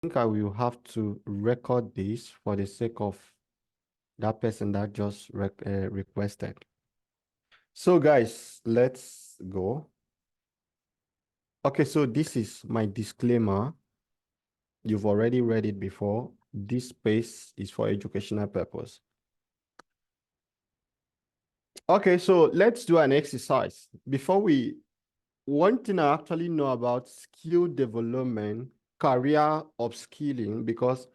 think I will have to record this for the sake of that person that just requested. So guys, let's go. Okay, so this is my disclaimer. You've already read it before. This space is for educational purpose. Okay, so let's do an exercise. One thing I actually know about skill development, career upskilling, because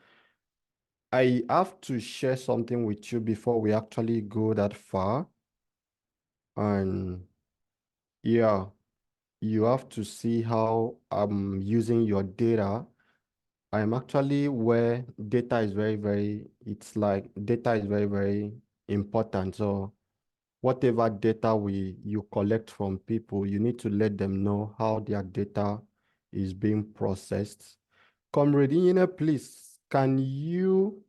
I have to share something with you before we actually go that far. And yeah, you have to see how I'm using your data. I'm actually where data is it's like data is very important. So whatever data you collect from people, you need to let them know how their data is being processed. Comrade Ine, please, can you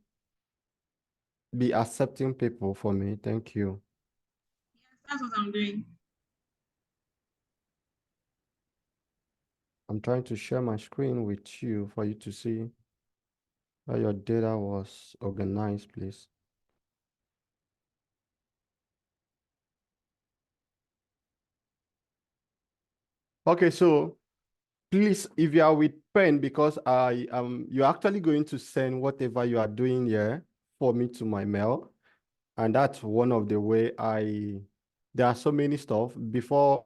be accepting people for me? Thank you. That's what I'm doing. I'm trying to share my screen with you for you to see how your data was organized, please. Okay, so please, if you are with pen, because you're actually going to send whatever you are doing here for me to my mail. And that's one of the way there are so many stuff before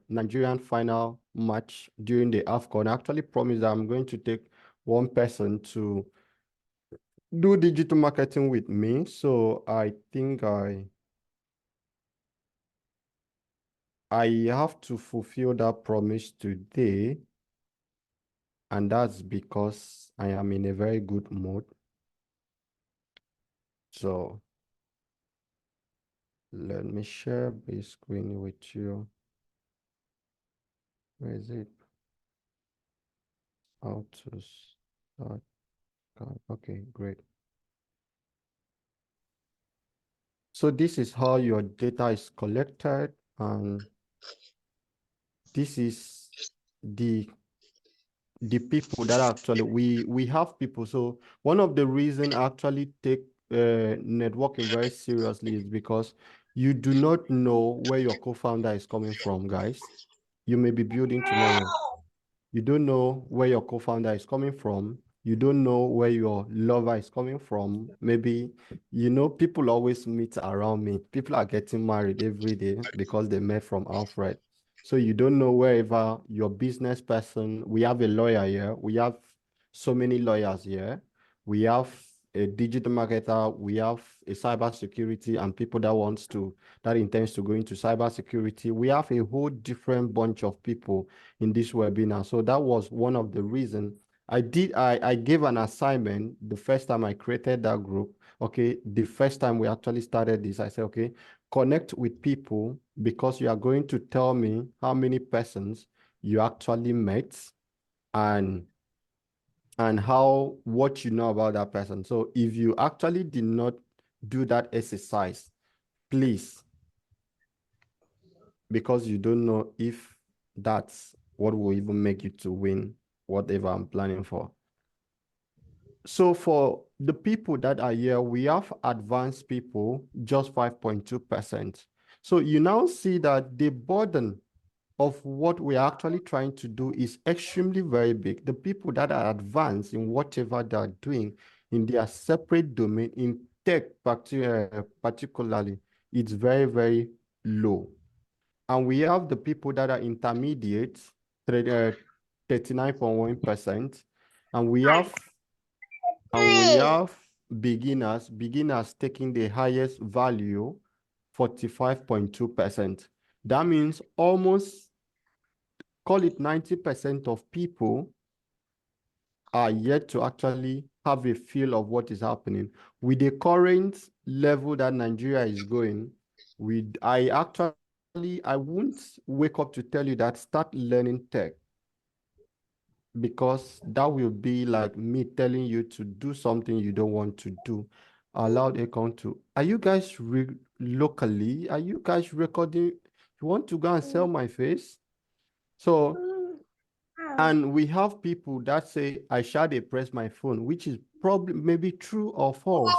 Nigerian final match during the AFCON. I actually promised that I'm going to take one person to do digital marketing with me. So I think I have to fulfill that promise today. And that's because I am in a very good mood. So let me share this screen with you. Where is it? How to start. Okay, great. So this is how your data is collected, and this is the people that actually we have people. So one of the reason I actually take networking very seriously is because you do not know where your co-founder is coming from, guys. You may be building tomorrow. You don't know where your co-founder is coming from. You don't know where your lover is coming from. Maybe, people always meet around me. People are getting married every day because they met from Alfred. So you don't know wherever your business person, we have a lawyer here. We have so many lawyers here. We have a digital marketer. We have a cybersecurity and people that intends to go into cybersecurity. We have a whole different bunch of people in this webinar. So that was one of the reasons I gave an assignment the first time I created that group. Okay, the first time we actually started this, I said, okay, connect with people because you are going to tell me how many persons you actually met and what you know about that person. So if you actually did not do that exercise, please, because you don't know if that's what will even make you to win whatever I'm planning for. So for the people that are here, we have advanced people, just 5.2%. So you now see that the burden of what we are actually trying to do is extremely very big. The people that are advanced in whatever they're doing in their separate domain, in tech particularly, it's very low. And we have the people that are intermediate, 39.1%, and we have beginners taking the highest value, 45.2%. That means almost, call it 90% of people are yet to actually have a feel of what is happening. With the current level that Nigeria is going, I won't wake up to tell you that start learning tech, because that will be like me telling you to do something you don't want to do. Allowed account to. Are you guys locally? Are you guys recording? You want to go and sell my face? So And we have people that say, I shall they press my phone, which is probably maybe true or false.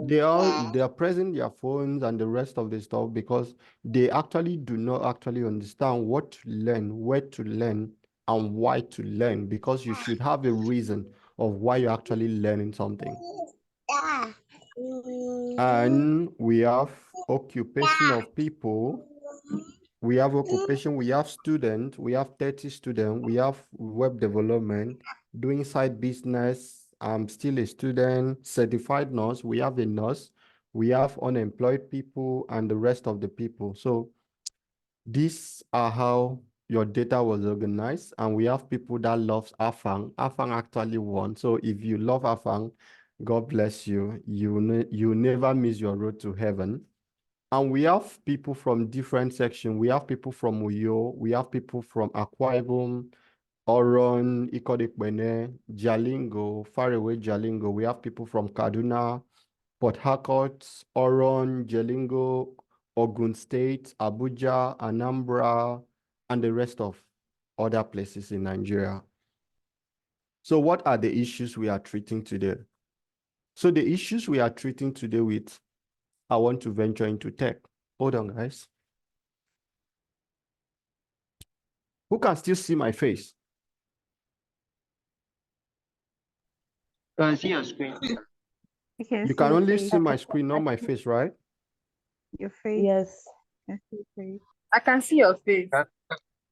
They are pressing their phones and the rest of the stuff because they actually do not actually understand what to learn, where to learn, and why to learn, because you should have a reason of why you're actually learning something. And we have occupation of people. We have occupation, we have student, we have 30 students, we have web development, doing side business. I'm still a student, certified nurse. We have a nurse, we have unemployed people and the rest of the people. So these are how your data was organized. And we have people that loves Afang. Afang actually won. So if you love Afang, God bless you. You never miss your road to heaven. And we have people from different sections. We have people from Uyo, we have people from Akwa Ibom, Oron, Ikodikbene, Jalingo, faraway Jalingo. We have people from Kaduna, Port Harcourt, Oron, Jalingo, Ogun State, Abuja, Anambra, and the rest of other places in Nigeria. So what are the issues we are treating today? So the issues we are treating today with, I want to venture into tech. Hold on, guys. Who can still see my face? Can see your screen. You can only see my screen, not my face, right? Your face. Yes. I see your face. I can see your face.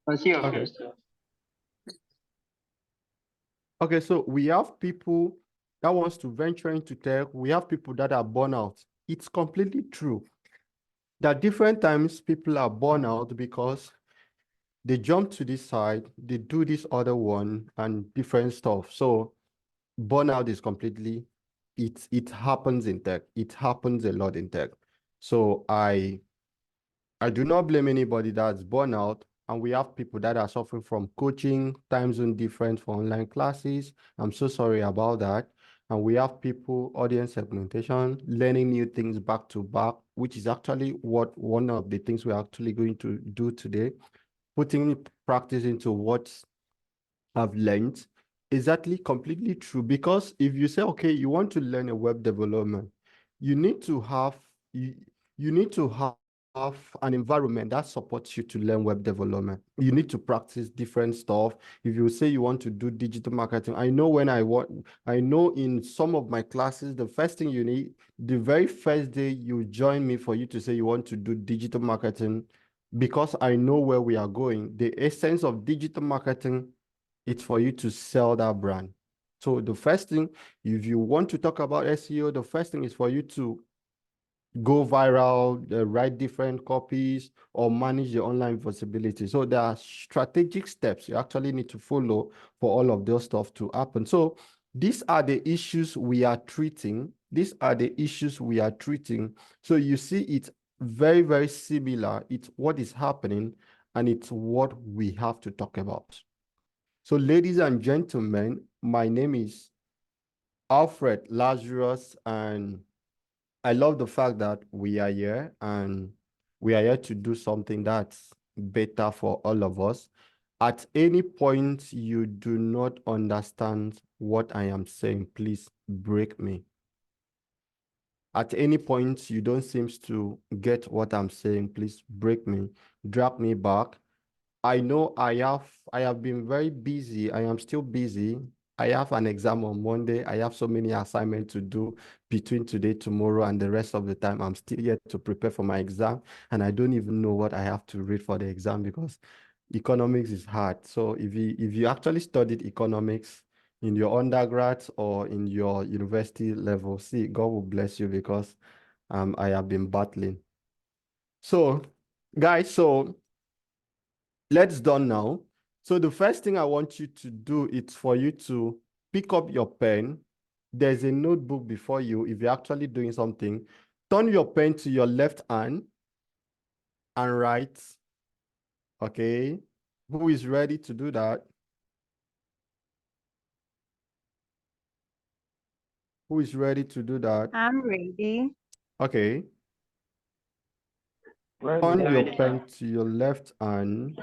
Can see your Okay. face. Okay, so we have people that wants to venture into tech. We have people that are born out. It's completely true that different times people are born out because they jump to this side, they do this other one and different stuff. So burnout is completely, it happens in tech. It happens a lot in tech. So I do not blame anybody that's born out. And we have people that are suffering from coaching, time zone difference for online classes. I'm so sorry about that. And we have people, audience segmentation, learning new things back to back, which is actually what one of the things we're actually going to do today, putting practice into what I've learned. Exactly, completely true. Because if you say, okay, you want to learn a web development, you need to have you need to have an environment that supports you to learn web development. You need to practice different stuff. If you say you want to do digital marketing, I know I know in some of my classes, the first thing you need, the very first day you join me for you to say you want to do digital marketing, because I know where we are going. The essence of digital marketing, it's for you to sell that brand. So the first thing, if you want to talk about SEO, the first thing is for you to go viral, write different copies, or manage your online visibility. So there are strategic steps you actually need to follow for all of those stuff to happen. So these are the issues we are treating. These are the issues we are treating. So you see it's very, very similar. It's what is happening and it's what we have to talk about. So ladies and gentlemen, my name is Alfred Lazarus, and I love the fact that we are here and we are here to do something that's better for all of us. At any point you do not understand what I am saying, please break me. At any point you don't seem to get what I'm saying, please break me, drag me back. I know I have been very busy. I am still busy. I have an exam on Monday. I have so many assignments to do between today, tomorrow, and the rest of the time. I'm still yet to prepare for my exam, and I don't even know what I have to read for the exam because economics is hard. So if you actually studied economics in your undergrad or in your university level, see, God will bless you because I have been battling. So, guys, so let's done now. So the first thing I want you to do is for you to pick up your pen. There's a notebook before you. If you're actually doing something, turn your pen to your left hand and write. Okay. Who is ready to do that? Who is ready to do that? I'm ready. Okay. Turn your pen to your left hand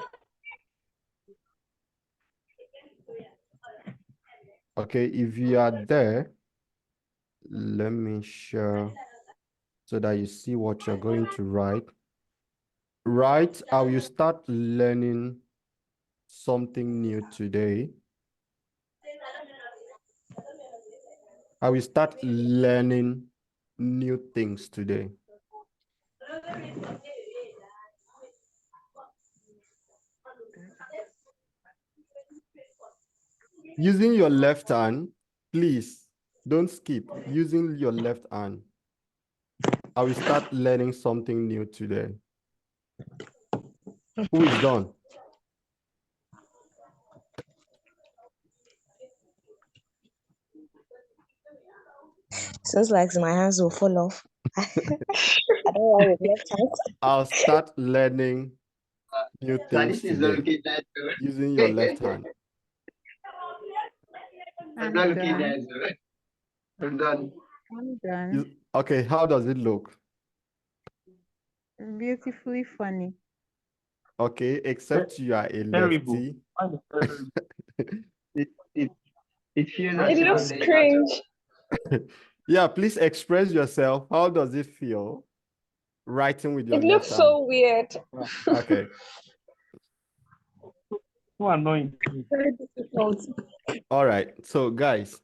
Okay, if you are there, let me share so that you see what you're going to write. Write, I will start learning something new today. I will start learning new things today. Using your left hand, please don't skip. Using your left hand, I will start learning something new today. Who is done? Seems like my hands will fall off. I don't know with left hand. I'll start learning new That things is today looking at using your left hand. I'm I'm not looking done. at I'm done. I'm done. Okay, how does it look? Beautifully funny. Okay, except you are a Terrible. lefty. It, it, it feels It looks cringe. Yeah, please express yourself. How does it feel writing with your It looks left hand? so weird. Okay. So annoying. Very difficult. All right. So, guys,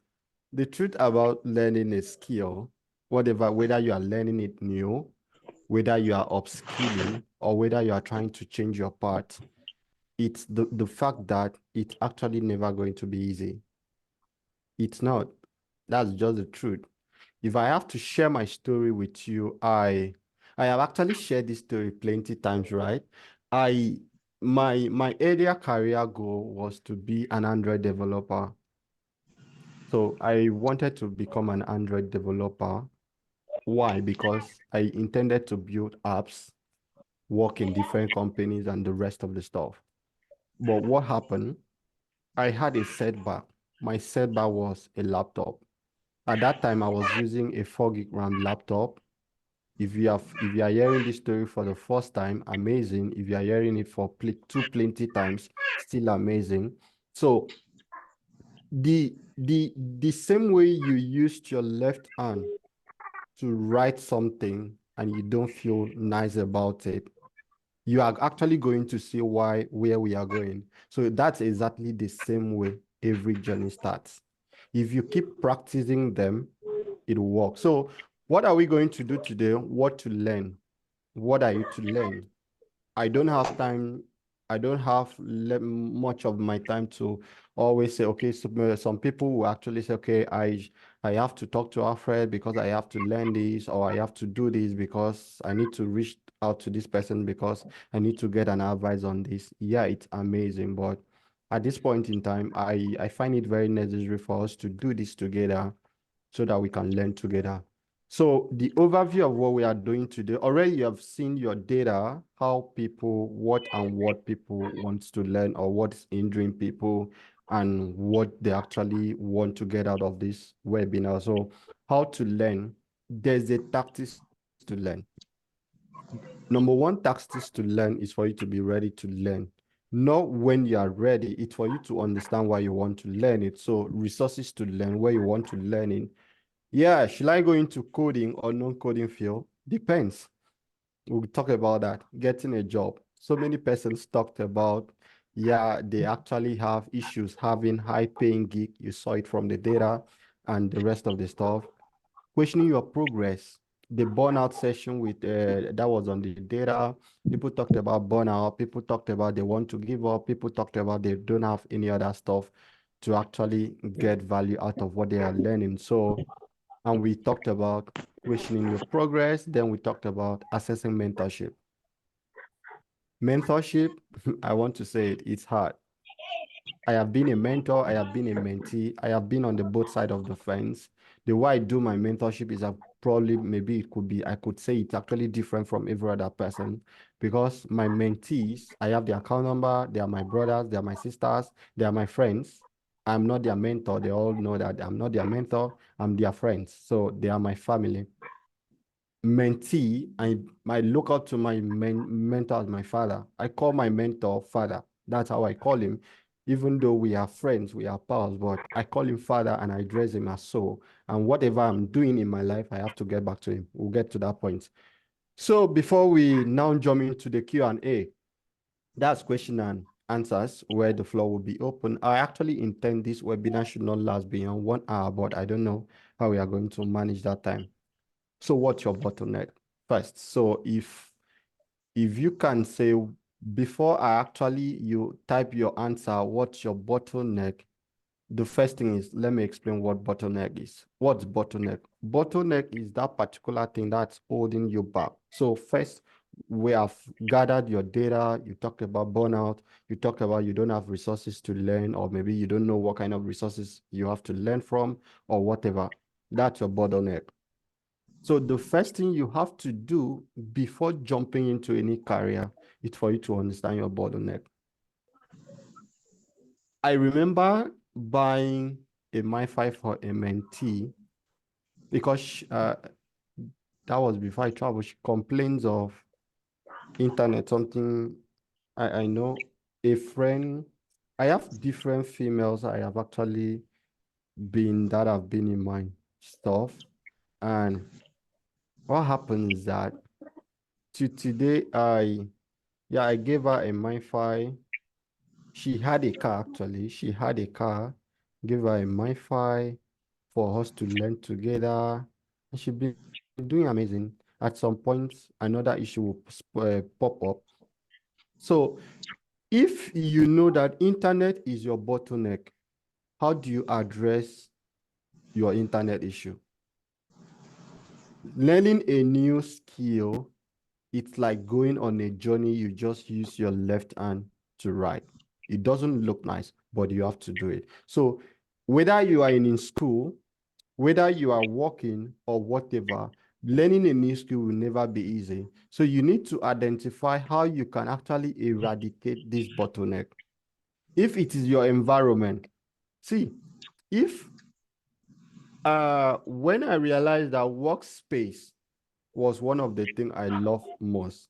the truth about learning a skill, whatever, whether you are learning it new, whether you are upskilling, or whether you are trying to change your part, it's the fact that it's actually never going to be easy. It's not. That's just the truth. If I have to share my story with you, I have actually shared this story plenty times, right? I my earlier career goal was to be an Android developer. So I wanted to become an Android developer. Why? Because I intended to build apps, work in different companies and the rest of the stuff. But what happened? I had a setback. My setback was a laptop. At that time, I was using a 4 gig RAM laptop. If you are hearing this story for the first time, amazing. If you are hearing it for plenty times, still amazing. So the same way you used your left hand to write something and you don't feel nice about it, you are actually going to see where we are going. So that's exactly the same way every journey starts. If you keep practicing them, it will work. So what are we going to do today? What to learn? What are you to learn? I don't have time. I don't have much of my time to always say, okay, so some people will actually say, okay, I have to talk to Alfred because I have to learn this, or I have to do this because I need to reach out to this person because I need to get an advice on this. Yeah, it's amazing. But at this point in time, I find it very necessary for us to do this together so that we can learn together. So the overview of what we are doing today, already you have seen your data, how people, what people want to learn or what's hindering people and what they actually want to get out of this webinar. So how to learn, there's a tactics to learn. Number one tactics to learn is for you to be ready to learn. Not when you are ready, it's for you to understand why you want to learn it. So resources to learn, where you want to learn it. Yeah, should I go into coding or non-coding field? Depends. We'll talk about that. Getting a job. So many persons talked about, yeah, they actually have issues having high-paying gig. You saw it from the data and the rest of the stuff. Questioning your progress. The burnout session with that was on the data. People talked about burnout. People talked about they want to give up. People talked about they don't have any other stuff to actually get value out of what they are learning. So and we talked about questioning your progress. Then we talked about assessing mentorship. Mentorship, I want to say it's hard. I have been a mentor, I have been a mentee, I have been on the both side of the fence. The way I do my mentorship is probably, maybe it could be, I could say it's actually different from every other person because my mentees, I have their account number, they are my brothers, they are my sisters, they are my friends. I'm not their mentor. They all know that I'm not their mentor. I'm their friends. So they are my family. Mentee, I look up to my mentor as my father. I call my mentor father. That's how I call him. even though we are friends, we are pals, but I call him father and I address him as so. And whatever I'm doing in my life, I have to get back to him. We'll get to that point. So before we now jump into the Q&A, that's question and answers where the floor will be open. I actually intend this webinar should not last beyond 1 hour, but I don't know how we are going to manage that time. So what's your bottleneck first? So if you can say, before you type your answer, what's your bottleneck? The first thing is, let me explain what bottleneck is. What's bottleneck? Bottleneck is that particular thing that's holding you back. So first, we have gathered your data. You talked about burnout. You talked about you don't have resources to learn, or maybe you don't know what kind of resources you have to learn from, or whatever. That's your bottleneck. So the first thing you have to do before jumping into any career is for you to understand your bottleneck. I remember buying a Mi-Fi for a mentee because that was before I traveled. She complains of internet, something I know a friend. I have different females I have actually that have been in my stuff. And what happens is that today I gave her a Mi-Fi. She had a car actually. She had a car, gave her a Mi-Fi for us to learn together. And she's been doing amazing. At some point, another issue will pop up. So if you know that internet is your bottleneck, how do you address your internet issue? Learning a new skill, it's like going on a journey. You just use your left hand to write. It doesn't look nice, but you have to do it. So whether you are in school, whether you are working or whatever, learning a new skill will never be easy. So you need to identify how you can actually eradicate this bottleneck. If it is your environment, see, if when I realized that workspace was one of the things I love most,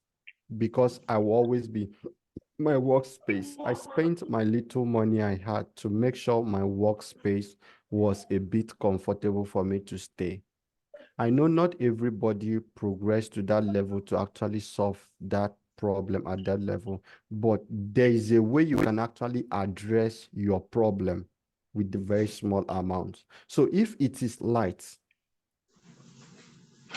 because I will always be my workspace. I spent my little money I had to make sure my workspace was a bit comfortable for me to stay. I know not everybody progress to that level to actually solve that problem at that level, but there is a way you can actually address your problem with the very small amount. So if it is light,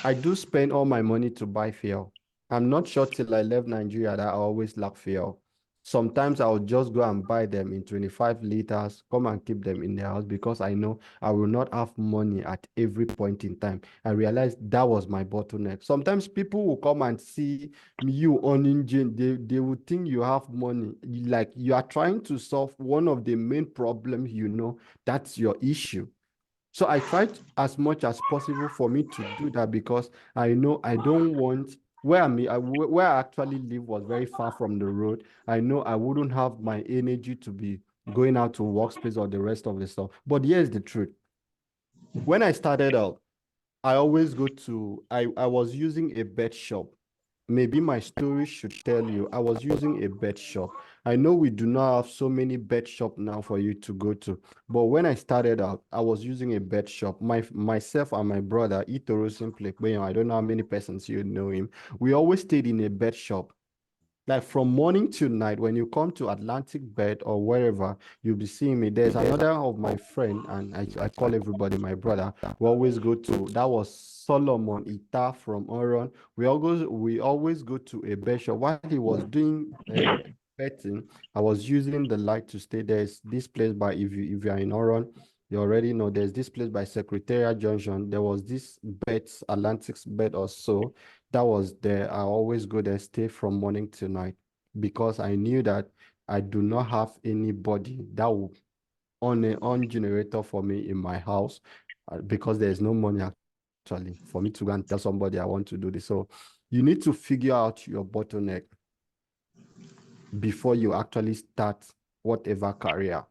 I do spend all my money to buy fuel. I'm not sure till I left Nigeria that I always lack fuel. Sometimes I'll just go and buy them in 25 liters, come and keep them in the house because I know I will not have money at every point in time. I realized that was my bottleneck. Sometimes people will come and see you on engine. They will think you have money. Like you are trying to solve one of the main problems, that's your issue. So I tried as much as possible for me to do that because I know I don't want where I actually live was very far from the road. I know I wouldn't have my energy to be going out to workspace or the rest of the stuff. But here's the truth. When I started out, I always I was using a bed shop. Maybe my story should tell you I was using a bed shop. I know we do not have so many bed shop now for you to go to, but when I started out, I was using a bed shop. Myself and my brother, Itoro Simple, I don't know how many persons you know him. We always stayed in a bed shop. Like from morning to night, when you come to Atlantic Bed or wherever, you'll be seeing me. There's another of my friend, and I call everybody my brother. We always go to, that was Solomon Ita from Oron. We always go to a bed shop. While he was doing betting, I was using the light to stay. There's this place by, if you are in Oron, you already know there's this place by Secretariat Junction. There was this beds, Atlantic's bed or so that was there. I always go there, stay from morning to night because I knew that I do not have anybody that will on generator for me in my house because there's no money actually for me to go and tell somebody I want to do this. So you need to figure out your bottleneck before you actually start whatever career.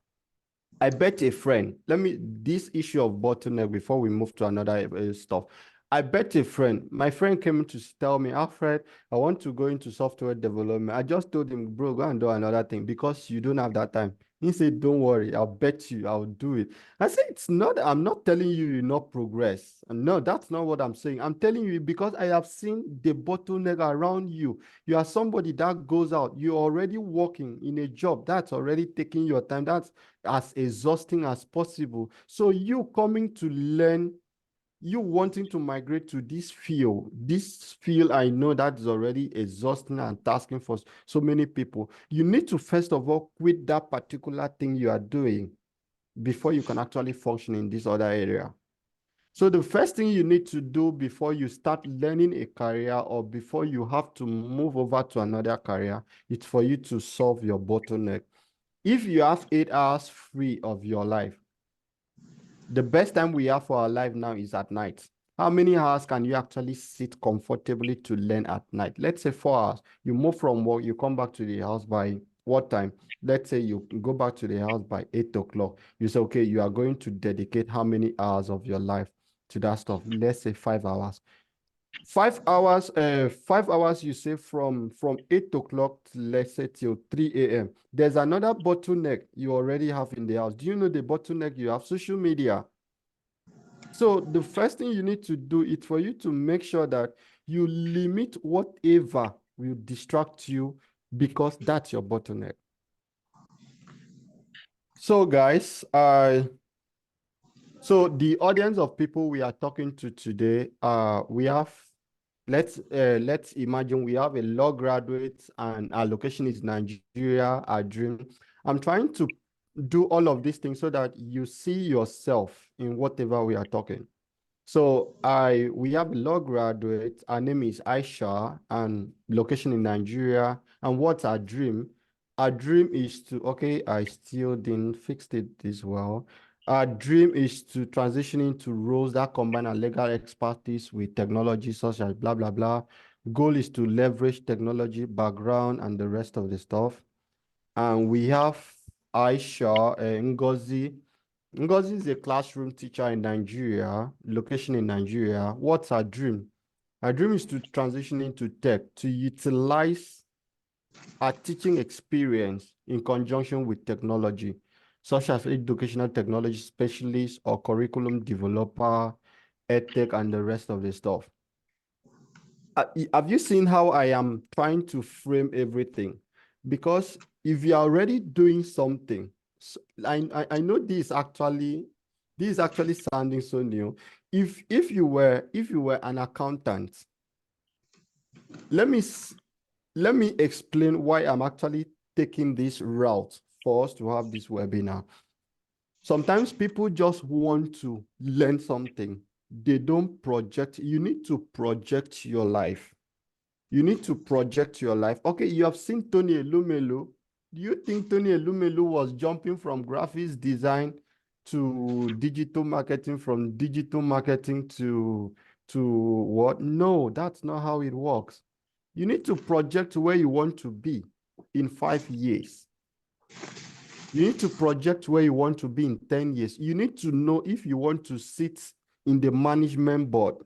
I bet a friend, this issue of bottleneck before we move to another stuff. I bet a friend, my friend came to tell me, Alfred, I want to go into software development. I just told him, bro, go and do another thing because you don't have that time. He said, don't worry, I'll bet you, I'll do it. I said, it's not, I'm not telling you you not progress. No, that's not what I'm saying. I'm telling you because I have seen the bottleneck around you. You are somebody that goes out, you're already working in a job that's already taking your time. That's as exhausting as possible. So you coming to learn, you wanting to migrate to this field I know that is already exhausting and tasking for so many people. You need to first of all quit that particular thing you are doing before you can actually function in this other area. So the first thing you need to do before you start learning a career or before you have to move over to another career is for you to solve your bottleneck. If you have 8 hours free of your life, the best time we have for our life now is at night. How many hours can you actually sit comfortably to learn at night? Let's say 4 hours. You move from work, you come back to the house by what time? Let's say you go back to the house by 8 o'clock. You say, okay, you are going to dedicate how many hours of your life to that stuff? Let's say 5 hours. 5 hours, 5 hours you say from 8 o'clock to, let's say, till 3 a.m. There's another bottleneck you already have in the house. Do you know the bottleneck you have? Social media. So the first thing you need to do is for you to make sure that you limit whatever will distract you because that's your bottleneck. So guys, so the audience of people we are talking to today, we have, let's imagine we have a law graduate and our location is Nigeria, our dream. I'm trying to do all of these things so that you see yourself in whatever we are talking. So we have a law graduate. Her name is Aisha and location in Nigeria. And what's our dream? Our dream is to, okay, I still didn't fix it this well. Our dream is to transition into roles that combine our legal expertise with technology such as blah, blah, blah. Goal is to leverage technology background and the rest of the stuff. And we have Aisha Ngozi. Ngozi is a classroom teacher in Nigeria, location in Nigeria. What's her dream? Her dream is to transition into tech, to utilize her teaching experience in conjunction with technology, such as educational technology specialist or curriculum developer, edtech, and the rest of the stuff. Have you seen how I am trying to frame everything? Because if you're already doing something, so I know this is actually sounding so new. If you were an accountant, let me explain why I'm actually taking this route for us to have this webinar. Sometimes people just want to learn something. They don't project. You need to project your life. You need to project your life. Okay, you have seen Tony Elumelu. Do you think Tony Elumelu was jumping from graphics design to digital marketing, from digital marketing to what? No, that's not how it works. You need to project where you want to be in 5 years. You need to project where you want to be in 10 years. You need to know if you want to sit in the management board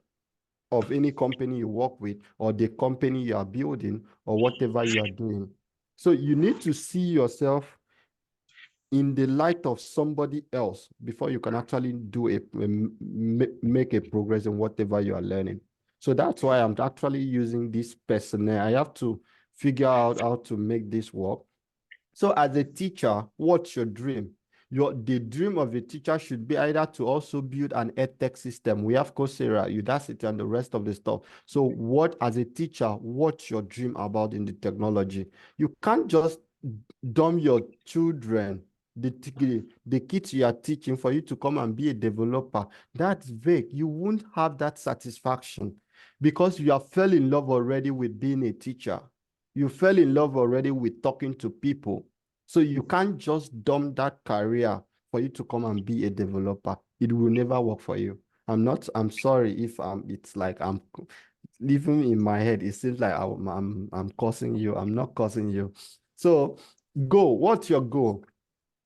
of any company you work with or the company you are building or whatever you are doing. So you need to see yourself in the light of somebody else before you can actually make a progress in whatever you are learning. So that's why I'm actually using this personnel. I have to figure out how to make this work. So as a teacher, what's your dream? The dream of a teacher should be either to also build an edtech system. We have Coursera, Udacity, and the rest of the stuff. So what, as a teacher, what's your dream about in the technology? You can't just dumb your children, the kids you are teaching, for you to come and be a developer. That's vague. You won't have that satisfaction because you have fell in love already with being a teacher. You fell in love already with talking to people. So you can't just dump that career for you to come and be a developer. It will never work for you. I'm sorry if it's like I'm living in my head. It seems like I'm cursing you. I'm not cursing you. So what's your goal?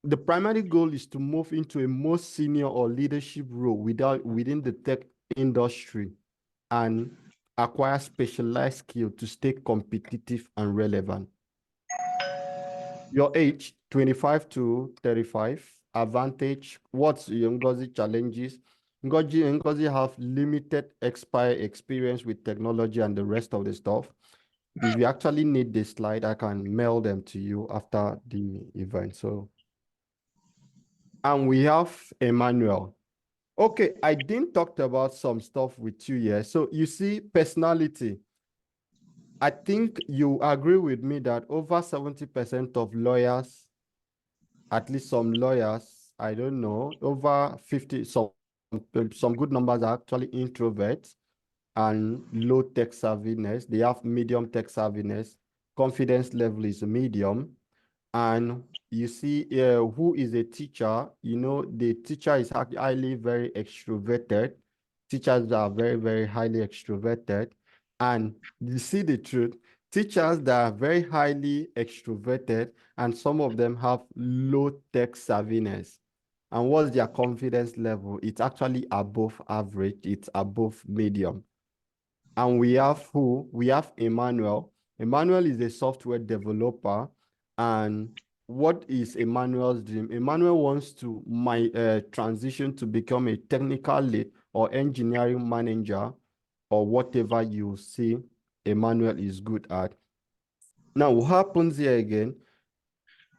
The primary goal is to move into a more senior or leadership role within the tech industry and acquire specialized skill to stay competitive and relevant. Your age, 25 to 35. Advantage, what's your Ngozi challenges? Ngozi have limited experience with technology and the rest of the stuff. If you actually need this slide, I can mail them to you after the event. So, and we have Emmanuel. Okay, I didn't talk about some stuff with you here. So you see, personality. I think you agree with me that over 70% of lawyers, at least some lawyers, I don't know, over 50, some good numbers are actually introverts and low tech savviness. They have medium tech savviness. Confidence level is medium. And you see who is a teacher, you know, the teacher is highly very extroverted. Teachers are very, very highly extroverted. And you see the truth, teachers that are very highly extroverted, and some of them have low tech savviness. And what's their confidence level? It's actually above average, it's above medium. And we have who? We have Emmanuel. Emmanuel is a software developer. And what is Emmanuel's dream? Emmanuel wants to transition to become a technical lead or engineering manager or whatever you see Emmanuel is good at. Now, what happens here again?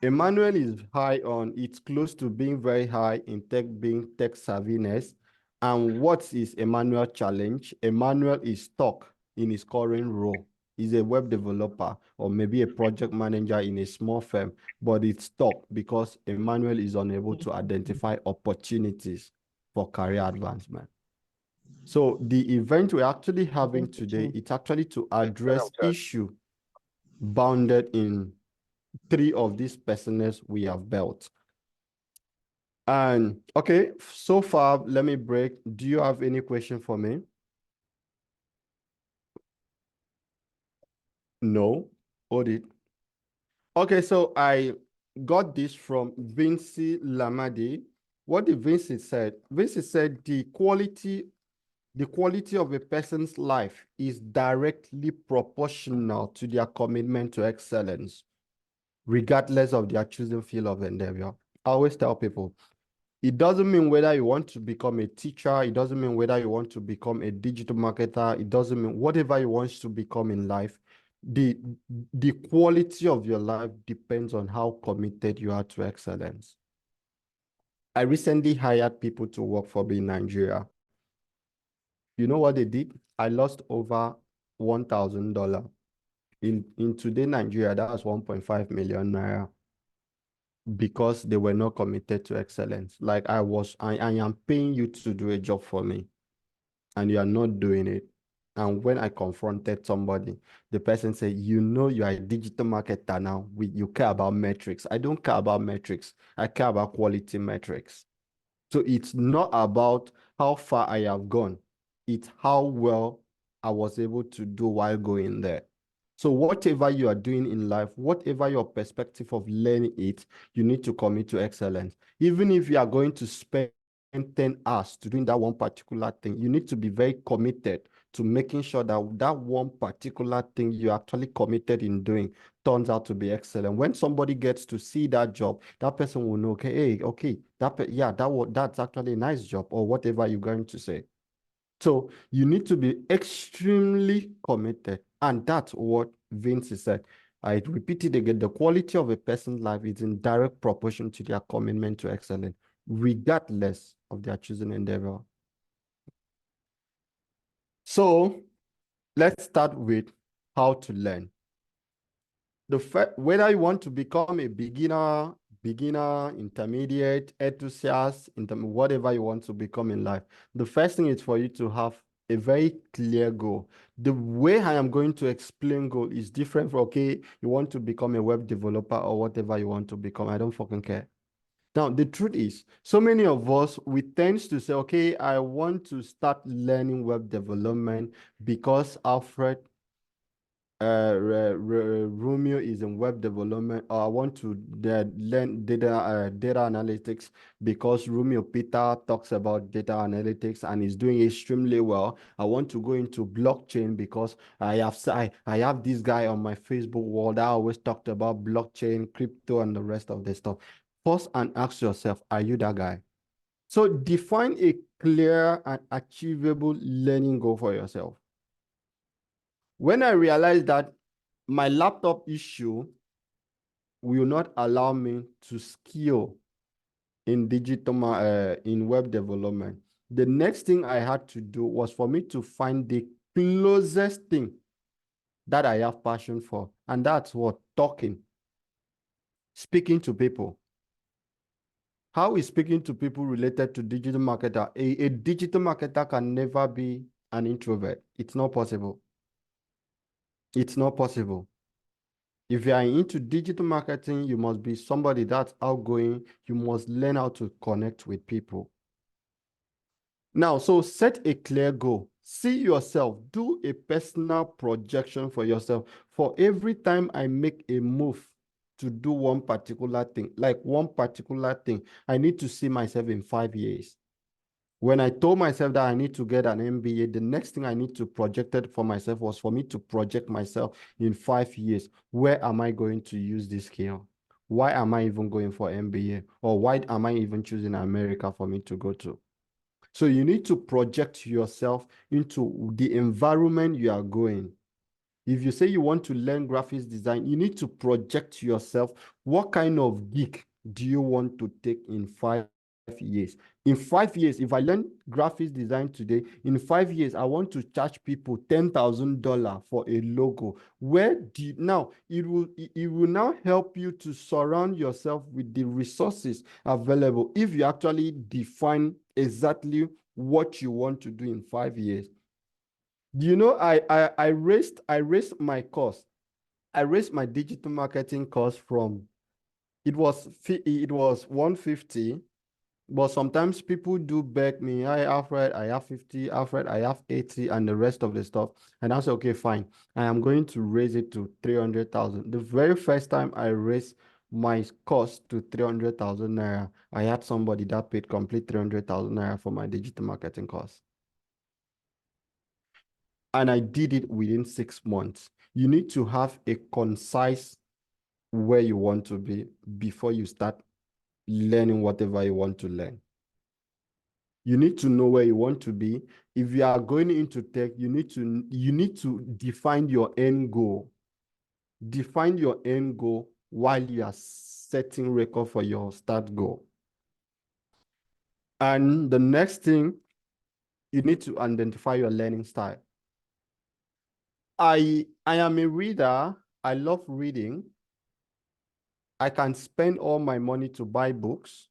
Emmanuel is high on, it's close to being very high in being tech savviness. And what is Emmanuel challenge? Emmanuel is stuck in his current role. He's a web developer or maybe a project manager in a small firm, but it's stuck because Emmanuel is unable to identify opportunities for career advancement. So the event we're actually having today, it's actually to address issue bounded in 3 of these personas we have built. And okay, so far, let me break. Do you have any question for me? No? Hold it. Okay, so I got this from Vinci Lamadi. What did Vinci said? Vinci said the quality of a person's life is directly proportional to their commitment to excellence, regardless of their chosen field of endeavor. I always tell people, it doesn't mean whether you want to become a teacher, it doesn't mean whether you want to become a digital marketer, it doesn't mean whatever you want to become in life. The quality of your life depends on how committed you are to excellence. I recently hired people to work for me in Nigeria. You know what they did? I lost over $1,000. In today Nigeria, that was 1.5 million naira because they were not committed to excellence. Like I am paying you to do a job for me and you are not doing it. And when I confronted somebody, the person said, you know, you are a digital marketer now. You care about metrics. I don't care about metrics. I care about quality metrics. So it's not about how far I have gone. It's how well I was able to do while going there. So whatever you are doing in life, whatever your perspective of learning it, you need to commit to excellence. Even if you are going to spend 10 hours to doing that one particular thing, you need to be very committed to making sure that that one particular thing you actually committed in doing turns out to be excellent. When somebody gets to see that job, that person will know, okay, hey, okay, that's actually a nice job or whatever you're going to say. So you need to be extremely committed. And that's what Vince said. I repeat it again, the quality of a person's life is in direct proportion to their commitment to excellence, regardless of their chosen endeavor. So let's start with how to learn. Whether you want to become a beginner, intermediate, enthusiast, whatever you want to become in life, the first thing is for you to have a very clear goal. The way I am going to explain goal is different from, okay, you want to become a web developer or whatever you want to become. I don't fucking care. Now, the truth is, so many of us, we tend to say, okay, I want to start learning web development because Alfred Romeo is in web development, or I want to learn data analytics because Romeo Peter talks about data analytics and is doing extremely well. I want to go into blockchain because I have this guy on my Facebook wall that always talked about blockchain, crypto, and the rest of the stuff. Pause and ask yourself, are you that guy? So define a clear and achievable learning goal for yourself. When I realized that my laptop issue will not allow me to skill in in web development, the next thing I had to do was for me to find the closest thing that I have passion for, and that's what? Talking, speaking to people. How is speaking to people related to digital marketer? A digital marketer can never be an introvert. It's not possible. It's not possible. If you are into digital marketing, you must be somebody that's outgoing. You must learn how to connect with people. Now, so set a clear goal. See yourself. Do a personal projection for yourself. For every time I make a move to do one particular thing, like one particular thing, I need to see myself in 5 years. When I told myself that I need to get an MBA, the next thing I need to project it for myself was for me to project myself in 5 years. Where am I going to use this skill? Why am I even going for MBA? Or why am I even choosing America for me to go to? So you need to project yourself into the environment you are going. If you say you want to learn graphics design, you need to project yourself. What kind of gig do you want to take in 5 years? In 5 years, if I learn graphics design today, in 5 years, I want to charge people $10,000 for a logo. Where do you, now it will now help you to surround yourself with the resources available if you actually define exactly what you want to do in 5 years. Do you know I raised my course. I raised my digital marketing course from it was 150, but sometimes people do beg me, hi Alfred, I have 50, Alfred, I have 80, and the rest of the stuff. And I said, okay, fine. I am going to raise it to 300,000. The very first time I raised my cost to 300,000 naira, I had somebody that paid complete 300,000 naira for my digital marketing course. And I did it within 6 months. You need to have a concise where you want to be before you start learning whatever you want to learn. You need to know where you want to be. If you are going into tech, you need to define your end goal. Define your end goal while you are setting record for your start goal. And the next thing, you need to identify your learning style. I am a reader. I love reading. I can spend all my money to buy books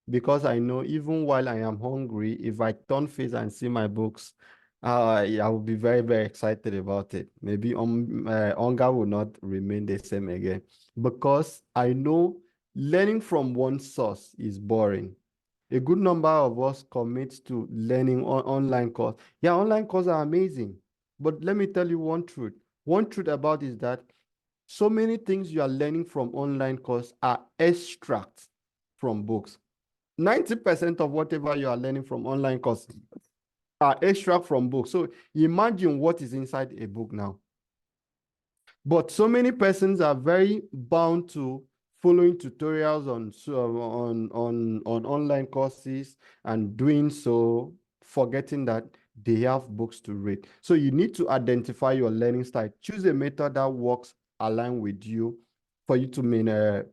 because I know even while I am hungry, if I turn face and see my books, I will be very, very excited about it. Maybe hunger will not remain the same again because I know learning from one source is boring. A good number of us commit to learning online course. Yeah, online courses are amazing. But let me tell you one truth. One truth about is that so many things you are learning from online course are extracts from books. 90% of whatever you are learning from online course are extract from books. So imagine what is inside a book now. But so many persons are very bound to following tutorials on online courses and doing so, forgetting that they have books to read. So you need to identify your learning style. Choose a method that works aligned with you for you to mean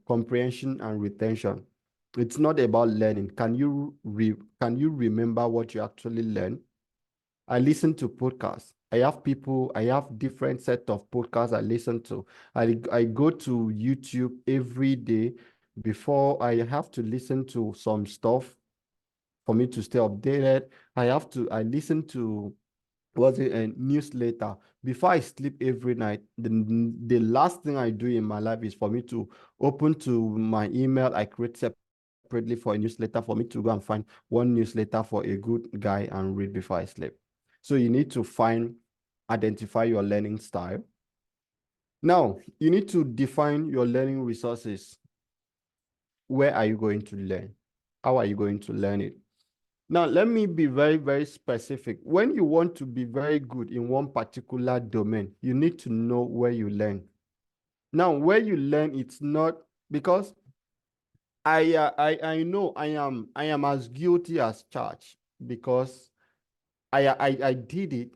comprehension and retention. It's not about learning. Can you remember what you actually learn? I listen to podcasts. I have different set of podcasts I listen to. I go to YouTube every day before I have to listen to some stuff for me to stay updated. I listen to a newsletter before I sleep every night. The last thing I do in my life is for me to open to my email I create separately for a newsletter, for me to go and find one newsletter for a good guy and read before I sleep. So you need to identify your learning style. Now, you need to define your learning resources. Where are you going to learn? How are you going to learn it? Now, let me be very, very specific. When you want to be very good in one particular domain, you need to know where you learn. Now, where you learn, it's not because I know I am as guilty as charged because I did it.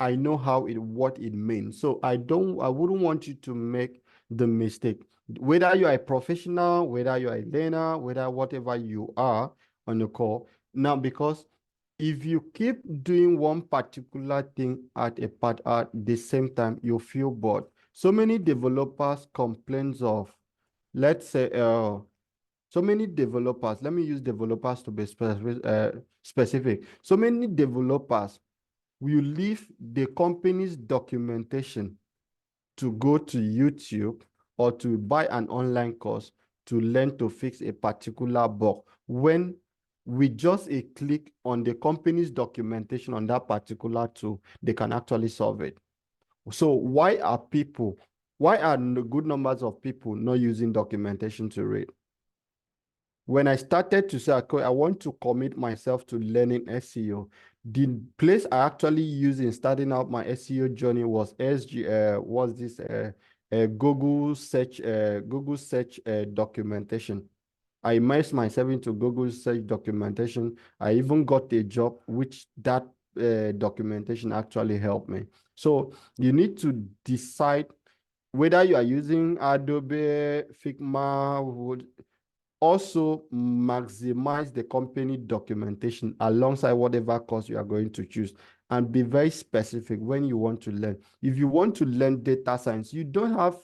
I know what it means. So I wouldn't want you to make the mistake. Whether you are a professional, whether you are a learner, whether whatever you are on the call. Now, because if you keep doing one particular thing at the same time, you feel bored. So many developers complains of, let's say, so many developers, let me use developers to be specific. So many developers will leave the company's documentation to go to YouTube or to buy an online course to learn to fix a particular bug when with just a click on the company's documentation on that particular tool, they can actually solve it. So why are good numbers of people not using documentation to read? When I started to say, okay, I want to commit myself to learning SEO, the place I actually used in starting out my SEO journey was Google search documentation. I immersed myself into Google search documentation. I even got a job which that documentation actually helped me. So you need to decide whether you are using Adobe, Figma, also maximize the company documentation alongside whatever course you are going to choose, and be very specific when you want to learn. If you want to learn data science, you don't have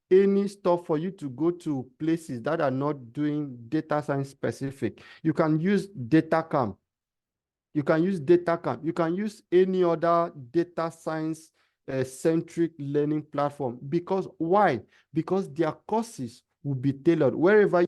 any stuff for you to go to places that are not doing data science specific. You can use DataCamp. You can use DataCamp. You can use any other data science centric learning platform. Because why? Because their courses will be tailored wherever.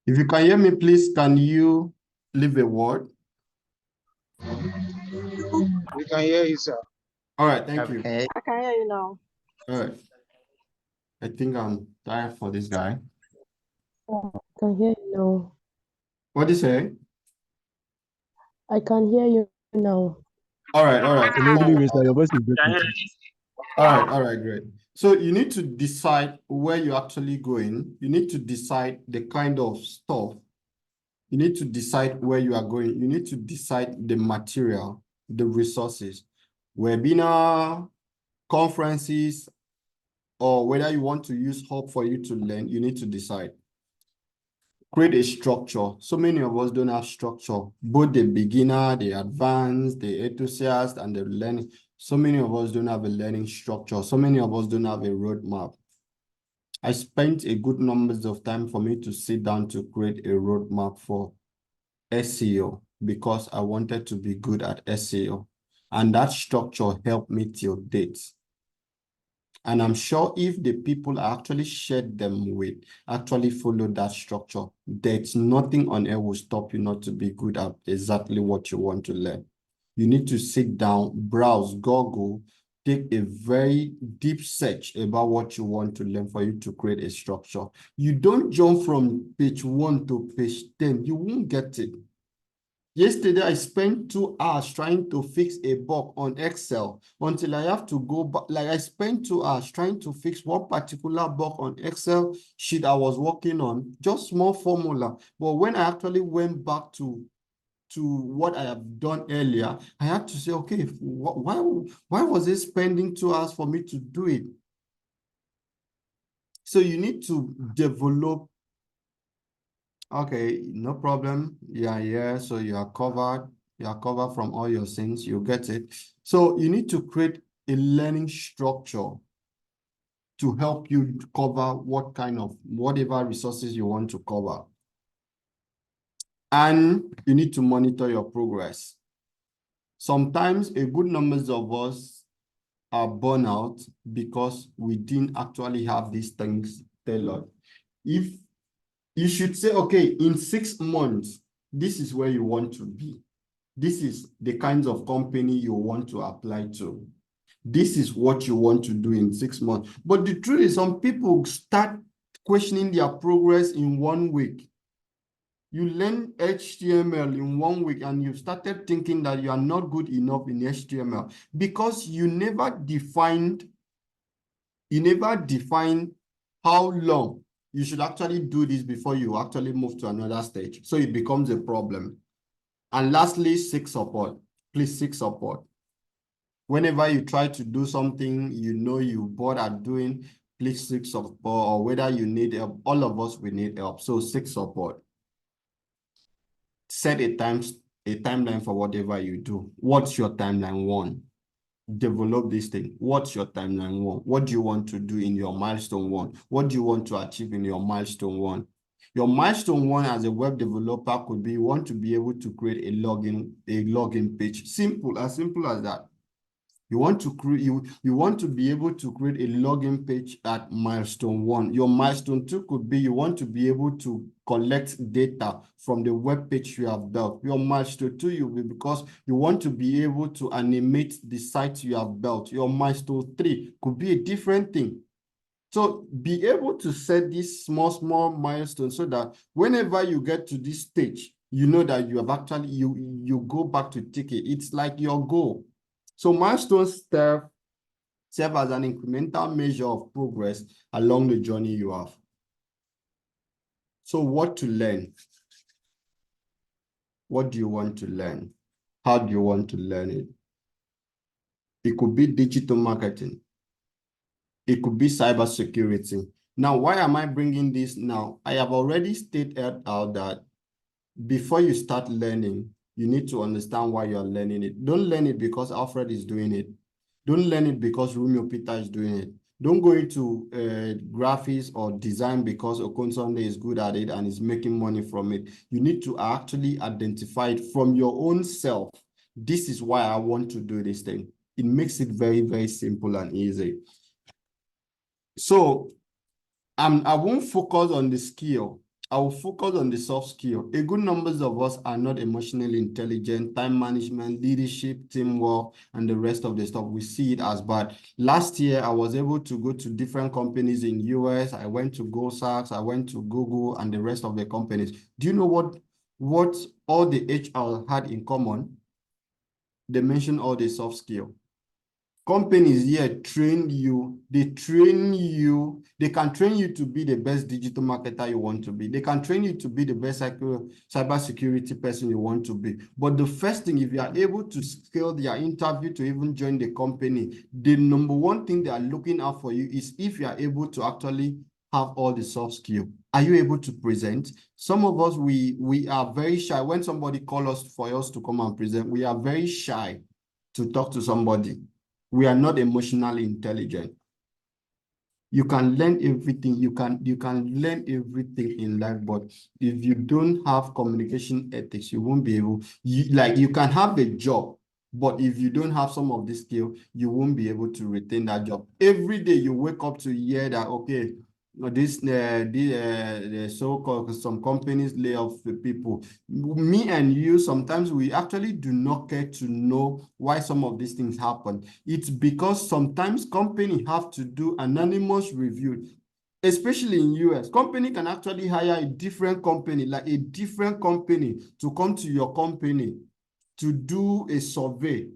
If you can hear me, please, can you leave a word? We can hear you, sir. All right, thank you. Okay. I can hear you now. All right. I think I'm tired for this guy. I can hear you now. What do you say? I can hear you now. All right, all right. Hello, good evening, sir. Your voice is breaking. All right, great. So you need to decide where you're actually going. You need to decide the kind of stuff. You need to decide where you are going. You need to decide the material, the resources, webinar, conferences, or whether you want to use Hub for you to learn. You need to decide. Create a structure. So many of us don't have structure, both the beginner, the advanced, the enthusiast, and the learning. So many of us don't have a learning structure. So many of us don't have a roadmap. I spent a good numbers of time for me to sit down to create a roadmap for SEO because I wanted to be good at SEO. And that structure helped me till date. And I'm sure if the people I actually shared them with actually follow that structure, there's nothing on earth will stop you not to be good at exactly what you want to learn. You need to sit down, browse, Google, take a very deep search about what you want to learn for you to create a structure. You don't jump from page 1 to page 10. You won't get it. Yesterday, I spent 2 hours trying to fix a bug on Excel until I have to go back. Like I spent 2 hours trying to fix one particular bug on Excel sheet I was working on, just small formula. But when I actually went back to to what I have done earlier, I had to say, okay, why was it spending 2 hours for me to do it? So you need to develop, okay, no problem. Yeah, so you are covered. You are covered from all your sins. You get it. So you need to create a learning structure to help you cover whatever resources you want to cover. And you need to monitor your progress. Sometimes a good numbers of us are burnout because we didn't actually have these things tailored. If you should say, okay, in 6 months, this is where you want to be. This is the kinds of company you want to apply to. This is what you want to do in 6 months. But the truth is, some people start questioning their progress in 1 week. You learn HTML in 1 week and you started thinking that you are not good enough in HTML because you never defined how long you should actually do this before you actually move to another stage. So it becomes a problem. And lastly, seek support. Please seek support. Whenever you try to do something you know you're bored at doing, please seek support, or whether you need help. All of us, we need help. So seek support. Set a timeline for whatever you do. What's your timeline 1? Develop this thing. What's your timeline 1? What do you want to do in your milestone 1? What do you want to achieve in your milestone 1? Your milestone 1 as a web developer could be you want to be able to create a login page. As simple as that. You want to be able to create a login page at milestone 1. Your milestone 2 could be you want to be able to collect data from the web page you have built. Your milestone 2 will be because you want to be able to animate the site you have built. Your milestone 3 could be a different thing. So be able to set these small milestones so that whenever you get to this stage, you know that you have actually, you go back to tick it. It's like your goal. So milestones serve as an incremental measure of progress along the journey you have. So what to learn? What do you want to learn? How do you want to learn it? It could be digital marketing. It could be cybersecurity. Now, why am I bringing this now? I have already stated out that before you start learning, you need to understand why you're learning it. Don't learn it because Alfred is doing it. Don't learn it because Romeo Peter is doing it. Don't go into graphics or design because Okonsunde is good at it and is making money from it. You need to actually identify it from your own self. This is why I want to do this thing. It makes it very, very simple and easy. So I won't focus on the skill. I will focus on the soft skill. A good numbers of us are not emotionally intelligent. Time management, leadership, teamwork, and the rest of the stuff, we see it as bad. Last year, I was able to go to different companies in US. I went to GoSax, I went to Google, and the rest of the companies. Do you know what all the HR had in common? They mentioned all the soft skill. Companies here train you, they can train you to be the best digital marketer you want to be. They can train you to be the best cybersecurity person you want to be. But the first thing, if you are able to scale their interview to even join the company, the number 1 thing they are looking out for you is if you are able to actually have all the soft skill. Are you able to present? Some of us, we are very shy. When somebody calls us for us to come and present, we are very shy to talk to somebody. We are not emotionally intelligent. You can learn everything. You can learn everything in life, but if you don't have communication ethics, you won't be able. You can have a job, but if you don't have some of this skill, you won't be able to retain that job. Every day you wake up to hear that, okay, the so-called some companies lay off the people. Me and you, sometimes we actually do not care to know why some of these things happen. It's because sometimes companies have to do anonymous review, especially in US. Company can actually hire a different company, to come to your company to do a survey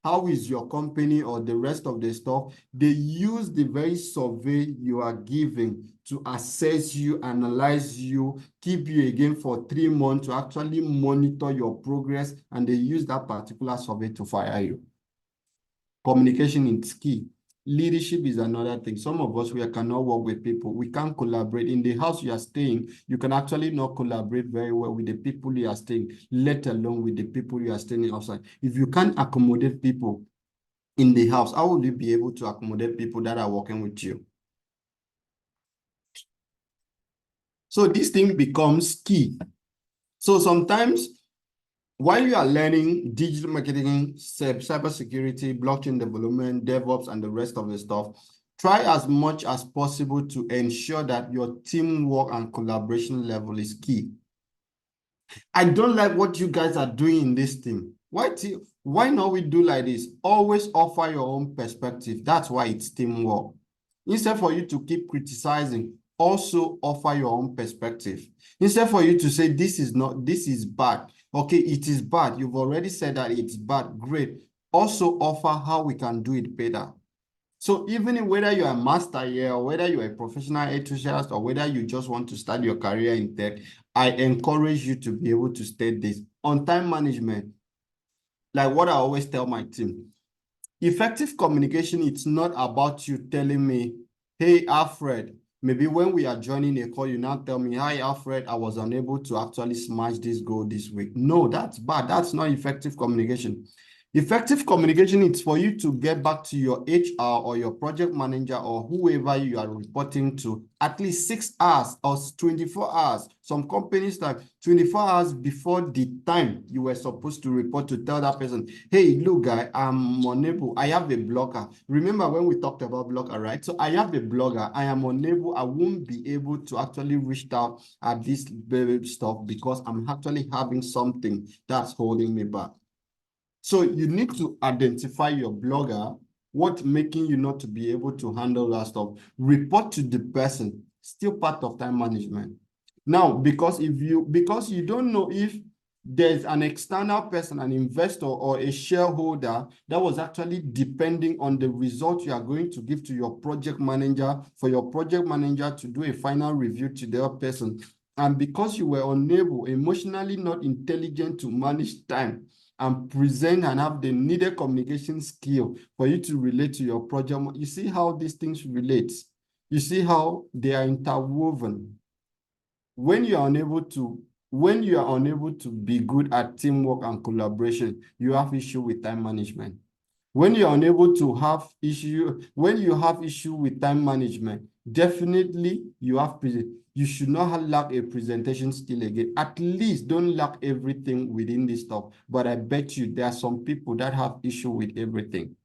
how is your company or the rest of the stuff. They use the very survey you are giving to assess you, analyze you, keep you again for 3 months to actually monitor your progress, and they use that particular survey to fire you. Communication is key. Leadership is another thing. Some of us, we cannot work with people. We can't collaborate. In the house you are staying, you can actually not collaborate very well with the people you are staying, let alone with the people you are staying outside. If you can't accommodate people in the house, how will you be able to accommodate people that are working with you? So this thing becomes key. So sometimes while you are learning digital marketing, cybersecurity, blockchain development, DevOps, and the rest of the stuff, try as much as possible to ensure that your teamwork and collaboration level is key. I don't like what you guys are doing in this team. Why not we do like this? Always offer your own perspective. That's why it's teamwork. Instead for you to keep criticizing, also offer your own perspective. Instead for you to say, this is bad. Okay, it is bad. You've already said that it's bad. Great. Also offer how we can do it better. So even whether you're a master here, or whether you're a professional enthusiast, or whether you just want to start your career in tech, I encourage you to be able to state this. On time management, like what I always tell my team, effective communication, it's not about you telling me, hey, Alfred, maybe when we are joining a call, you now tell me, hi, Alfred, I was unable to actually smash this goal this week. No, that's bad. That's not effective communication. Effective communication is for you to get back to your HR or your project manager or whoever you are reporting to at least 6 hours or 24 hours. Some companies like 24 hours before the time you were supposed to report, to tell that person, hey, look, guy, I'm unable. I have a blocker. Remember when we talked about blocker, right? So I have a blocker. I am unable. I won't be able to actually reach out at this stuff because I'm actually having something that's holding me back. So you need to identify your blogger, what's making you not to be able to handle that stuff. Report to the person, still part of time management. Now, because you don't know if there's an external person, an investor or a shareholder that was actually depending on the result you are going to give to your project manager, for your project manager to do a final review to their person. And because you were unable, emotionally not intelligent to manage time, and present and have the needed communication skill for you to relate to your project. You see how these things relate. You see how they are interwoven. When you are unable to be good at teamwork and collaboration, you have issue with time management. When you're unable to have issue with time management, definitely you should not lack a presentation skill again. At least don't lack everything within this stuff. But I bet you there are some people that have issue with everything.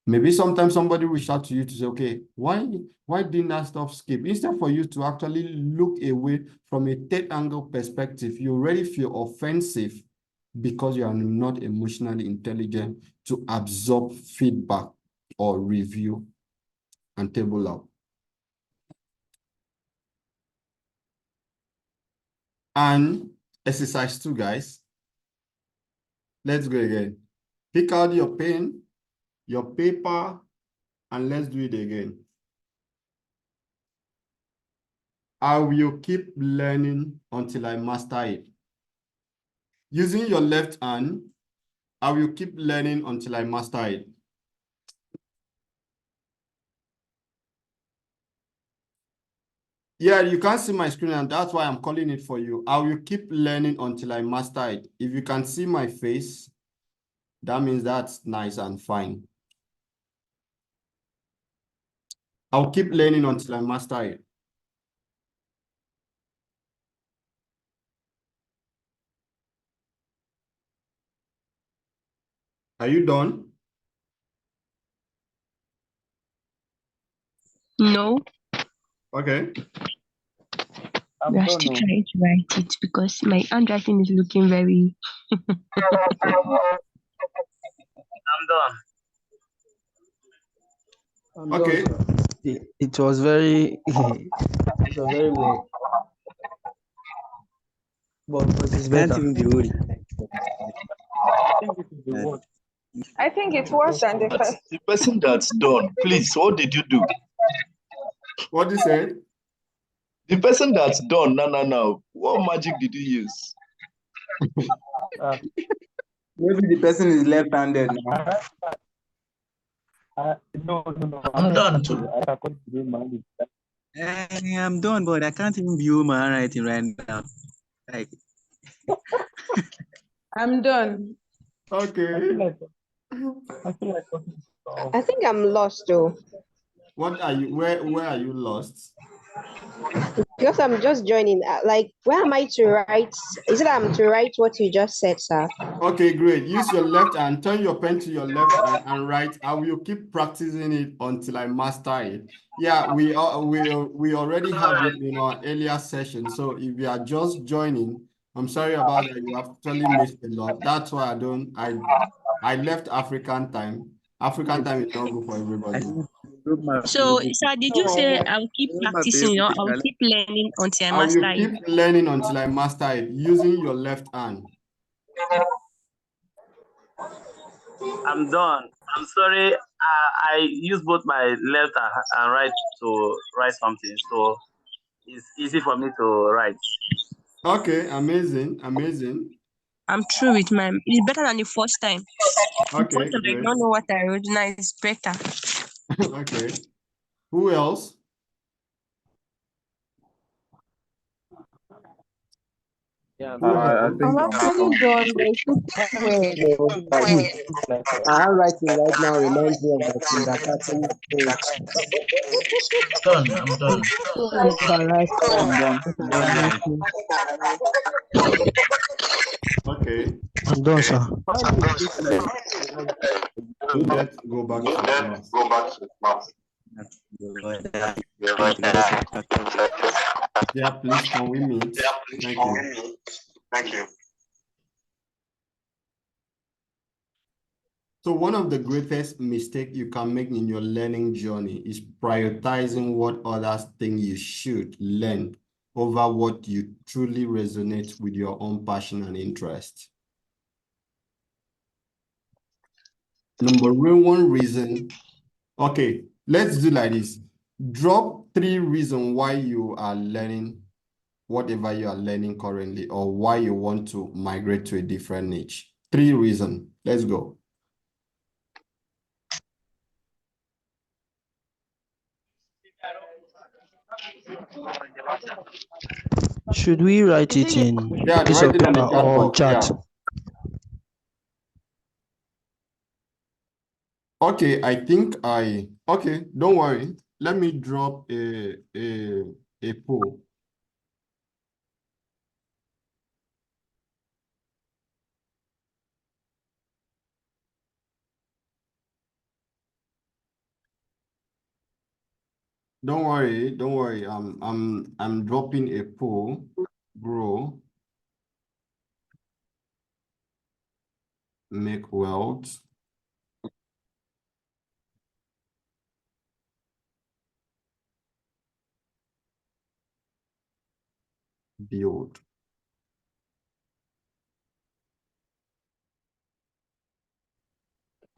Maybe sometimes somebody reach out to you to say, okay, why didn't that stuff skip? Instead for you to actually look away from a third angle perspective, you already feel offensive because you are not emotionally intelligent to absorb feedback or review and table out. And exercise 2, guys. Let's go again. Pick out your pen, your paper, and let's do it again. I will keep learning until I master it. Using your left hand, I will keep learning until I master it. Yeah, you can't see my screen, and that's why I'm calling it for you. I will keep learning until I master it. If you can see my face, that means that's nice and fine. I'll keep learning until I master it. Are you done? No, Okay. I'm we are done. still Oh. trying to write it because my handwriting is looking very. I'm done. Okay. It was very, it was very weird, but it's Can't better. even be holding. I think this is the word. I think it's worse than the first. The person that's done, please, what did you do? What you said? The person that's done, no. What magic did you use? Maybe the person is left-handed now. I'm done too. I'm done, but I can't even view my handwriting right now. Like, I'm done. Okay. I think I'm lost though. What are you? Where are you lost? Because I'm just joining. Like, where am I to write? Is it I'm to write what you just said, sir? Okay, great. Use your left hand. Turn your pen to your left hand and write. I will keep practicing it until I master it. Yeah, we already have it in our earlier session. So if you are just joining, I'm sorry about that. You actually missed a lot. That's why I left African time. African time is not good for I everybody. think So, sir, did you say I'll keep practicing or I'll keep learning until I I will master it? keep learning until I master it using your left hand. I'm done. I'm sorry. I use both my left and right to write something, so it's easy for me to write. Okay, amazing, amazing. I'm through with mine. It's better than the first time. The Okay, first time I great. don't know what I wrote. Now it's better. Okay. Who else? I think I'm actually done, but it's still way. My handwriting right now reminds me of my kindergarten days. Done. I'm done. So embarrassed. I'm done. Okay. I'm done, sir. So let's go back to class. Yeah, please, can we meet? Thank you. So one of the greatest mistakes you can make in your learning journey is prioritizing what others think you should learn over what you truly resonate with your own passion and interest. Number one reason, okay, let's do like this. Drop 3 reasons why you are learning whatever you are learning currently or why you want to migrate to a different niche. 3 reasons. Let's go. Should we write it in Yeah, piece write of it on the paper chat or on box. chat? Yeah. Okay, I think okay, don't worry. Let me drop a poll. Don't worry. I'm dropping a poll, bro. Make wealth. Build.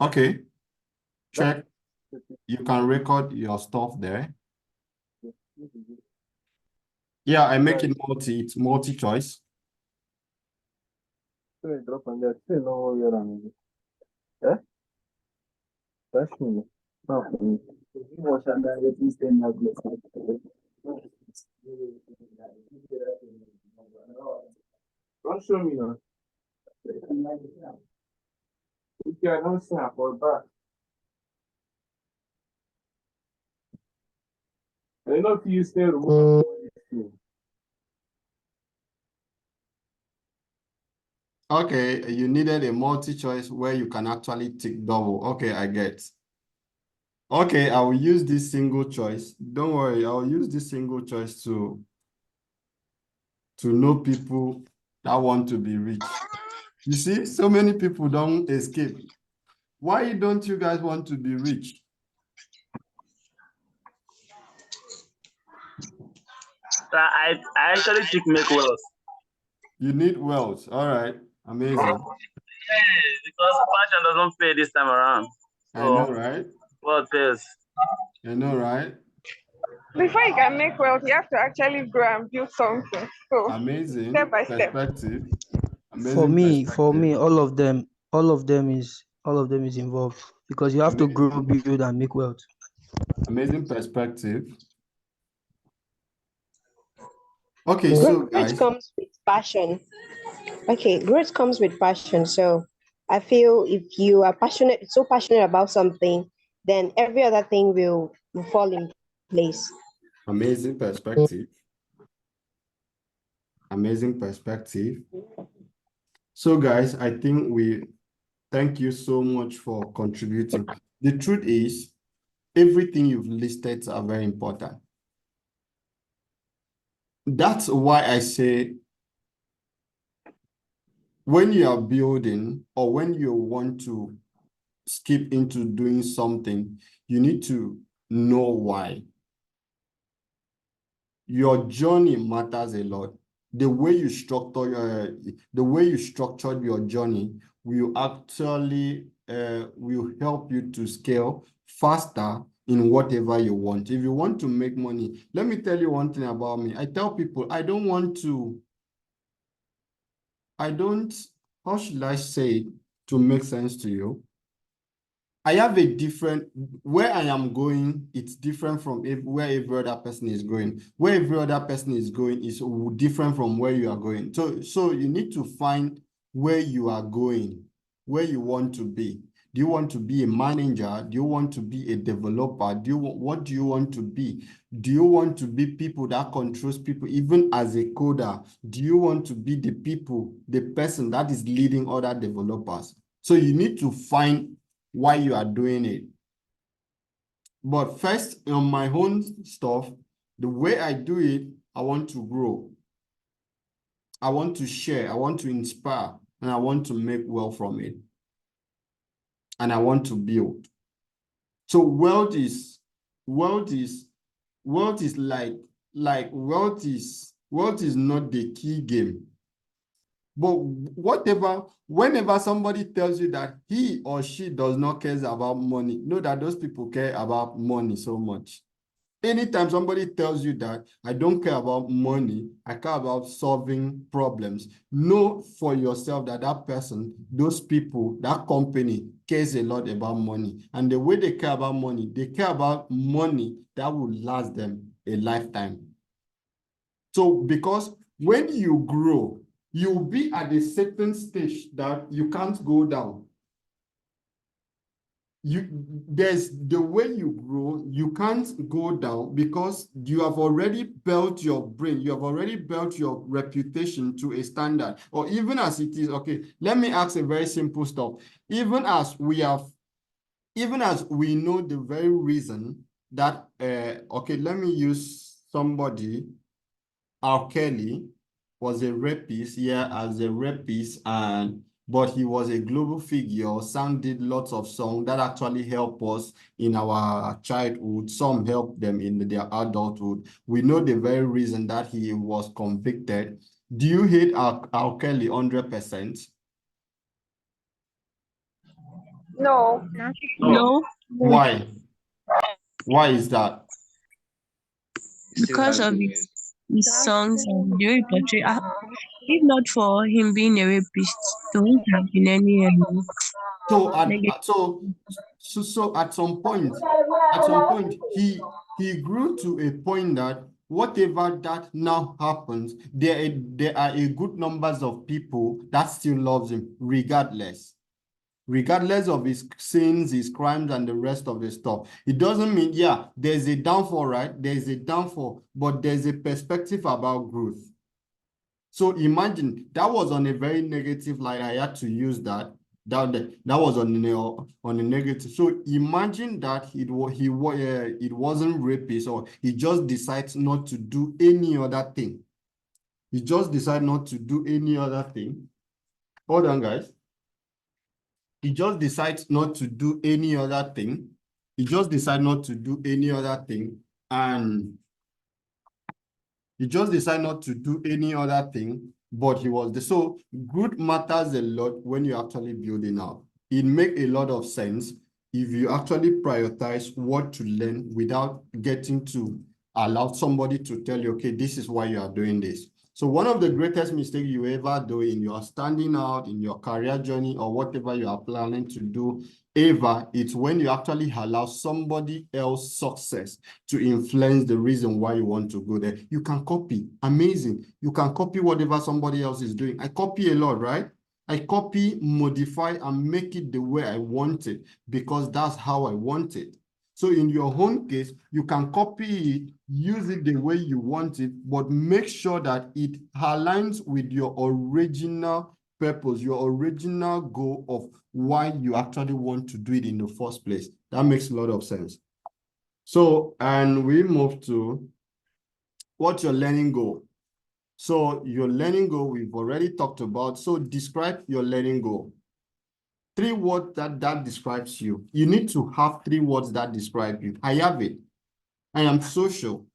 Okay, check. You can record your stuff there. Yeah, I make it it's multi-choice. Don't show me now. Okay, I don't snap or back. I know if you stay remote. Okay, you needed a multi-choice where you can actually tick double. Okay, I get. Okay, I will use this single choice. Don't worry, I will use this single choice to know people that want to be rich. You see, so many people don't escape. Why don't you guys want to be rich? I actually take make wealth. You need wealth. All right. Amazing. Yeah, because passion doesn't pay this time around. I know, right? What pays? I know, right? Before you can make wealth, you have to actually grow and build something. So Amazing step by step. perspective. For Amazing me, perspective. all of them is involved because you have to grow, build, and make wealth. Amazing perspective. Okay, so Growth guys, comes with passion. Okay, growth comes with passion. So I feel if you are so passionate about something, then every other thing will fall in place. amazing perspective. Amazing perspective. So guys, I think we thank you so much for contributing. The truth is, everything you've listed are very important. That's why I say when you are building or when you want to skip into doing something, you need to know why. Your journey matters a lot. The way you structured your journey will actually will help you to scale faster in whatever you want. If you want to make money, let me tell you one thing about me. I tell people I don't, how should I say it to make sense to you? I have a different, where I am going, it's different from where every other person is going. Where every other person is going is different from where you are going. So you need to find where you are going, where you want to be. Do you want to be a manager? Do you want to be a developer? What do you want to be? Do you want to be people that controls people, even as a coder? Do you want to be the person that is leading other developers? So you need to find why you are doing it. But first, on my own stuff, the way I do it, I want to grow. I want to share. I want to inspire. And I want to make wealth from it. And I want to build. So wealth is not the key game. But whenever somebody tells you that he or she does not care about money, know that those people care about money so much. Anytime somebody tells you that I don't care about money, I care about solving problems, know for yourself that that person, those people, that company cares a lot about money. And the way they care about money, they care about money that will last them a lifetime. So because when you grow, you'll be at a certain stage that you can't go down. There's the way you grow, you can't go down because you have already built your brain, you have already built your reputation to a standard. Or even as it is, okay, let me ask a very simple stuff. Even as we know the very reason that, okay, let me use somebody, R. Kelly was a rapist, as a rapist, but he was a global figure. Sam did lots of songs that actually help us in our childhood. Some help them in their adulthood. We know the very reason that he was convicted. Do you hate R. Kelly 100%? No. No. Why? Why is that? Because of his songs and the way he portray. If not for him being a rapist, there wouldn't have been any So negative. at some point, he grew to a point that whatever that now happens, there are a good numbers of people that still loves him regardless of his sins, his crimes, and the rest of the stuff. It doesn't mean, there's a downfall, right? There's a downfall, but there's a perspective about growth. So imagine that was on a very negative light. I had to use that. That was on a negative. So imagine that it wasn't rapist, or he just decides not to do any other thing. He just decided not to do any other thing. Hold on, guys. He just decides not to do any other thing. He just decided not to do any other thing. And he just decided not to do any other thing. but he was there. So good matters a lot when you're actually building out. It makes a lot of sense if you actually prioritize what to learn without getting to allow somebody to tell you, okay, this is why you are doing this. So one of the greatest mistakes you ever do in your standing out, in your career journey, or whatever you are planning to do ever, it's when you actually allow somebody else's success to influence the reason why you want to go there. You can copy. Amazing. You can copy whatever somebody else is doing. I copy a lot, right? I copy, modify, and make it the way I want it because that's how I want it. So in your own case, you can copy it, use it the way you want it, but make sure that it aligns with your original purpose, your original goal of why you actually want to do it in the first place. That makes a lot of sense. So, and we move to what's your learning goal? So your learning goal, we've already talked about. So describe your learning goal. 3 words that describes you. You need to have 3 words that describe you. I have it. I am social.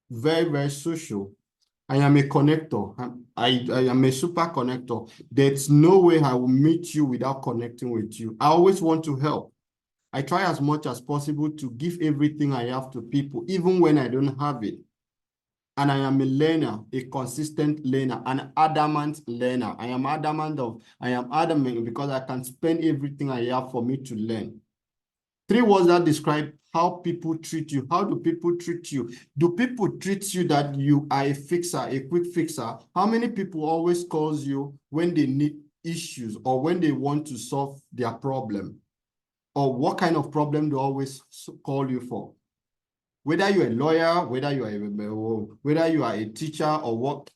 Very, very social. I am a connector. I am a super connector. There's no way I will meet you without connecting with you. I always want to help. I try as much as possible to give everything I have to people, even when I don't have it. And I am a learner, a consistent learner, an adamant learner. I am adamant because I can spend everything I have for me to learn. 3 words that describe how people treat you. How do people treat you? Do people treat you that you are a fixer, a quick fixer? How many people always calls you when they need issues or when they want to solve their problem? Or what kind of problem do always call you for? Whether you're a lawyer, whether you are a teacher or what,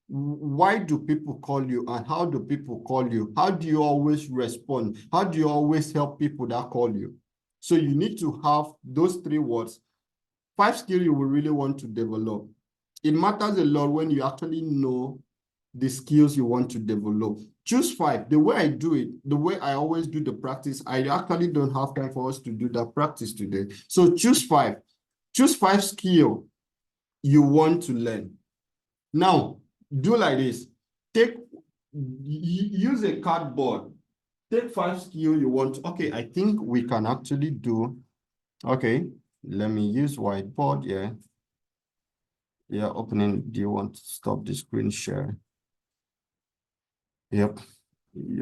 why do people call you and how do people call you? How do you always respond? How do you always help people that call you? So you need to have those 3 words, 5 skills you will really want to develop. It matters a lot when you actually know the skills you want to develop. Choose 5. The way I do it, the way I always do the practice, I actually don't have time for us to do that practice today. So choose 5. Choose 5 skills you want to learn. Now, do like this. Use a cardboard. Take 5 skills you want. Okay, I think we can actually do. Okay, let me use whiteboard. Yeah. Yeah, opening. Do you want to stop the screen share? Yep. Yep.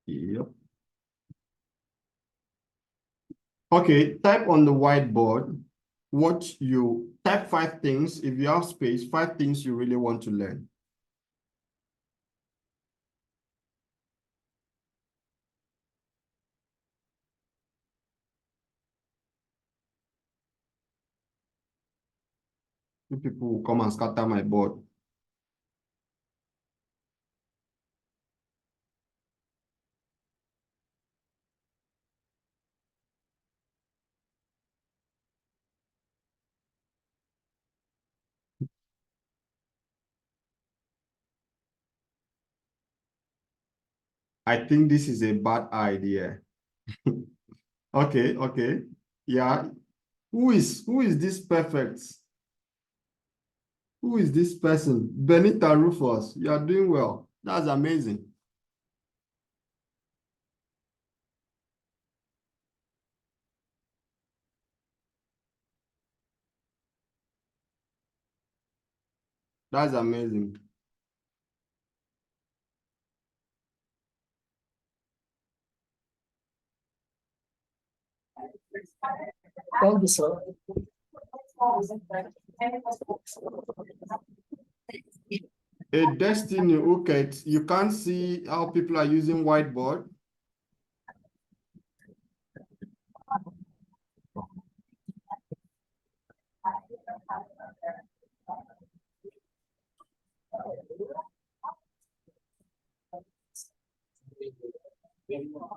Yep. Okay, type on the whiteboard what you type 5 things. If you have space, 5 things you really want to learn. People will come and scatter my board. I think this is a bad idea. Okay. Yeah. Who is this perfect? Who is this person? Benita Rufus. You are doing well. That's amazing. That's amazing. Thank you, sir. A destiny, okay. You can't see how people are using whiteboard.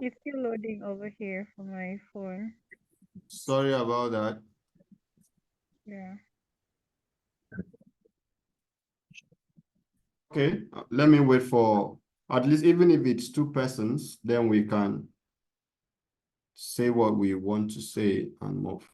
It's still loading over here for my phone. Sorry about that. Yeah. Okay, let me wait for At least even if it's 2 persons, then we can say what we want to say and move.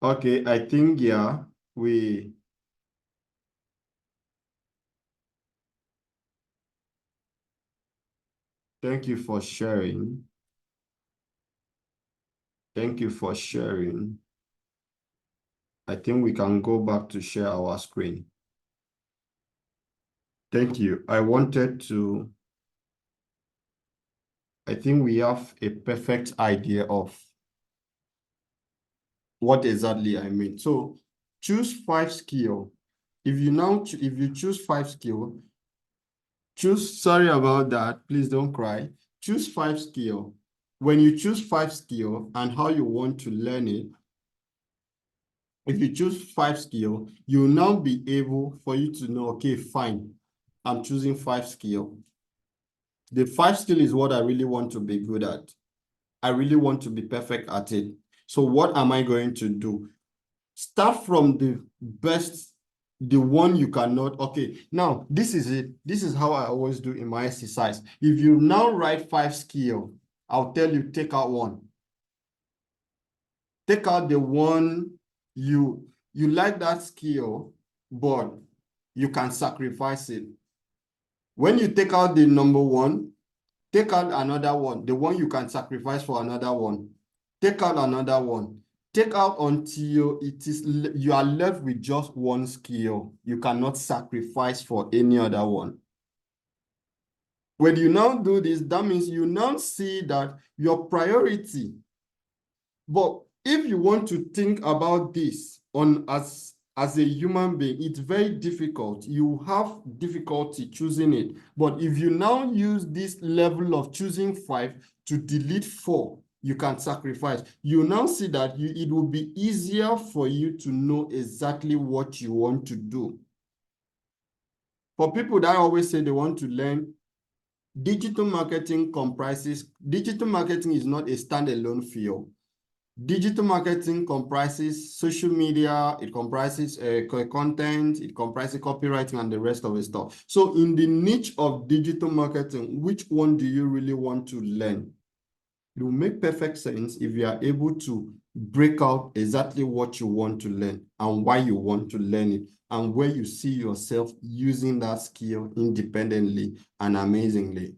Okay, I think, yeah, thank you for sharing. Thank you for sharing. I think we can go back to share our screen. Thank you. I think we have a perfect idea of what exactly I mean. So choose 5 skill. If you choose 5 skill, sorry about that, please don't cry. Choose 5 skill. When you choose 5 skill and how you want to learn it, if you choose 5 skill, you'll now be able for you to know, okay, fine, I'm choosing 5 skill. The 5 skill is what I really want to be good at. I really want to be perfect at it. So what am I going to do? Start from the best, the one you cannot. Okay, now this is it. This is how I always do in my exercise. If you now write 5 skill, I'll tell you, take out 1. Take out the one you like that skill, but you can sacrifice it. When you take out the number 1, take out another one, the one you can sacrifice for another one. Take out another one. Take out until you are left with just 1 skill. You cannot sacrifice for any other one. When you now do this, that means you now see that your priority. But if you want to think about this as a human being, it's very difficult. You have difficulty choosing it. But if you now use this level of choosing 5 to delete 4, you can sacrifice. You now see that it will be easier for you to know exactly what you want to do. For people that always say they want to learn, digital marketing is not a standalone field. Digital marketing comprises social media, it comprises content, it comprises copywriting and the rest of the stuff. So in the niche of digital marketing, which one do you really want to learn? It will make perfect sense if you are able to break out exactly what you want to learn and why you want to learn it and where you see yourself using that skill independently and amazingly.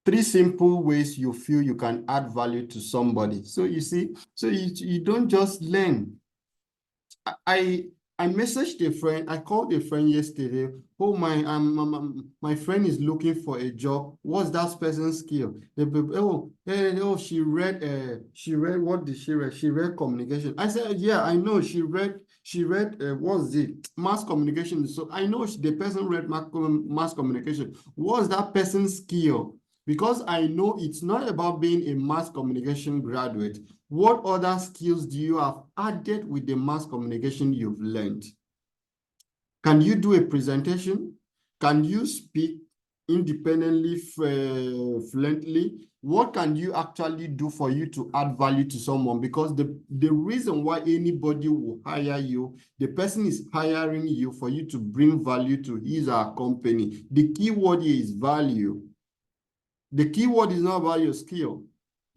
3 simple ways you feel you can add value to somebody. So you see, so you don't just learn. I messaged a friend, I called a friend yesterday. Oh, my friend is looking for a job. What's that person's skill? She read, what did she read? She read communication. I said, yeah, I know she read, what's it? Mass communication. So I know the person read mass communication. What's that person's skill? Because I know it's not about being a mass communication graduate. What other skills do you have added with the mass communication you've learned? Can you do a presentation? Can you speak independently, fluently? What can you actually do for you to add value to someone? Because the reason why anybody will hire you, the person is hiring you for you to bring value to his or her company. The key word here is value. The key word is not about your skill.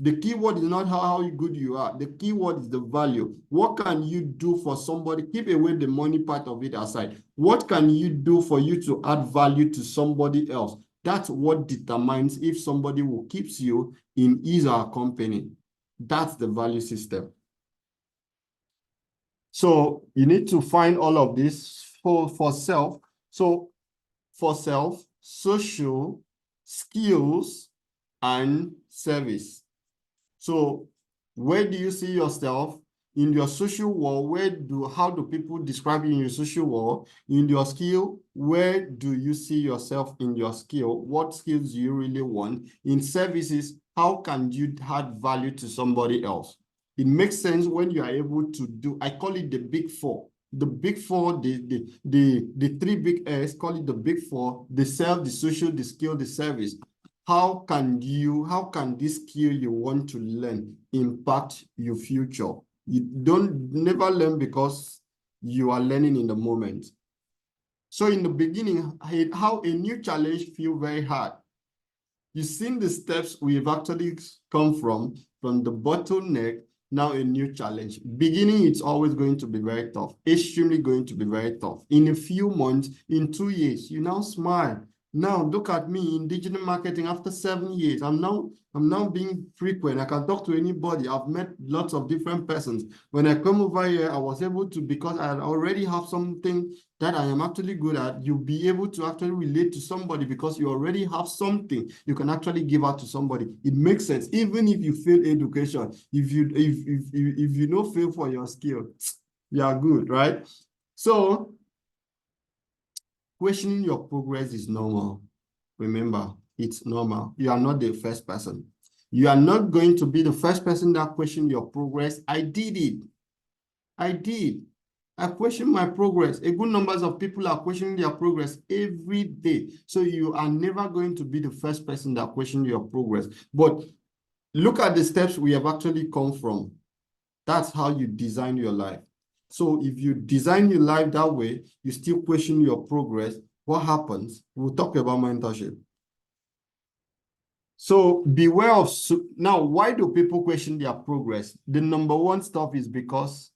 The key word is not how good you are. The key word is the value. What can you do for somebody? Keep away the money part of it aside. What can you do for you to add value to somebody else? That's what determines if somebody will keep you in his or her company. That's the value system. So you need to find all of this for self. So for self, social, skills, and service. So where do you see yourself? In your social world, how do people describe you in your social world? In your skill, where do you see yourself in your skill? What skills do you really want? In services, how can you add value to somebody else? It makes sense when you are able to do, I call it the big four. The big four, the three big A's, call it the big four: the self, the social, the skill, the service. How can this skill you want to learn impact your future? You never learn because you are learning in the moment. So in the beginning, how a new challenge feel very hard. You've seen the steps we've actually come from the bottleneck, now a new challenge. Beginning, it's always going to be very tough, extremely going to be very tough. In a few months, in 2 years, you now smile. Now look at me in digital marketing after 7 years. I'm now being frequent. I can talk to anybody. I've met lots of different persons. When I come over here, I was able to, because I already have something that I am actually good at. You'll be able to actually relate to somebody because you already have something you can actually give out to somebody. It makes sense. Even if you fail education, if you don't fail for your skill, you are good, right? So questioning your progress is normal. Remember, it's normal. You are not the first person. You are not going to be the first person that questioned your progress. I did it. I did. I question my progress. A good numbers of people are questioning their progress every day. So you are never going to be the first person that question your progress. But look at the steps we have actually come from. That's how you design your life. So if you design your life that way, you still question your progress, what happens? We'll talk about mentorship. So beware of, now, why do people question their progress? The number one stuff is because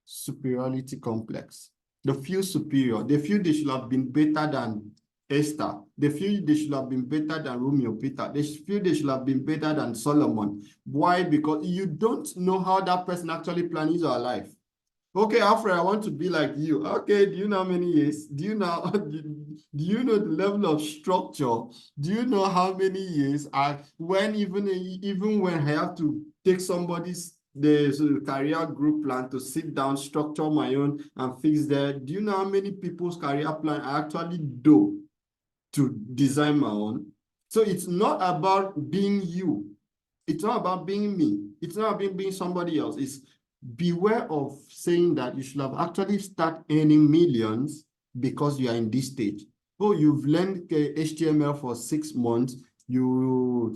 superiority complex. They feel superior. They feel they should have been better than Esther. They feel they should have been better than Romeo Peter. They feel they should have been better than Solomon. Why? Because you don't know how that person actually planned his or her life. Okay, Alfred, I want to be like you. Okay, do you know how many years? Do you know do you know the level of structure? Do you know how many years even when I have to take somebody's career group plan to sit down, structure my own and fix that? Do you know how many people's career plan I actually do to design my own? So it's not about being you. It's not about being me. It's not about being somebody else. It's beware of saying that you should have actually start earning millions because you are in this stage. Oh, you've learned HTML for 6 months. You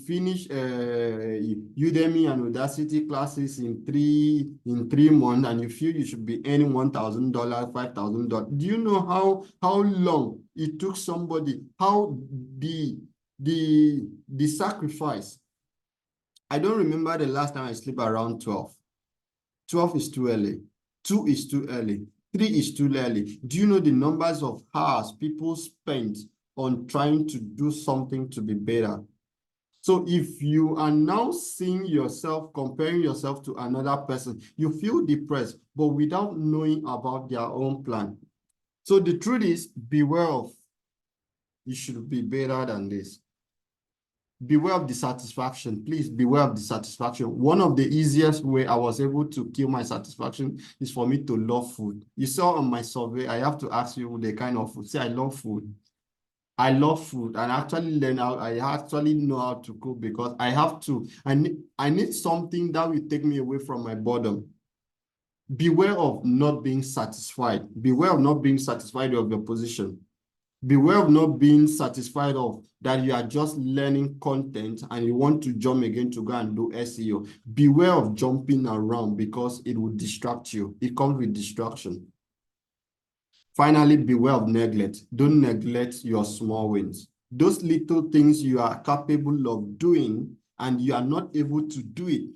finish Udemy and Audacity classes in three months, and you feel you should be earning $1,000, $5,000. Do you know how long it took somebody? How the sacrifice? I don't remember the last time I sleep around 12. 12 is too early. 2 is too early. 3 is too early. Do you know the numbers of hours people spent on trying to do something to be better? So if you are now seeing yourself, comparing yourself to another person, you feel depressed, but without knowing about their own plan. So the truth is, beware of, you should be better than this. Beware of dissatisfaction. Please beware of dissatisfaction. One of the easiest way I was able to kill my satisfaction is for me to love food. You saw on my survey, I have to ask you the kind of food. Say, I love food. I love food, and I actually know how to cook because I need something that will take me away from my boredom. Beware of not being satisfied. Beware of not being satisfied of your position. Beware of not being satisfied of that you are just learning content and you want to jump again to go and do SEO. Beware of jumping around because it will distract you. It comes with distraction. Finally, beware of neglect. Don't neglect your small wins. Those little things you are capable of doing and you are not able to do it.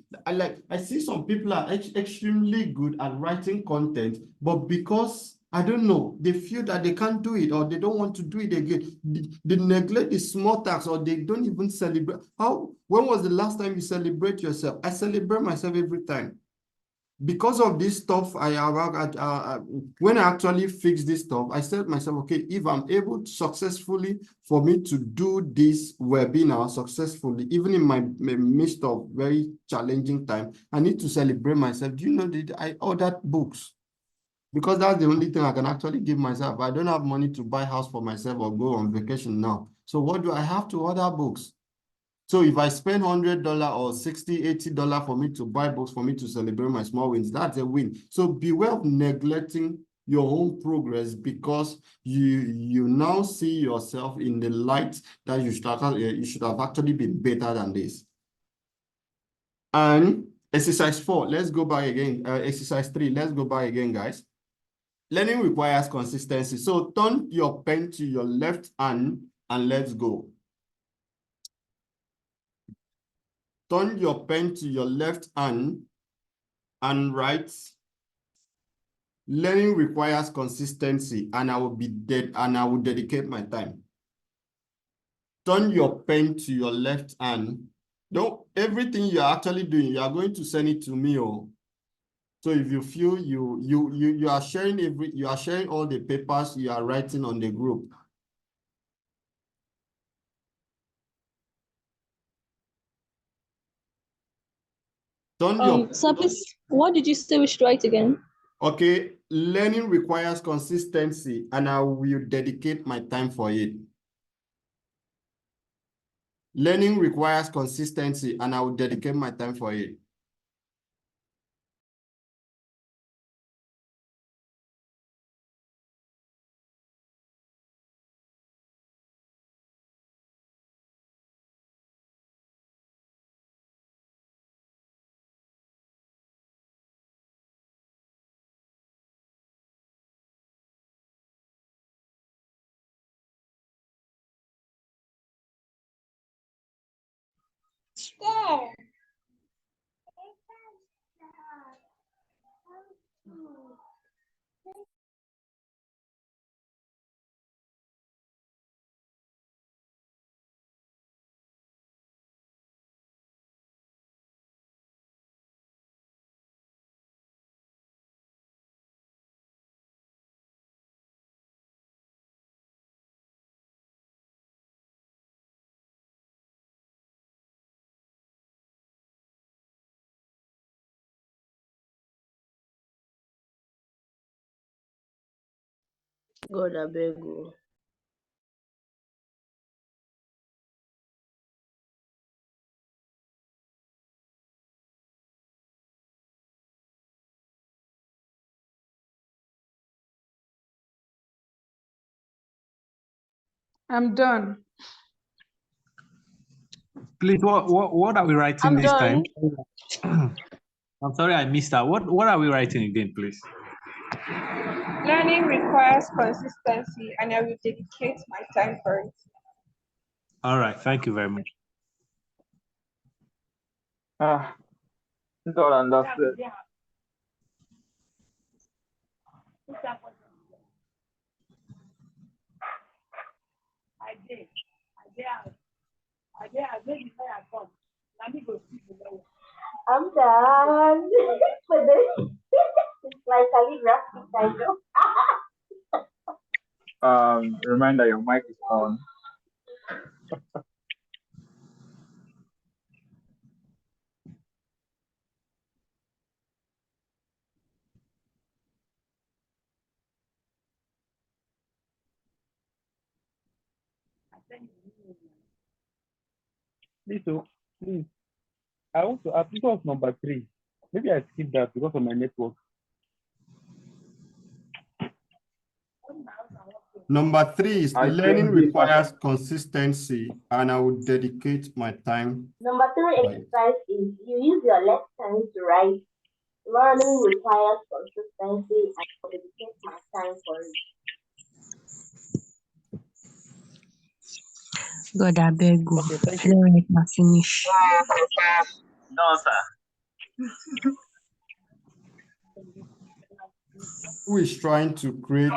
I see some people are extremely good at writing content, but because I don't know, they feel that they can't do it or they don't want to do it again. They neglect the small tasks or they don't even celebrate. When was the last time you celebrate yourself? I celebrate myself every time. because of this stuff, when I actually fix this stuff, I said to myself, okay, if I'm able successfully for me to do this webinar successfully, even in my midst of very challenging time, I need to celebrate myself. Do you know that I ordered books? Because that's the only thing I can actually give myself. I don't have money to buy a house for myself or go on vacation now. So what do I have to order books? So if I spend $100 or $60, $80 for me to buy books for me to celebrate my small wins, that's a win. So beware of neglecting your own progress because you now see yourself in the light that you should have actually been better than this. And exercise 4, let's go back again. Exercise 3, let's go back again, guys. Learning requires consistency. So turn your pen to your left hand and let's go. Turn your pen to your left hand and write. Learning requires consistency, and I will dedicate my time. Turn your pen to your left hand. Don't everything you're actually doing, you are going to send it to me. So if you feel you are sharing all the papers you are writing on the group. Sir, please, what did you say we should write again? Okay, learning requires consistency, and I will dedicate my time for it. Learning requires consistency, and I will dedicate my time for it. God, I beg you. I'm done. Please, what are we writing I'm this done. time? I'm sorry, I missed that. What are we writing again, please? Learning requires consistency, and I will dedicate my time for it. All right, thank you very much. Don't understand. I'm done. But then it's like calligraphy kind of. Reminder, your mic is on. Please. I want to ask, this was number 3. Maybe I skipped that because of my network. Number 3 is I learning changed it. requires consistency, and I will dedicate my time. Number 3 exercise is you use your left hand to write. Learning requires consistency, and I will dedicate my time for it. God, I beg you. Okay, thank I don't like my finish. No, sir. Who is trying to create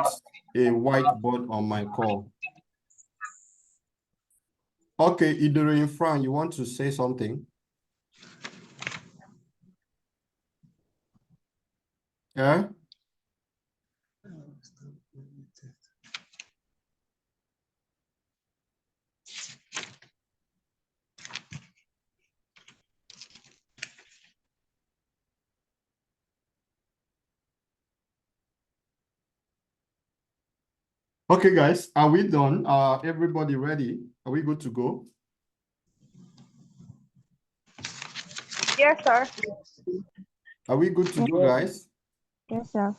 a whiteboard on my call? Okay, Idere in front, you want to say something? Yeah. Okay, guys, are we done? Everybody ready? Are we good to go? Yes, sir. Are we good to go, guys? Yes, sir.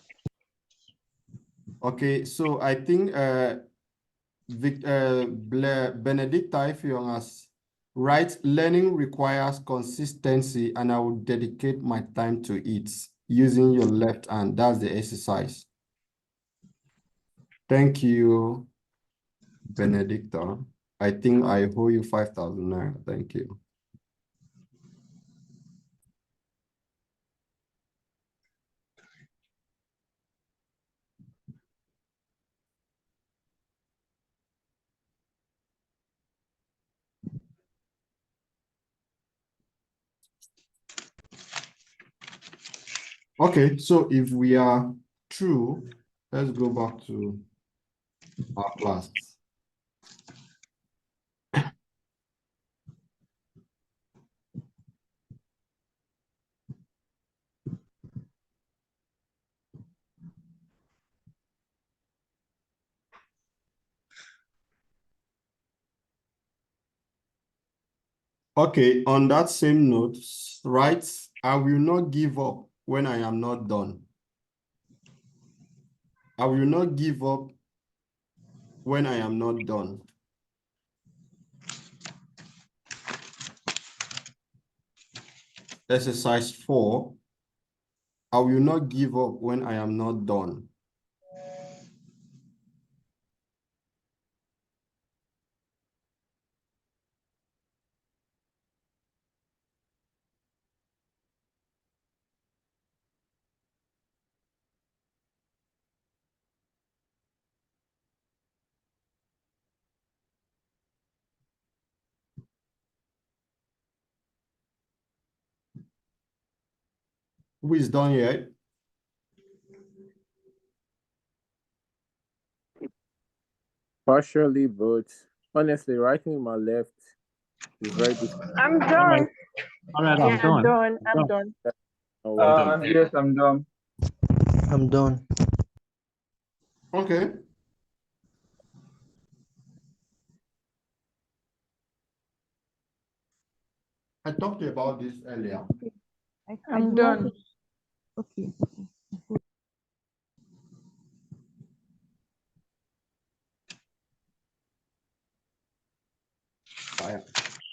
Okay, so I think Benedicta Ifeong has right. Learning requires consistency, and I will dedicate my time to it using your left hand. That's the exercise. Thank you, Benedicta. I think I owe you 5,000 naira. Thank you. Okay, so if we are through, let's go back to our class. Okay, on that same note, right? I will not give up when I am not done. I will not give up when I am not done. Exercise 4. I will not give up when I am not done. Who is done yet? Partially, but honestly, writing with my left is very difficult. I'm done. All right, Yeah, I'm done. done. I'm done. Yes, I'm done. I'm done. Okay. I talked about this earlier. I'm done. Okay.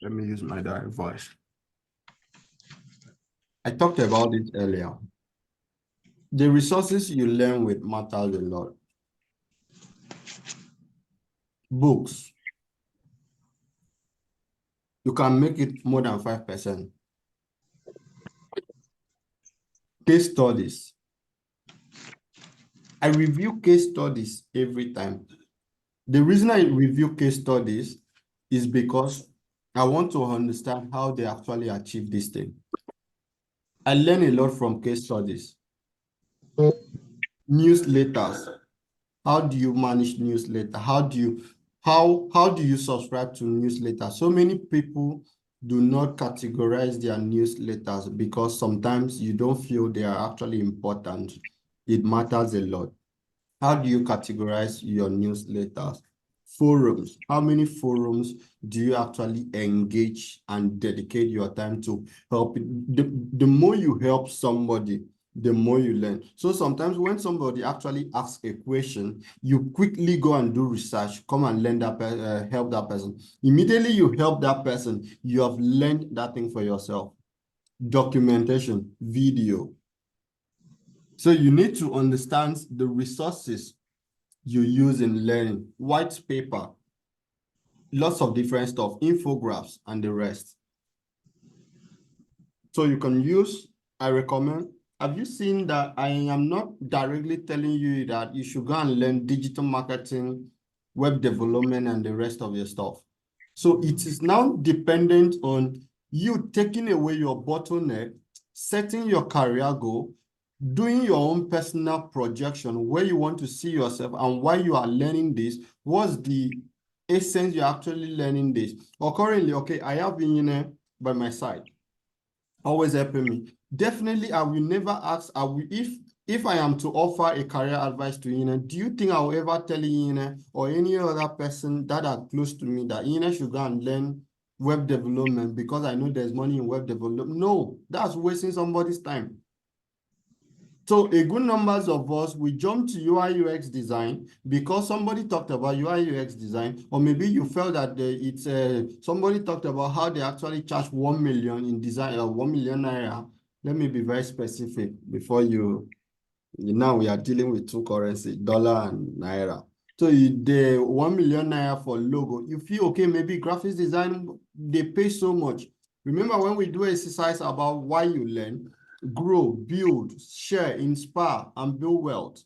Let me use my direct voice. I talked about it earlier. The resources you learn with matters a lot. Books. You can make it more than 5%. Case studies. I review case studies every time. The reason I review case studies is because I want to understand how they actually achieve this thing. I learn a lot from case studies. Newsletters. How do you manage newsletter? How do you subscribe to newsletter? So many people do not categorize their newsletters because sometimes you don't feel they are actually important. It matters a lot. How do you categorize your newsletters? Forums. How many forums do you actually engage and dedicate your time to help? The more you help somebody, the more you learn. So sometimes when somebody actually asks a question, you quickly go and do research, come and learn that help that person. Immediately you help that person, you have learned that thing for yourself. Documentation, video. So you need to understand the resources you use in learning, white paper, lots of different stuff, infographics, and the rest. So you can use, I recommend, have you seen that I am not directly telling you that you should go and learn digital marketing, web development, and the rest of your stuff. So it is now dependent on you taking away your bottleneck, setting your career goal, doing your own personal projection, where you want to see yourself and why you are learning this. What's the essence you're actually learning this? Or currently, okay, I have been by my side, always helping me. Definitely, I will never ask, if I am to offer a career advice to Ine, do you think I will ever tell Ine or any other person that are close to me that Ine should go and learn web development because I know there's money in web development? No, that's wasting somebody's time. So a good numbers of us, we jump to UI UX design because somebody talked about UI UX design, or maybe you felt that somebody talked about how they actually charge 1 million in design, 1 million naira. Let me be very specific before now we are dealing with two currency, dollar and naira. So the 1 million naira for logo, you feel okay, maybe graphics design, they pay so much. Remember when we do exercise about why you learn, grow, build, share, inspire, and build wealth.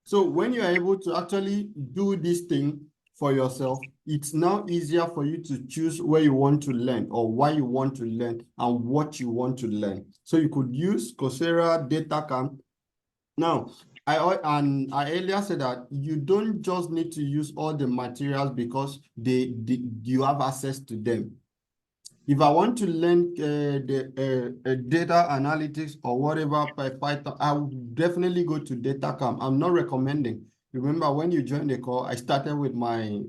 So when you are able to actually do this thing for yourself, it's now easier for you to choose where you want to learn or why you want to learn and what you want to learn. So you could use Coursera, Datacamp. Now, I earlier said that you don't just need to use all the materials because you have access to them. If I want to learn data analytics or whatever by Python, I would definitely go to Datacamp. I'm not recommending. Remember, when you joined the call, I started with my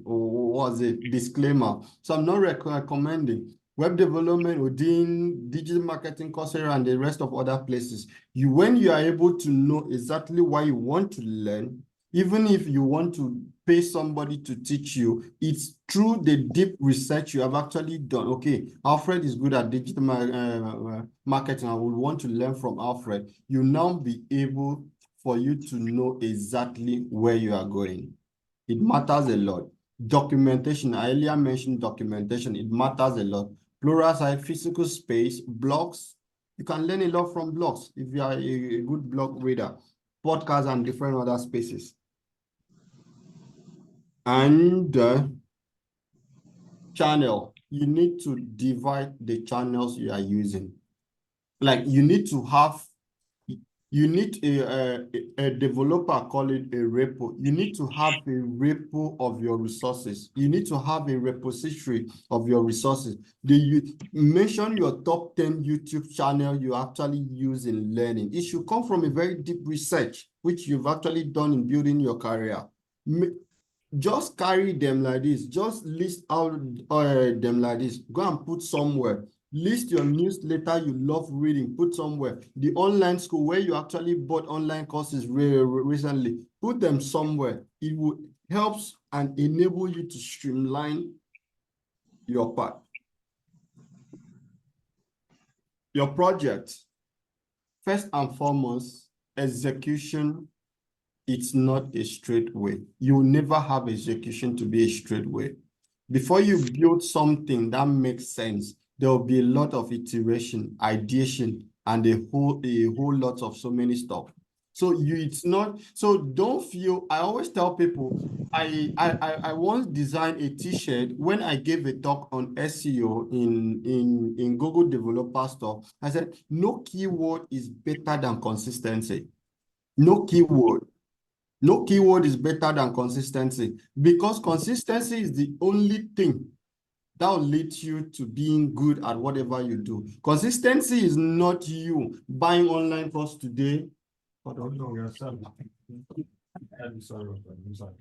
disclaimer. So I'm not recommending web development, Odin, digital marketing, Coursera, and the rest of other places. When you are able to know exactly why you want to learn, even if you want to pay somebody to teach you, it's through the deep research you have actually done. Okay, Alfred is good at digital marketing. I would want to learn from Alfred. You now be able for you to know exactly where you are going. It matters a lot. Documentation, I earlier mentioned documentation. It matters a lot. Plural side, physical space, blogs. You can learn a lot from blogs if you are a good blog reader. Podcasts and different other spaces. And channel, you need to divide the channels you are using. Like you need a developer, call it a repo. You need to have a repo of your resources. You need to have a repository of your resources. Mention your top 10 YouTube channel you actually use in learning. It should come from a very deep research, which you've actually done in building your career. Just carry them like this. Just list out them like this. Go and put somewhere. List your newsletter you love reading. Put somewhere. The online school where you actually bought online courses recently. Put them somewhere. It will help and enable you to streamline your path. Your project. First and foremost, execution. It's not a straight way. You will never have execution to be a straight way. Before you build something that makes sense, there will be a lot of iteration, ideation, and a whole lot of so many stuff. So don't feel, I always tell people, I once designed a t-shirt when I gave a talk on SEO in Google Developer Stuff. I said, no keyword is better than consistency. No keyword. No keyword is better than consistency because consistency is the only thing that will lead you to being good at whatever you do. Consistency is not you buying online course today. All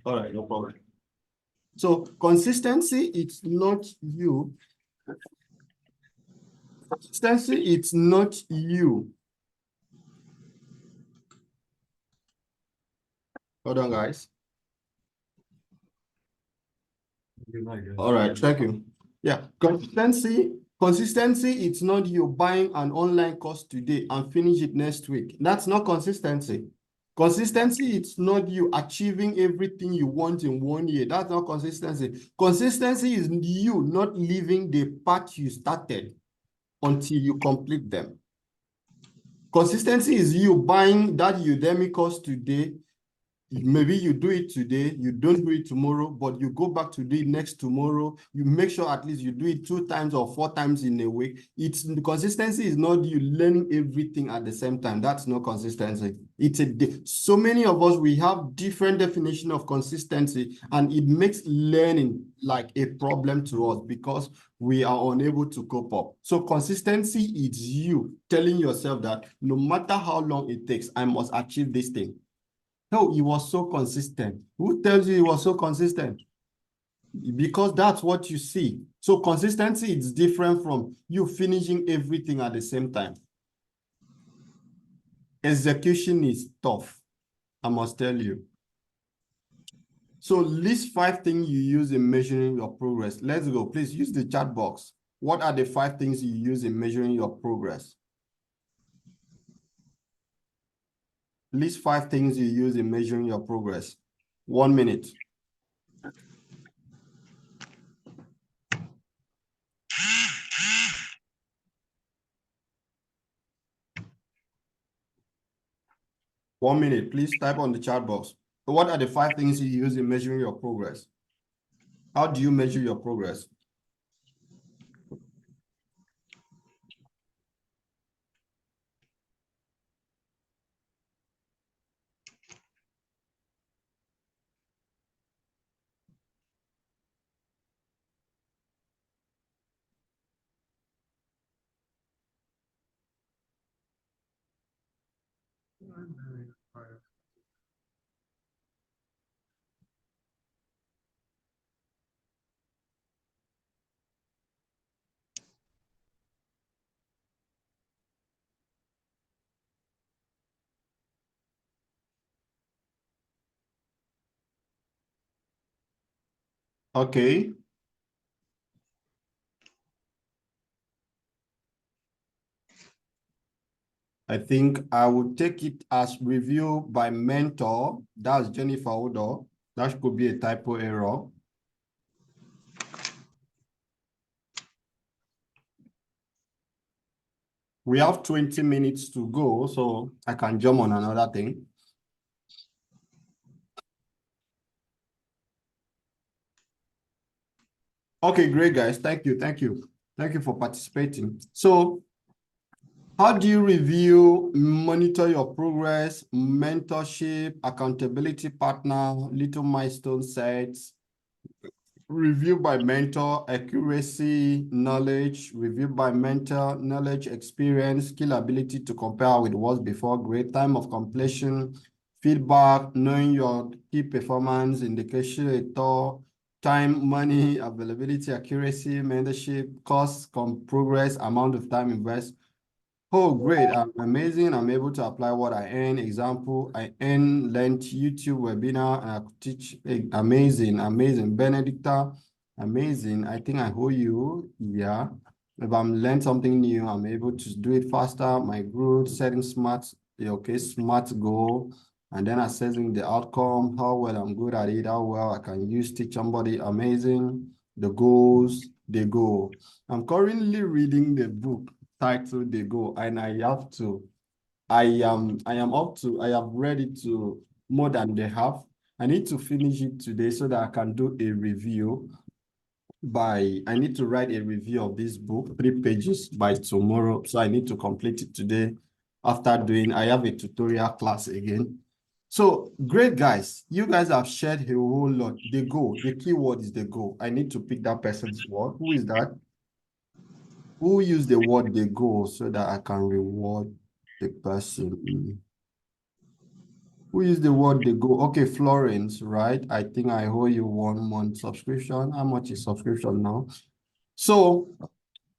right, no problem. So consistency, it's not you. Consistency, it's not you. Hold on, guys. All right, thank you. Yeah, consistency, it's not you buying an online course today and finish it next week. That's not consistency. Consistency, it's not you achieving everything you want in 1 year. That's not consistency. Consistency is you not leaving the path you started until you complete them. Consistency is you buying that Udemy course today Maybe you do it today, you don't do it tomorrow, but you go back to do it next tomorrow. You make sure at least you do it 2 times or 4 times in a week. It's the consistency is not you learning everything at the same time. That's not consistency. It's so many of us, we have different definition of consistency, and it makes learning like a problem to us because we are unable to cope up. So consistency is you telling yourself that no matter how long it takes, I must achieve this thing. No, he was so consistent. Who tells you he was so consistent? Because that's what you see. So consistency is different from you finishing everything at the same time. Execution is tough, I must tell you. So list 5 things you use in measuring your progress. Let's go. Please use the chat box. What are the 5 things you use in measuring your progress? List 5 things you use in measuring your progress. 1 minute. One minute, please type on the chat box. What are the 5 things you use in measuring your progress? How do you measure your progress? Okay. I think I would take it as review by mentor. That's Jennifer Odo. That could be a typo error. We have 20 minutes to go, so I can jump on another thing. Okay, great, guys. Thank you. Thank you. Thank you for participating. So how do you review, monitor your progress, mentorship, accountability partner, little milestone sets, review by mentor, accuracy, knowledge, review by mentor, knowledge, experience, skill, ability to compare with what's before, great time of completion, feedback, knowing your key performance indicator, time, money, availability, accuracy, mentorship, cost, progress, amount of time invest. Oh, great. Amazing. I'm able to apply what I earn. Example, I learned YouTube webinar and I could teach. Amazing, amazing. Benedicta, amazing. I think I owe you. Yeah. If I'm learn something new, I'm able to do it faster. My growth, setting smart, okay, smart goal, and then assessing the outcome, how well I'm good at it, how well I can use teach somebody. Amazing. The goals, they go. I'm currently reading the book titled They Go, and I have read it to more than the half. I need to finish it today so that I can do a review I need to write a review of this book, 3 pages by tomorrow. So I need to complete it today. After I have a tutorial class again. So great, guys. You guys have shared a whole lot. The go, the keyword is the go. I need to pick that person's word. Who is that? Who use the word they go so that I can reward the person? Who use the word they go? Okay, Florence, right? I think I owe you 1 month subscription. How much is subscription now? So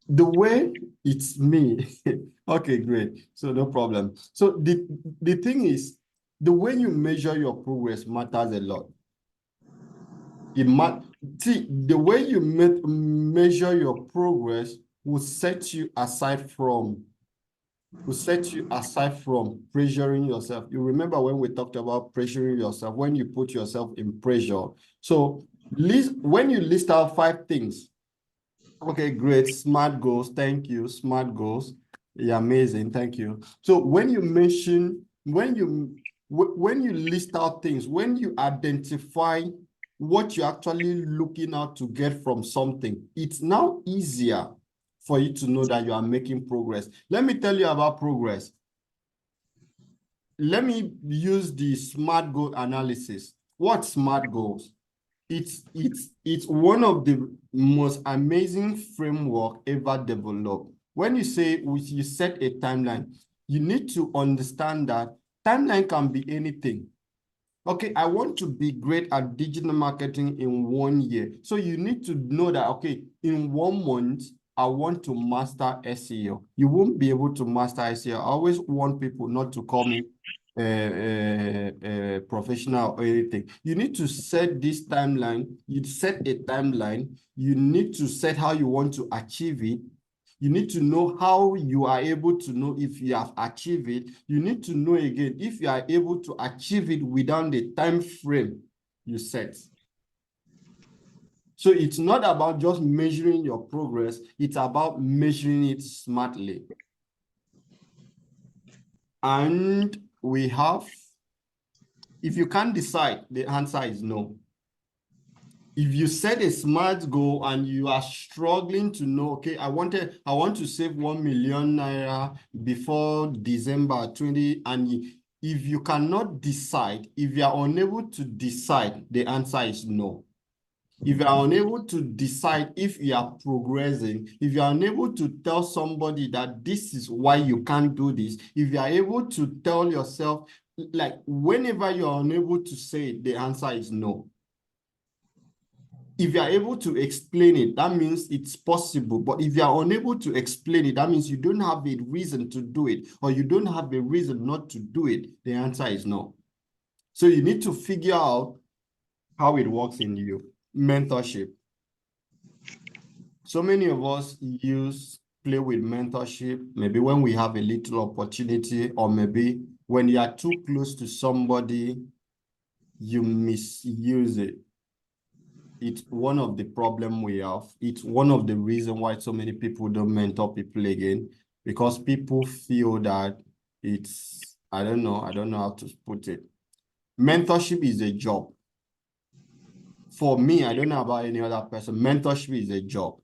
the way it's me, okay, great. So no problem. So the thing is, the way you measure your progress matters a lot. See, the way you measure your progress will set you aside from pressuring yourself. You remember when we talked about pressuring yourself, when you put yourself in pressure. So when you list out 5 things, okay, great, smart goals, thank you, smart goals, yeah, amazing, thank you. So when you when you list out things, when you identify what you're actually looking out to get from something, it's now easier for you to know that you are making progress. Let me tell you about progress. Let me use the SMART goal analysis. What SMART goals? It's one of the most amazing framework ever developed. When you say you set a timeline, you need to understand that timeline can be anything. Okay, I want to be great at digital marketing in 1 year. So you need to know that, okay, in 1 month, I want to master SEO. You won't be able to master SEO. I always want people not to call me professional or anything. You need to set this timeline. You set a timeline. You need to set how you want to achieve it. You need to know how you are able to know if you have achieved it. You need to know again if you are able to achieve it within the time frame you set. So it's not about just measuring your progress. It's about measuring it smartly. And we have, if you can't decide, the answer is no. If you set a SMART goal and you are struggling to know, okay, I want to save 1 million naira before December 20, and if you cannot decide, if you are unable to decide, the answer is no. If you are unable to decide if you are progressing, if you are unable to tell somebody that this is why you can't do this, if you are able to tell yourself, like whenever you are unable to say it, the answer is no. If you are able to explain it, that means it's possible. But if you are unable to explain it, that means you don't have a reason to do it, or you don't have a reason not to do it. The answer is no. So you need to figure out how it works in you. Mentorship. So many of us play with mentorship, maybe when we have a little opportunity, or maybe when you are too close to somebody, you misuse it. It's one of the problem we have. It's one of the reasons why so many people don't mentor people again, because people feel that it's, I don't know how to put it. Mentorship is a job. For me, I don't know about any other person, mentorship is a job.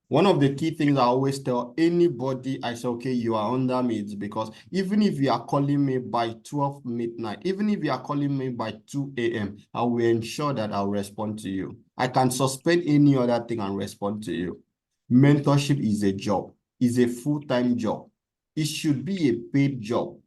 One of the key things I always tell anybody, I say, okay, you are under me, it's because even if you are calling me by 12 midnight, even if you are calling me by 2 a.m., I will ensure that I'll respond to you. I can suspend any other thing and respond to you. Mentorship is a job, is a full-time job. It should be a paid job.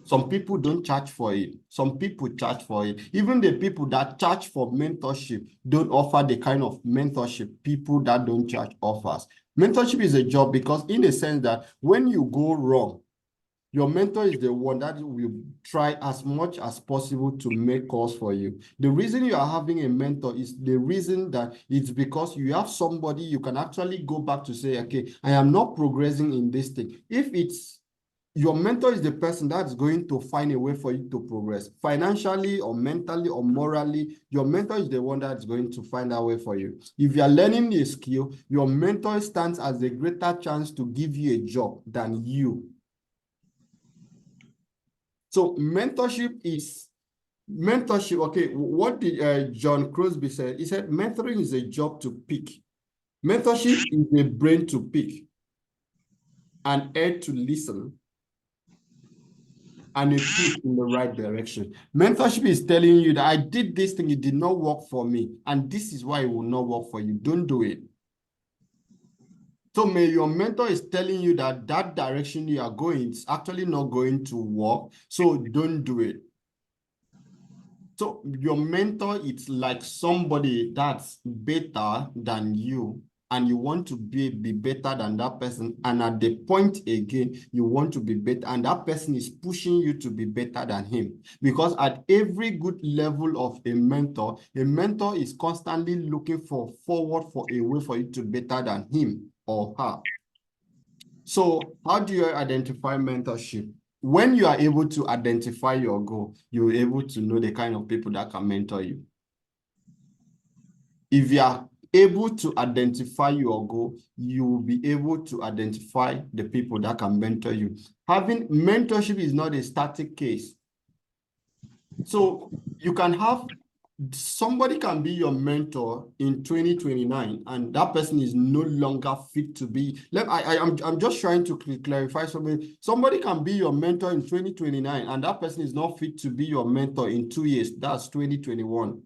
Some people don't charge for it. Some people charge for it. Even the people that charge for mentorship don't offer the kind of mentorship people that don't charge offers. Mentorship is a job because in the sense that when you go wrong, your mentor is the one that will try as much as possible to make calls for you. The reason you are having a mentor is the reason that it's because you have somebody you can actually go back to say, okay, I am not progressing in this thing. If it's your mentor is the person that's going to find a way for you to progress financially or mentally or morally. Your mentor is the one that's going to find a way for you. If you are learning a skill, your mentor stands as a greater chance to give you a job than you. So mentorship. Okay, what did John Crosby say? He said, mentoring is a job to pick. Mentorship is a brain to pick, an ear to listen, and a tip in the right direction. Mentorship is telling you that I did this thing, it did not work for me, and this is why it will not work for you. Don't do it. So may your mentor is telling you that that direction you are going is actually not going to work, so don't do it. So your mentor, it's like somebody that's better than you, and you want to be better than that person. And at the point again, you want to be better, and that person is pushing you to be better than him. Because at every good level of a mentor is constantly looking forward for a way for you to be better than him or her. So how do you identify mentorship? When you are able to identify your goal, you're able to know the kind of people that can mentor you. If you are able to identify your goal, you will be able to identify the people that can mentor you. Having mentorship is not a static case. So you can have somebody can be your mentor in 2029 and that person is no longer fit to be. I'm just trying to clarify something. Somebody can be your mentor in 2029 and that person is not fit to be your mentor in 2 years. That's 2021.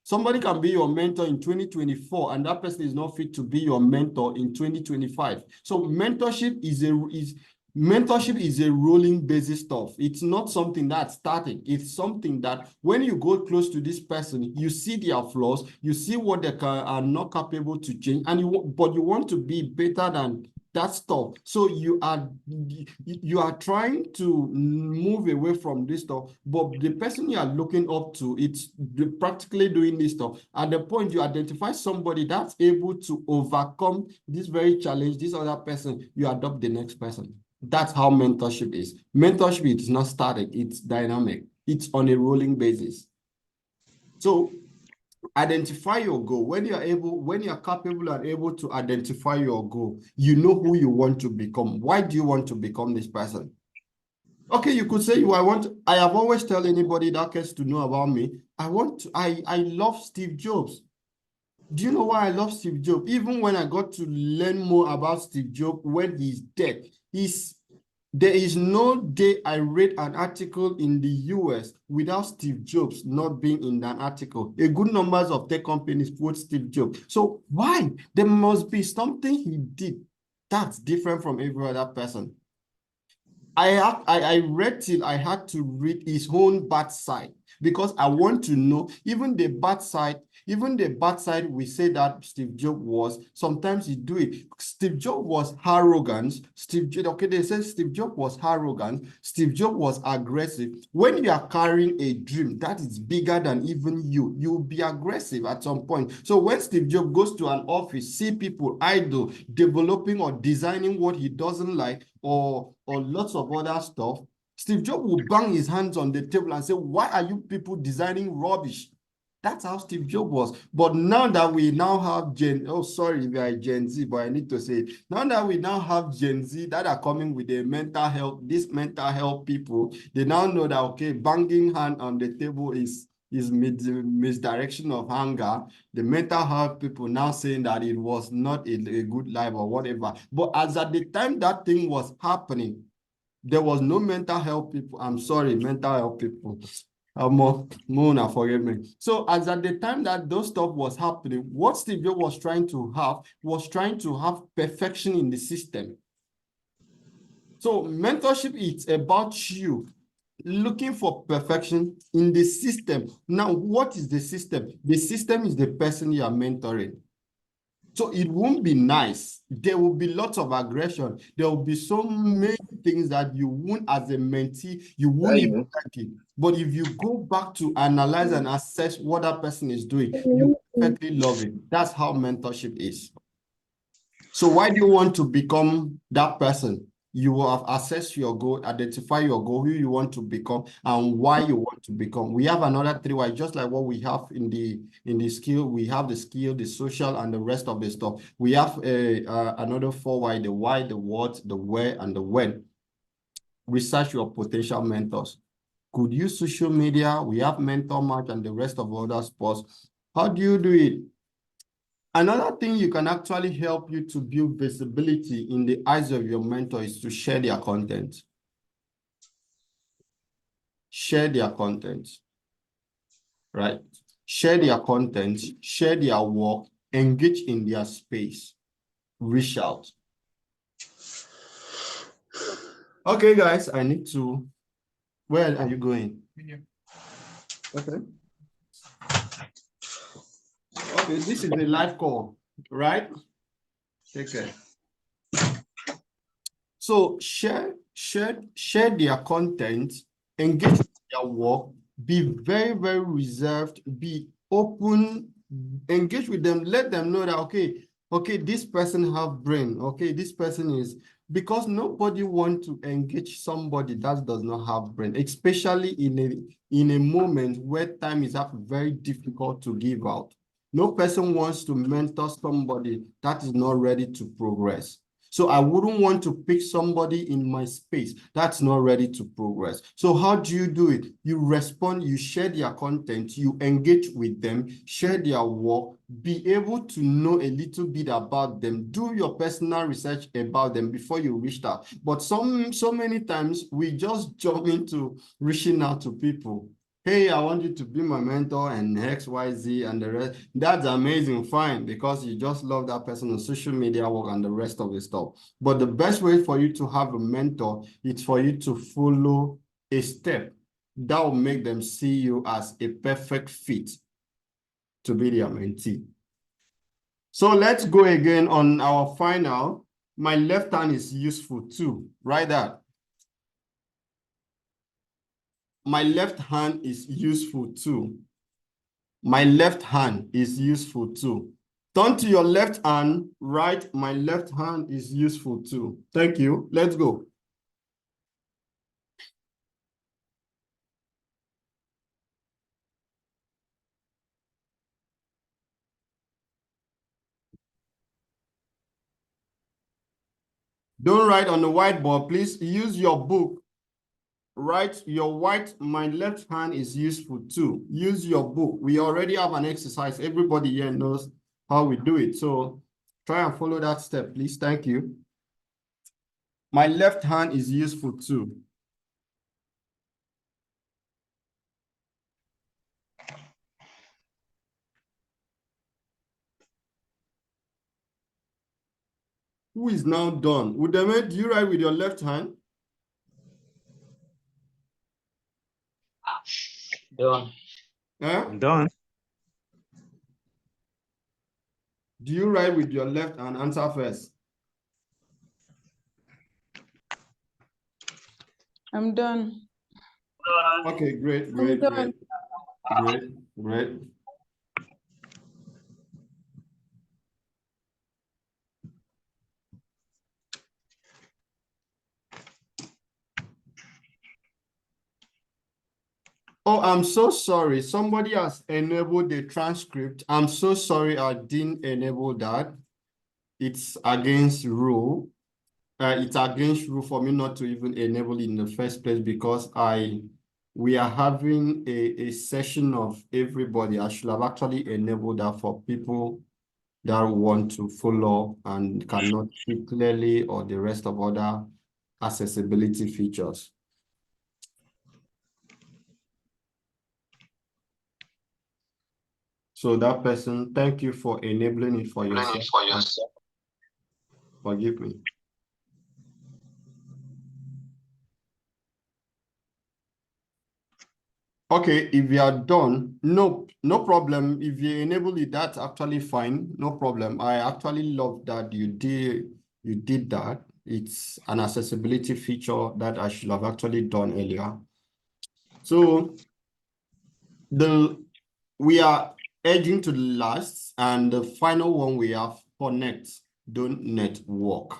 Somebody can be your mentor in 2024 and that person is not fit to be your mentor in 2025. So mentorship is a rolling basis stuff. It's not something that's static. It's something that when you go close to this person, you see their flaws, you see what they are not capable to change, and you want to be better than that stuff. So you are trying to move away from this stuff, but the person you are looking up to, it's practically doing this stuff. At the point you identify somebody that's able to overcome this very challenge, this other person, you adopt the next person. That's how mentorship is. Mentorship is not static, it's dynamic. It's on a rolling basis. So identify your goal. When you're capable and able to identify your goal, you know who you want to become. Why do you want to become this person? Okay, you could say I have always tell anybody that cares to know about me, I love Steve Jobs. Do you know why I love Steve Jobs? Even when I got to learn more about Steve Jobs when he's dead, there is no day I read an article in the US without Steve Jobs not being in that article. A good numbers of tech companies quote Steve Jobs. So why? There must be something he did that's different from every other person. I read till I had to read his own bad side because I want to know even the bad side we say that Steve Jobs was, sometimes he do it. Steve Jobs was arrogant. They say Steve Jobs was arrogant. Steve Jobs was aggressive. When you are carrying a dream that is bigger than even you'll be aggressive at some point. So when Steve Jobs goes to an office, see people idle, developing or designing what he doesn't like, or lots of other stuff, Steve Jobs will bang his hands on the table and say, why are you people designing rubbish? That's how Steve Jobs was. But now that we now have sorry, we are Gen Z, but I need to say, now that we now have Gen Z that are coming with the mental health, these mental health people, they now know that, okay, banging hand on the table is misdirection of anger. The mental health people now saying that it was not a good life or whatever. But as at the time that thing was happening, there was no mental health people. I'm sorry, mental health people. Mona, forgive me. So as at the time that those stuff was happening, what Steve Jobs was trying to have perfection in the system. So mentorship is about you looking for perfection in the system. Now, what is the system? The system is the person you are mentoring. So it won't be nice. There will be lots of aggression. There will be so many things that you won't, as a mentee, you won't even like it. But if you go back to analyze and assess what that person is doing, you perfectly love it. That's how mentorship is. So why do you want to become that person? You will have assessed your goal, identify your goal, who you want to become, and why you want to become. We have another 3 why, just like what we have in the skill. We have the skill, the social, and the rest of the stuff. We have another 4 why: the why, the what, the where, and the when. Research your potential mentors. Could use social media. We have Mentor Match and the rest of other sports. How do you do it? Another thing you can actually help you to build visibility in the eyes of your mentor is to share their content. Share their content, right? Share their content, share their work, engage in their space, reach out. Okay, guys, I need to, where are you going? Okay. Okay, this is a live call, right? Take care. So share their content, engage with their work, be very, very reserved, be open, engage with them, let them know that, okay, this person have brain, okay, this person is, because nobody want to engage somebody that does not have brain, especially in a moment where time is very difficult to give out. No person wants to mentor somebody that is not ready to progress. So I wouldn't want to pick somebody in my space that's not ready to progress. So how do you do it? You respond, you share their content, you engage with them, share their work, be able to know a little bit about them, do your personal research about them before you reach out. But so many times we just jump into reaching out to people. Hey, I want you to be my mentor and X, Y, Z and the rest. That's amazing, fine, because you just love that person on social media work and the rest of the stuff. But the best way for you to have a mentor is for you to follow a step that will make them see you as a perfect fit to be their mentee. So let's go again on our final. My left hand is useful too. Write that. My left hand is useful too. My left hand is useful too. Turn to your left hand, right? My left hand is useful too. Thank you. Let's go. Don't write on the whiteboard, please. Use your book. Write your my left hand is useful too. Use your book. We already have an exercise. Everybody here knows how we do it. So try and follow that step, please. Thank you. My left hand is useful too. Who is now done? Udeme, do you write with your left hand? Done. Eh? I'm done. Do you write with your left hand? Answer first. I'm done. Okay, great, I'm great, done. great, great. Oh, I'm so sorry. Somebody has enabled the transcript. I'm so sorry I didn't enable that. It's against rule. It's against rule for me not to even enable it in the first place because we are having a session of everybody. I should have actually enabled that for people that want to follow and cannot see clearly or the rest of other accessibility features. So that person, thank you for enabling it for yourself. Forgive me. Okay, if you are done, no problem. If you enable it, that's actually fine. No problem. I actually love that you did that. It's an accessibility feature that I should have actually done earlier. So we are edging to the last, and the final one we have connect, don't network.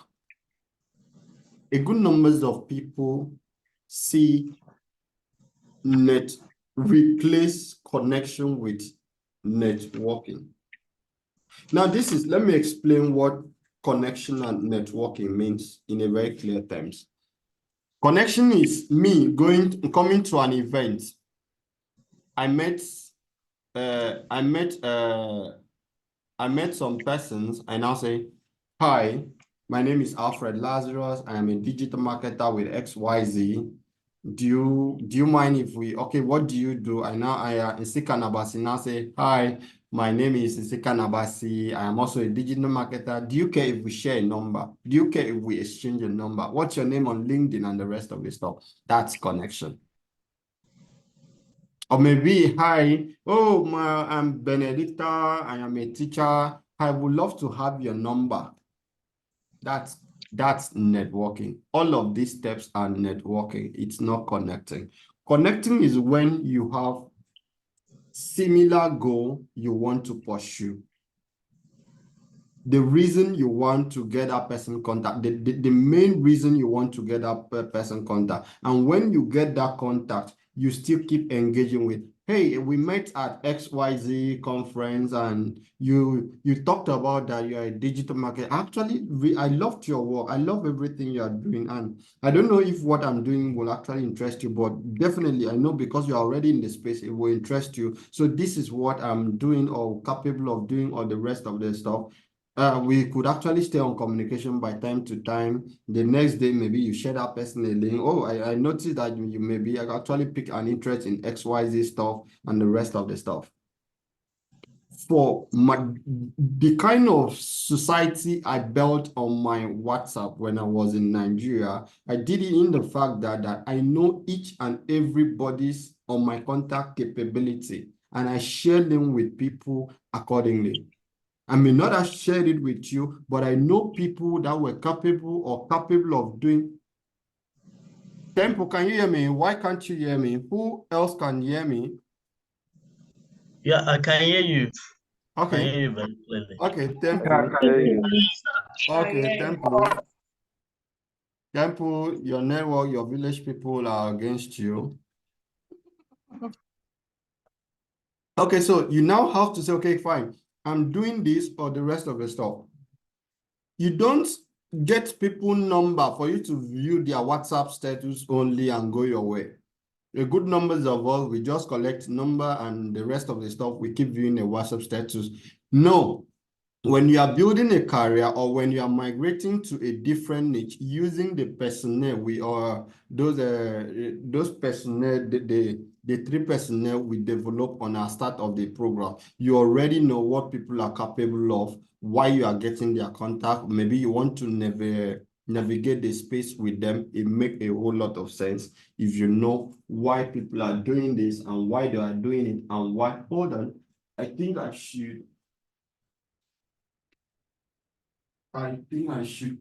A good numbers of people see replace connection with networking. Now let me explain what connection and networking means in a very clear terms. Connection is me coming to an event. I met some persons and I'll say, hi, my name is Alfred Lazarus. I am a digital marketer with XYZ. Do you mind if what do you do? I Isika Nabasi now say, hi, my name is Isika Nabasi. I am also a digital marketer. Do you care if we share a number? Do you care if we exchange a number? What's your name on LinkedIn and the rest of the stuff? That's connection. Or maybe, hi, I'm Benedicta, I am a teacher. I would love to have your number. That's networking. All of these steps are networking. It's not connecting. Connecting is when you have similar goal you want to pursue. The reason you want to get that person contact, the main reason you want to get that person contact. And when you get that contact, you still keep engaging with, hey, we met at XYZ conference and you talked about that you're a digital marketer. Actually, I loved your work. I love everything you are doing. And I don't know if what I'm doing will actually interest you, but definitely I know because you're already in the space, it will interest you. So this is what I'm doing or capable of doing or the rest of the stuff. We could actually stay on communication by time to time. The next day, maybe you share that person a link. Oh, I noticed that you maybe actually pick an interest in XYZ stuff and the rest of the stuff. For the kind of society I built on my WhatsApp when I was in Nigeria, I did it in the fact that I know each and everybody's on my contact capability and I share them with people accordingly. I may not have shared it with you, but I know people that were capable of doing. Tempo, can you hear me? Why can't you hear me? Who else can hear me? Yeah, I can hear you. Okay. I can hear you very clearly. Okay, Tempo. Yeah, I can hear you. Okay, Tempo. Tempo, your network, your village people are against you. Okay, so you now have to say, okay, fine. I'm doing this or the rest of the stuff. You don't get people number for you to view their WhatsApp status only and go your way. A good numbers of all, we just collect number and the rest of the stuff, we keep viewing a WhatsApp status. No, when you are building a career or when you are migrating to a different niche using the personnel we are those personnel the three personnel we develop on our start of the program, you already know what people are capable of, why you are getting their contact. Maybe you want to navigate the space with them. It make a whole lot of sense if you know why people are doing this and why they are doing it and why. Hold on, I think I should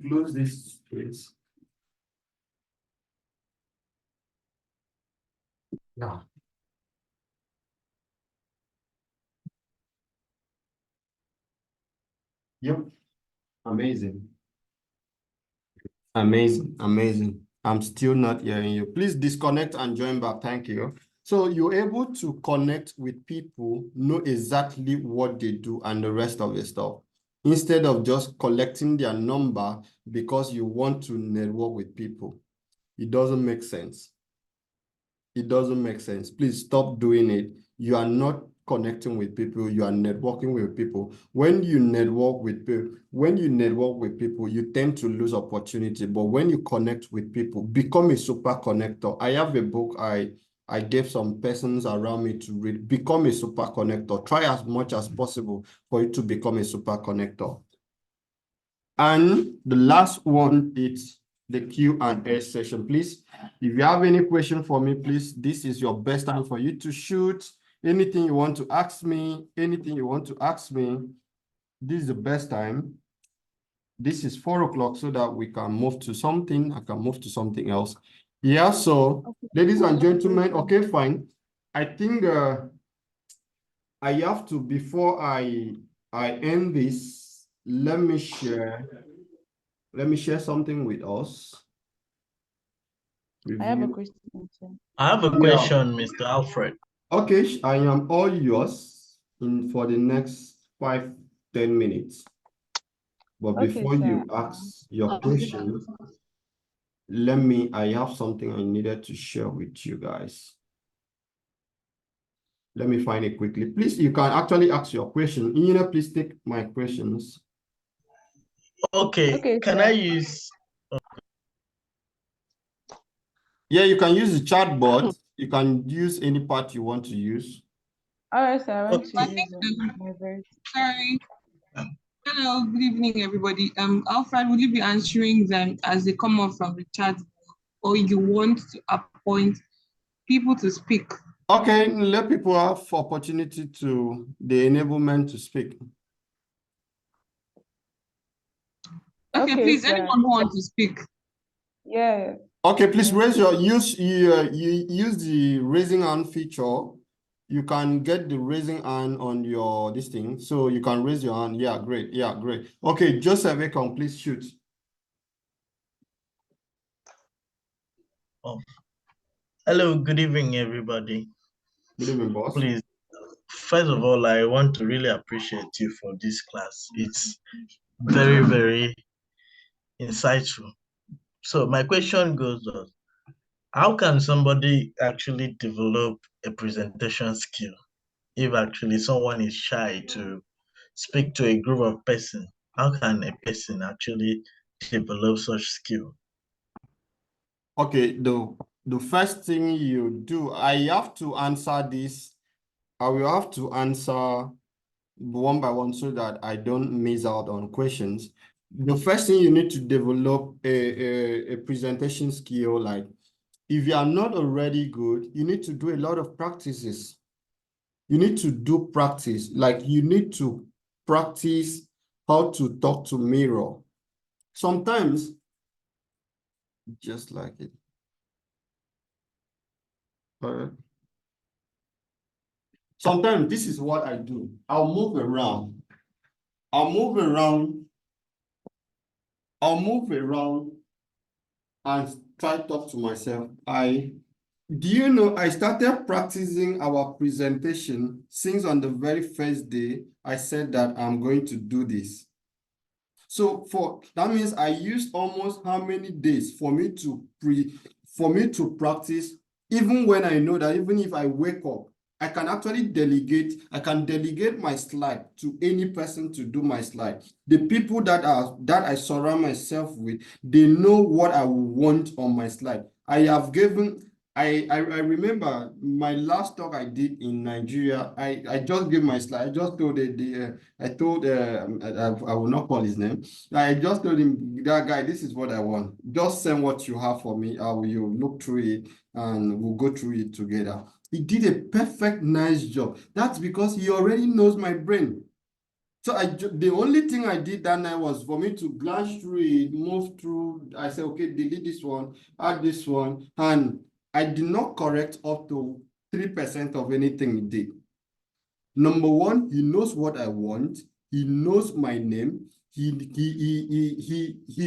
close this space. Yeah. Yep. Amazing. Amazing. Amazing. I'm still not hearing you. Please disconnect and join back. Thank you. So you're able to connect with people, know exactly what they do and the rest of the stuff, instead of just collecting their number because you want to network with people. It doesn't make sense. It doesn't make sense. Please stop doing it. You are not connecting with people. You are networking with people. When you network with people, you tend to lose opportunity. But when you connect with people, become a super connector. I have a book I gave some persons around me to read. Become a super connector. Try as much as possible for you to become a super connector. And the last one is the Q&A session. Please, if you have any question for me, please, this is your best time for you to shoot. Anything you want to ask me, this is the best time. This is 4 o'clock so that we can move to something. I can move to something else. Yeah, so okay. Ladies and gentlemen, okay, fine. I think I have to, before I end this, let me share something with us. I have a question. I have a question, Mr. Alfred. Okay, I am all yours for the next 5-10 minutes. But before you ask your question, I have something I needed to share with you guys. Let me find it quickly. Please, you can actually ask your question. Ina, please take my questions. Okay, can I use... Yeah, you can use the chat board. You can use any part you want to use. All right, sir. I want to use my verse. Sorry. Hello, good evening, everybody. Alfred, will you be answering them as they come up from the chat, or you want to appoint people to speak? Okay, let people have opportunity to the enablement to speak. Okay, please, sir. Anyone who wants to speak. Yeah. Okay, please raise your use the raising hand feature. You can get the raising hand on your this thing, so you can raise your hand. Yeah, great. Yeah, great. Okay, Joseph Ekong, please shoot. Oh. Hello, good evening, everybody. Good evening, boss. Please, first of all, I want to really appreciate you for this class. It's very, very insightful. So my question goes on, how can somebody actually develop a presentation skill if actually someone is shy to speak to a group of person? How can a person actually develop such skill? Okay, the first thing you do, I have to answer this. I will have to answer one by one so that I don't miss out on questions. The first thing you need to develop a presentation skill, like if you are not already good, you need to do a lot of practices. You need to do practice, like you need to practice how to talk to mirror. Sometimes, just like it. Sometimes this is what I do. I'll move around. I'll move around. I'll move around and try to talk to myself. Do you know, I started practicing our presentation since on the very first day I said that I'm going to do this. So that means I used almost how many days for me to practice, even when I know that even if I wake up, I can actually delegate. I can delegate my slide to any person to do my slide. The people that I surround myself with, they know what I want on my slide. I remember my last talk I did in Nigeria. I just gave my slide. I just told I will not call his name. I just told him, that guy, this is what I want. Just send what you have for me. I will look through it and we'll go through it together. He did a perfect, nice job. That's because he already knows my brain. So the only thing I did that night was for me to glance through it, move through. I said, okay, delete this one, add this one. And I did not correct up to 3% of anything he did. Number one, he knows what I want. He knows my name. He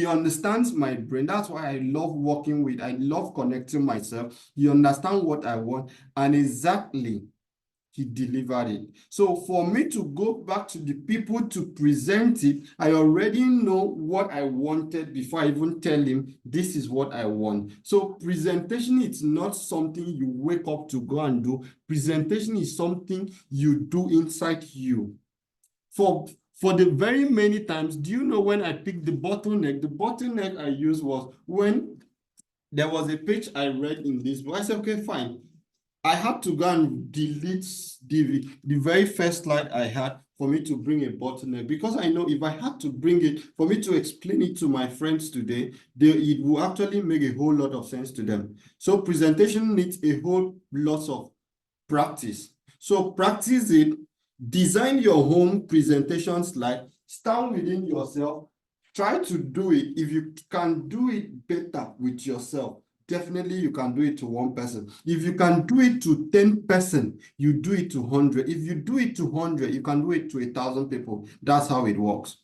understands my brain. That's why I love working with. I love connecting myself. He understands what I want, and exactly he delivered it. So for me to go back to the people to present it, I already know what I wanted before I even tell him this is what I want. So presentation is not something you wake up to go and do. Presentation is something you do inside you. For the very many times, do you know when I picked the bottleneck I used was when there was a page I read in this book. I said, okay, fine. I had to go and delete the very first slide I had for me to bring a bottleneck, because I know if I had to bring it, for me to explain it to my friends today, it will actually make a whole lot of sense to them. So presentation needs a whole lot of practice. So practice it, design your home presentation slide, stand within yourself, try to do it. If you can do it better with yourself, definitely you can do it to one person. If you can do it to 10 person, you do it to 100. If you do it to 100, you can do it to 1,000 people. That's how it works.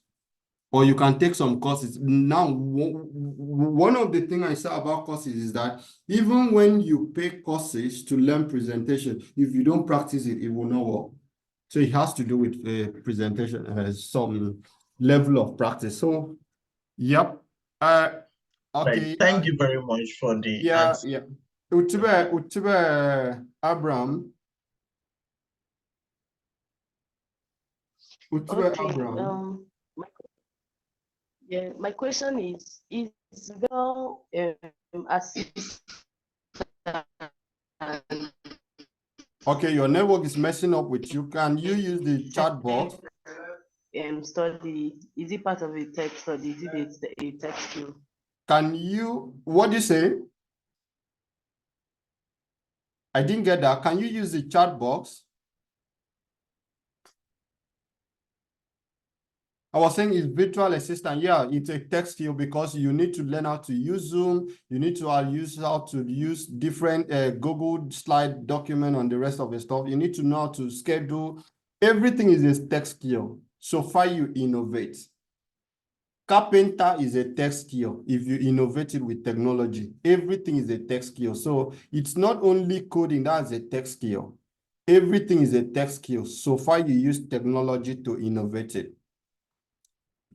Or you can take some courses. Now, one of the things I say about courses is that even when you pay courses to learn presentation, if you don't practice it, it will not work. So it has to do with presentation, some level of practice. So, yep. Okay. Right. Thank you very much for the answer. Yeah. Utube Abraham. Utube Okay. Abraham. My question is well assistant. Okay, your network is messing up with you. Can you use the chat box? Study, is it part of a text study? Is it a text skill? What do you say? I didn't get that. Can you use the chat box? I was saying it's virtual assistant. Yeah, it's a text skill because you need to learn how to use Zoom. You need to use how to use different Google slide document and the rest of the stuff. You need to know how to schedule. Everything is a text skill. So far, you innovate. Carpenter is a tech skill. If you innovate it with technology, everything is a tech skill. So it's not only coding, that's a tech skill. Everything is a tech skill. So far, you use technology to innovate it.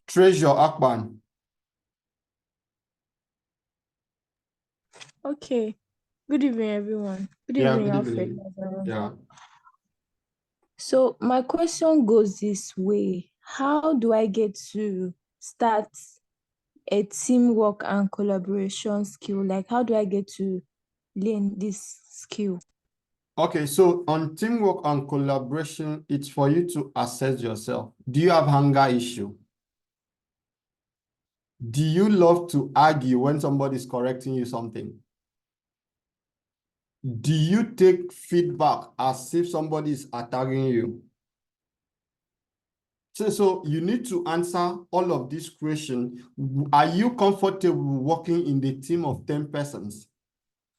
Treasure Akban. Okay. Good evening, everyone. Good Yeah, evening, good Alfred. evening. Yeah. So my question goes this way. How do I get to start a teamwork and collaboration skill? Like, how do I get to learn this skill? Okay, so on teamwork and collaboration, it's for you to assess yourself. Do you have anger issue? Do you love to argue when somebody is correcting you something? Do you take feedback as if somebody is attacking you? So you need to answer all of these questions. Are you comfortable working in the team of 10 persons?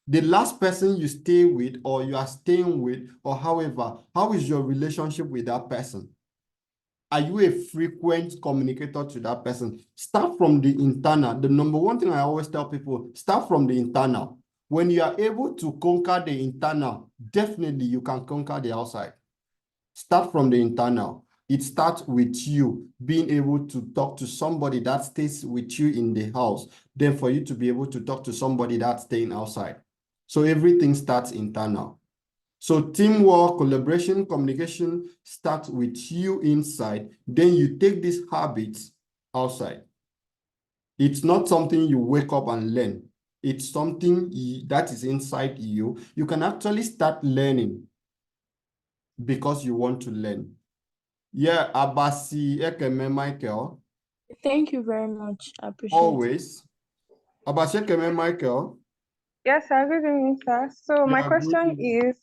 The last person you stay with or you are staying with, or however, how is your relationship with that person? Are you a frequent communicator to that person? Start from the internal. The number one thing I always tell people, start from the internal. When you are able to conquer the internal, definitely you can conquer the outside. Start from the internal. It starts with you being able to talk to somebody that stays with you in the house, then for you to be able to talk to somebody that's staying outside. So everything starts internal. So teamwork, collaboration, communication starts with you inside. Then you take these habits outside. It's not something you wake up and learn. It's something that is inside you. You can actually start learning because you want to learn. Yeah, Abasi Ekeme Michael. Thank you very much. I appreciate it. Always. Abasi Ekeme Michael. Yes, sir. Good evening, sir. So my Yeah, good question evening. is,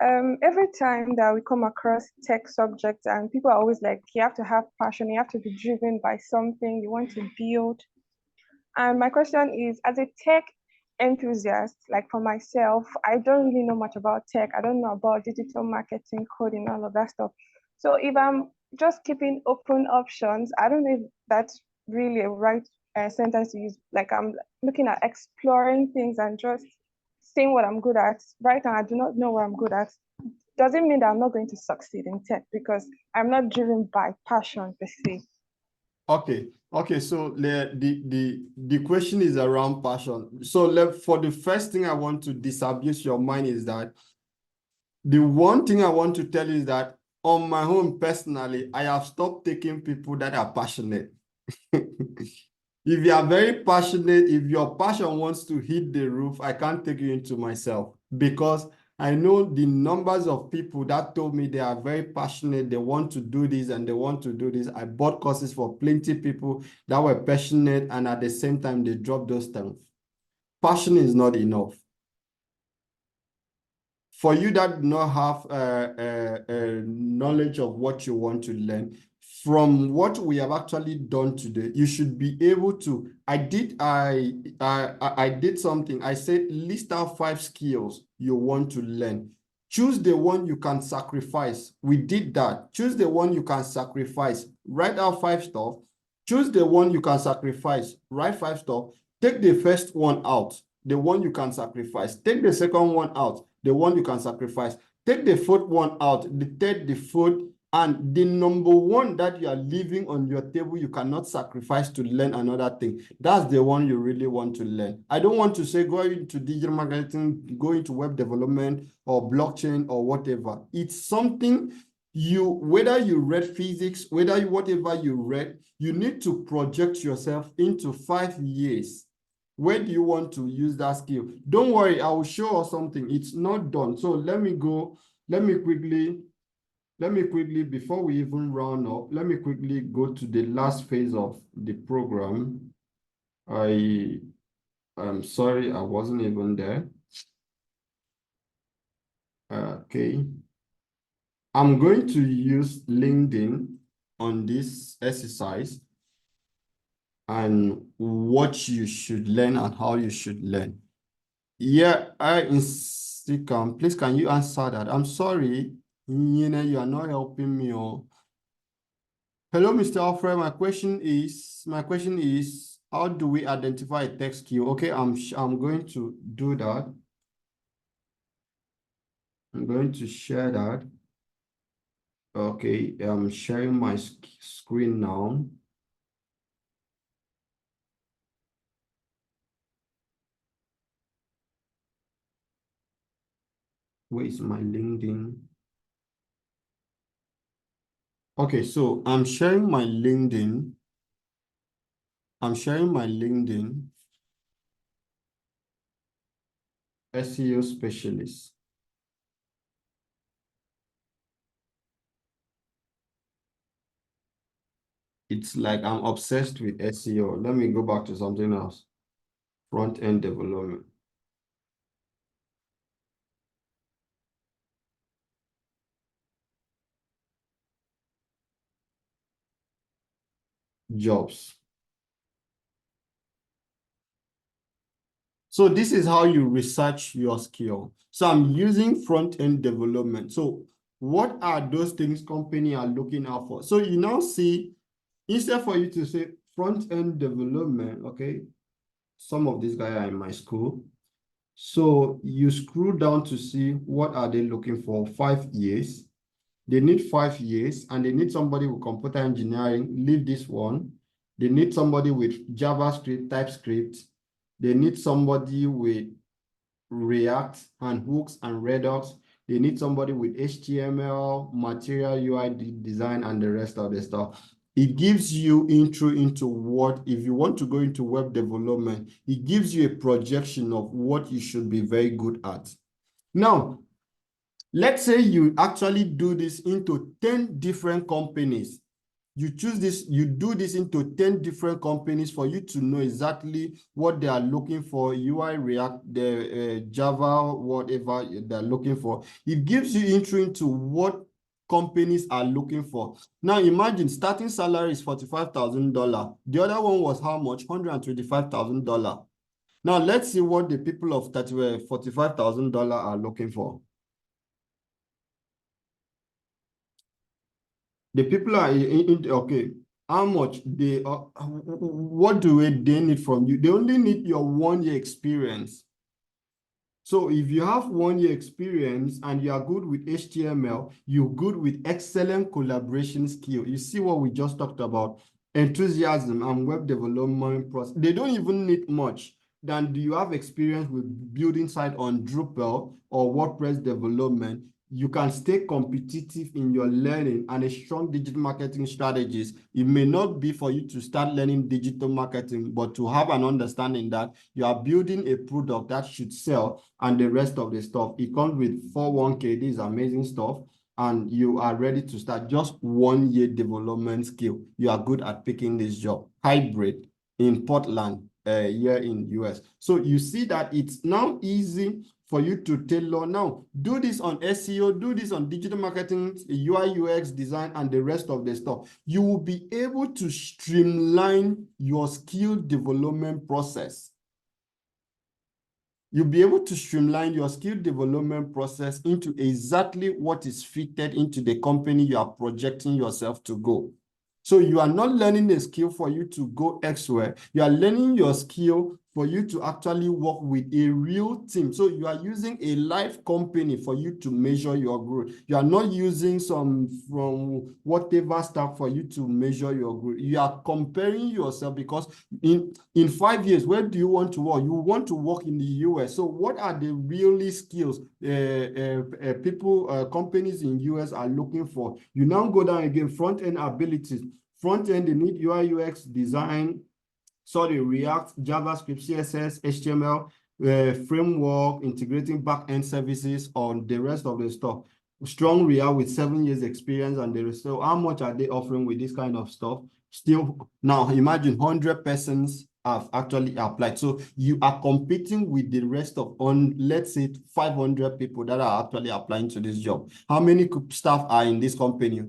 every time that we come across tech subjects and people are always like, you have to have passion, you have to be driven by something, you want to build. And my question is, as a tech enthusiast, like for myself, I don't really know much about tech. I don't know about digital marketing, coding, all of that stuff. So if I'm just keeping open options, I don't know if that's really a right sentence to use. Like I'm looking at exploring things and just seeing what I'm good at. Right now, I do not know what I'm good at. Doesn't mean that I'm not going to succeed in tech because I'm not driven by passion per se. Okay, so the question is around passion. So for the first thing I want to disabuse your mind is that the one thing I want to tell you is that on my own personally, I have stopped taking people that are passionate. If you are very passionate, if your passion wants to hit the roof, I can't take you into myself because I know the numbers of people that told me they are very passionate, they want to do this and they want to do this. I bought courses for plenty of people that were passionate and at the same time they dropped those things. Passion is not enough. For you that do not have knowledge of what you want to learn, from what we have actually done today, you should be able to. I did something. I said list out 5 skills you want to learn. Choose the one you can sacrifice. We did that. Choose the one you can sacrifice. Write out 5 stuff. Choose the one you can sacrifice. Write 5 stuff. Take the first one out, the one you can sacrifice. Take the second one out, the one you can sacrifice. Take the fourth one out, the third, the fourth, and the number one that you are leaving on your table, you cannot sacrifice to learn another thing. That's the one you really want to learn. I don't want to say go into digital marketing, go into web development or blockchain or whatever. It's something whether you read physics, whatever you read, you need to project yourself into 5 years. Where do you want to use that skill? Don't worry, I will show us something. It's not done. So let me quickly, before we even round up, let me quickly go to the last phase of the program. I'm sorry, I wasn't even there. Okay. I'm going to use LinkedIn on this exercise and what you should learn and how you should learn. Yeah, Instagram, please can you answer that? I'm sorry, you are not helping me. Oh. Hello, Mr. Alfred. My question is, how do we identify a text queue? Okay, I'm going to do that. I'm going to share that. Okay, I'm sharing my screen now. Where is my LinkedIn? Okay, so I'm sharing my LinkedIn. I'm sharing my LinkedIn. SEO specialist. It's like I'm obsessed with SEO. Let me go back to something else. Front-end development. Jobs. So this is how you research your skill. So I'm using front-end development. So what are those things company are looking out for? So you now see, instead for you to say front-end development, okay, some of these guys are in my school. So you scroll down to see what are they looking for. 5 years. They need 5 years, and they need somebody with computer engineering. Leave this one. They need somebody with JavaScript, TypeScript. They need somebody with React and hooks and Redux. They need somebody with HTML, material UI design, and the rest of the stuff. It gives you intro into what, if you want to go into web development, it gives you a projection of what you should be very good at. Now, let's say you actually do this into 10 different companies. You choose this, you do this into 10 different companies for you to know exactly what they are looking for, UI, React, the Java, whatever they're looking for. It gives you intro into what companies are looking for. Now imagine starting salary is $45,000. The other one was how much? $125,000. Now let's see what the people of $45,000 are looking for. The people are okay. How much they what do they need from you? They only need your 1 year experience. So if you have 1 year experience and you are good with HTML, you're good with excellent collaboration skill. You see what we just talked about, enthusiasm and web development process. They don't even need much. Then do you have experience with building site on Drupal or WordPress development? You can stay competitive in your learning and a strong digital marketing strategies. It may not be for you to start learning digital marketing, but to have an understanding that you are building a product that should sell and the rest of the stuff. It comes with 401k, this amazing stuff, and you are ready to start. Just 1 year development skill. You are good at picking this job. Hybrid in Portland, here in US. So you see that it's now easy for you to tailor. Now, do this on SEO, do this on digital marketing, UI, UX design, and the rest of the stuff. You will be able to streamline your skill development process. You'll be able to streamline your skill development process into exactly what is fitted into the company you are projecting yourself to go. So you are not learning a skill for you to go elsewhere. You are learning your skill for you to actually work with a real team. So you are using a live company for you to measure your growth. You are not using some from whatever stuff for you to measure your growth. You are comparing yourself because in 5 years, where do you want to work? You want to work in the US. So what are the really skills companies in US are looking for? You now go down again, front-end abilities. Front-end, they need UI, UX design, React, JavaScript, CSS, HTML, framework, integrating back-end services on the rest of the stuff. Strong React with 7 years experience and the rest. So how much are they offering with this kind of stuff? Still, now imagine 100 persons have actually applied. So you are competing with the rest of, let's say 500 people that are actually applying to this job. How many staff are in this company?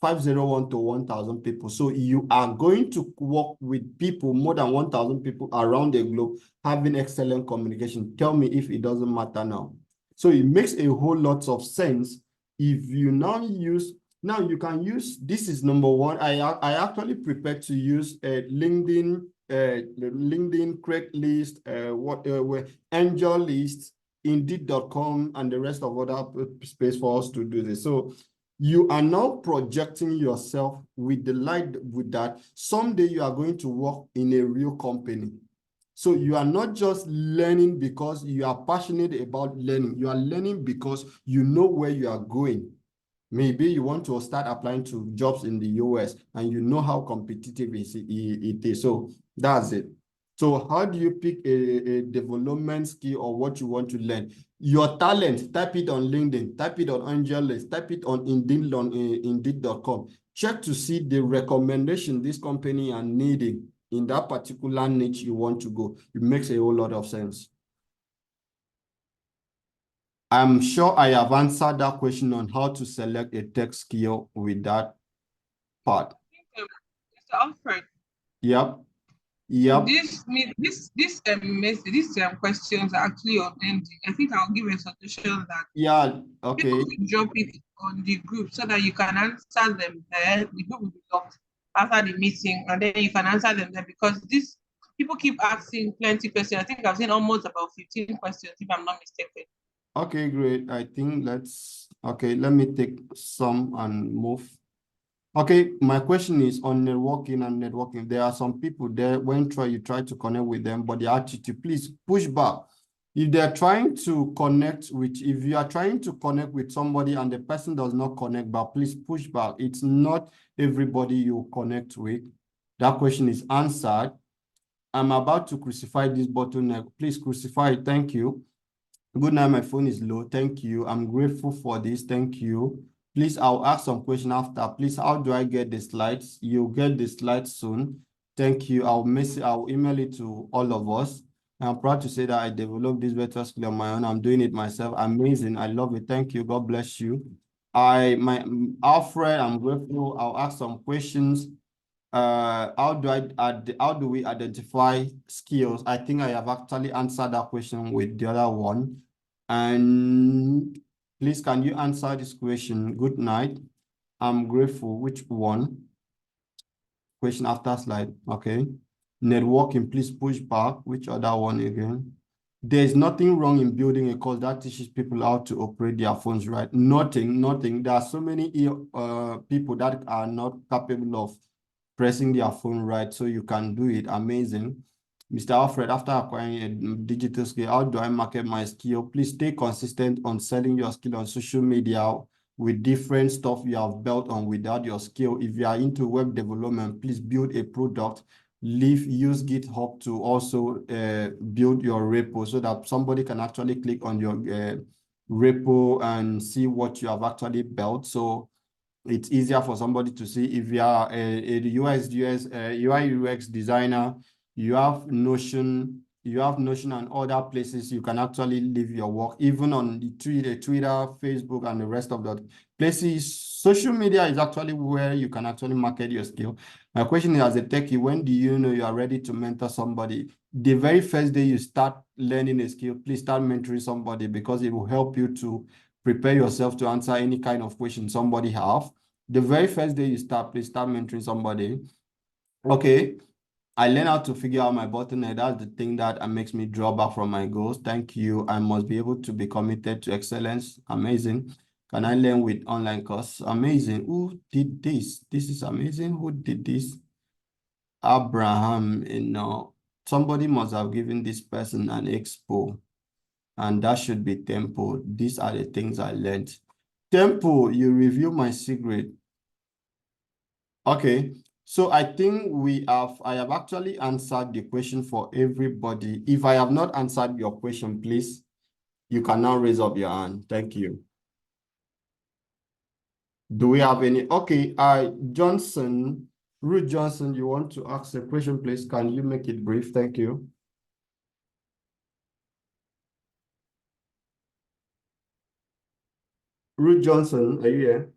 501 to 1,000 people. So you are going to work with people, more than 1,000 people around the globe, having excellent communication. Tell me if it doesn't matter now. So it makes a whole lot of sense if you now use, now you can use, this is number one. I actually prepared to use LinkedIn, Craigslist, Angel List, Indeed.com and the rest of other space for us to do this. So you are now projecting yourself with the light with that. Someday you are going to work in a real company. So you are not just learning because you are passionate about learning. You are learning because you know where you are going. Maybe you want to start applying to jobs in the US and you know how competitive it is. So that's it. So how do you pick a development skill or what you want to learn? Your talent, type it on LinkedIn, type it on AngelList, type it on Indeed.com. Check to see the recommendation this company are needing in that particular niche you want to go. It makes a whole lot of sense. I'm sure I have answered that question on how to select a tech skill with that part. Mr. Alfred. Yep. Yep. These questions are actually unending. I think I'll give a suggestion that yeah, okay. People will drop it on the group so that you can answer them there. The group will be locked after the meeting, and then you can answer them there because these people keep asking plenty questions. I think I've seen almost about 15 questions, if I'm not mistaken. Okay, great. I think let me take some and move. Okay, my question is on networking. There are some people there when you try to connect with them, but the attitude, please push back. If they're trying to connect if you are trying to connect with somebody and the person does not connect back, please push back. It's not everybody you connect with. That question is answered. I'm about to crucify this bottleneck. Please crucify it. Thank you. Good night, my phone is low. Thank you. I'm grateful for this. Thank you. Please, I'll ask some question after. Please, how do I get the slides? You'll get the slides soon. Thank you. I'll email it to all of us. I'm proud to say that I developed this virtual skill on my own. I'm doing it myself. Amazing. I love it. Thank you. God bless you. Alfred, I'm grateful. I'll ask some questions. How do we identify skills? I think I have actually answered that question with the other one. And please, can you answer this question? Good night. I'm grateful. Which one? Question after slide. Okay. Networking, please push back. Which other one again? There's nothing wrong in building a course that teaches people how to operate their phones, right? Nothing. There are so many people that are not capable of pressing their phone right, so you can do it. Amazing. Mr. Alfred, after acquiring a digital skill, how do I market my skill? Please stay consistent on selling your skill on social media with different stuff you have built on without your skill. If you are into web development, please build a product. Use GitHub to also build your repo so that somebody can actually click on your repo and see what you have actually built. So it's easier for somebody to see. If you are a UI UX designer, you have Notion and other places you can actually leave your work, even on the Twitter, Facebook, and the rest of the places. Social media is actually where you can actually market your skill. My question is, as a techie, when do you know you are ready to mentor somebody? The very first day you start learning a skill, please start mentoring somebody because it will help you to prepare yourself to answer any kind of question somebody have. The very first day you start, please start mentoring somebody. Okay, I learn how to figure out my bottleneck. That's the thing that makes me draw back from my goals. Thank you. I must be able to be committed to excellence. Amazing. Can I learn with online course? Amazing. Who did this? This is amazing. Who did this? Abraham, somebody must have given this person an expo, and that should be Tempo. These are the things I learned. Tempo, you review my secret. Okay, so I think I have actually answered the question for everybody. If I have not answered your question, please, you can now raise up your hand. Thank you. Do we have any? Okay, Ruth Johnson, you want to ask a question, please? Can you make it brief? Thank you. Ruth Johnson, are you here?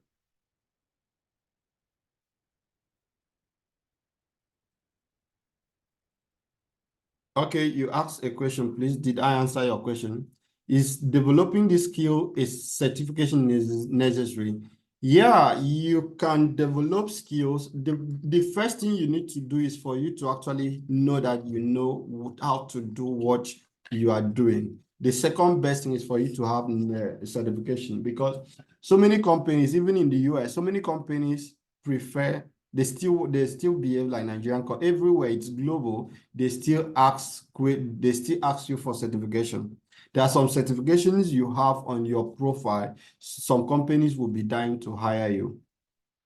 Okay, you asked a question, please. Did I answer your question? Is developing this skill is certification necessary? Yeah, you can develop skills. The first thing you need to do is for you to actually know that you know how to do what you are doing. The second best thing is for you to have certification, because so many companies, even in the US, so many companies prefer, they still behave like Nigerian everywhere. It's global. They still ask you for certification. There are some certifications you have on your profile. Some companies will be dying to hire you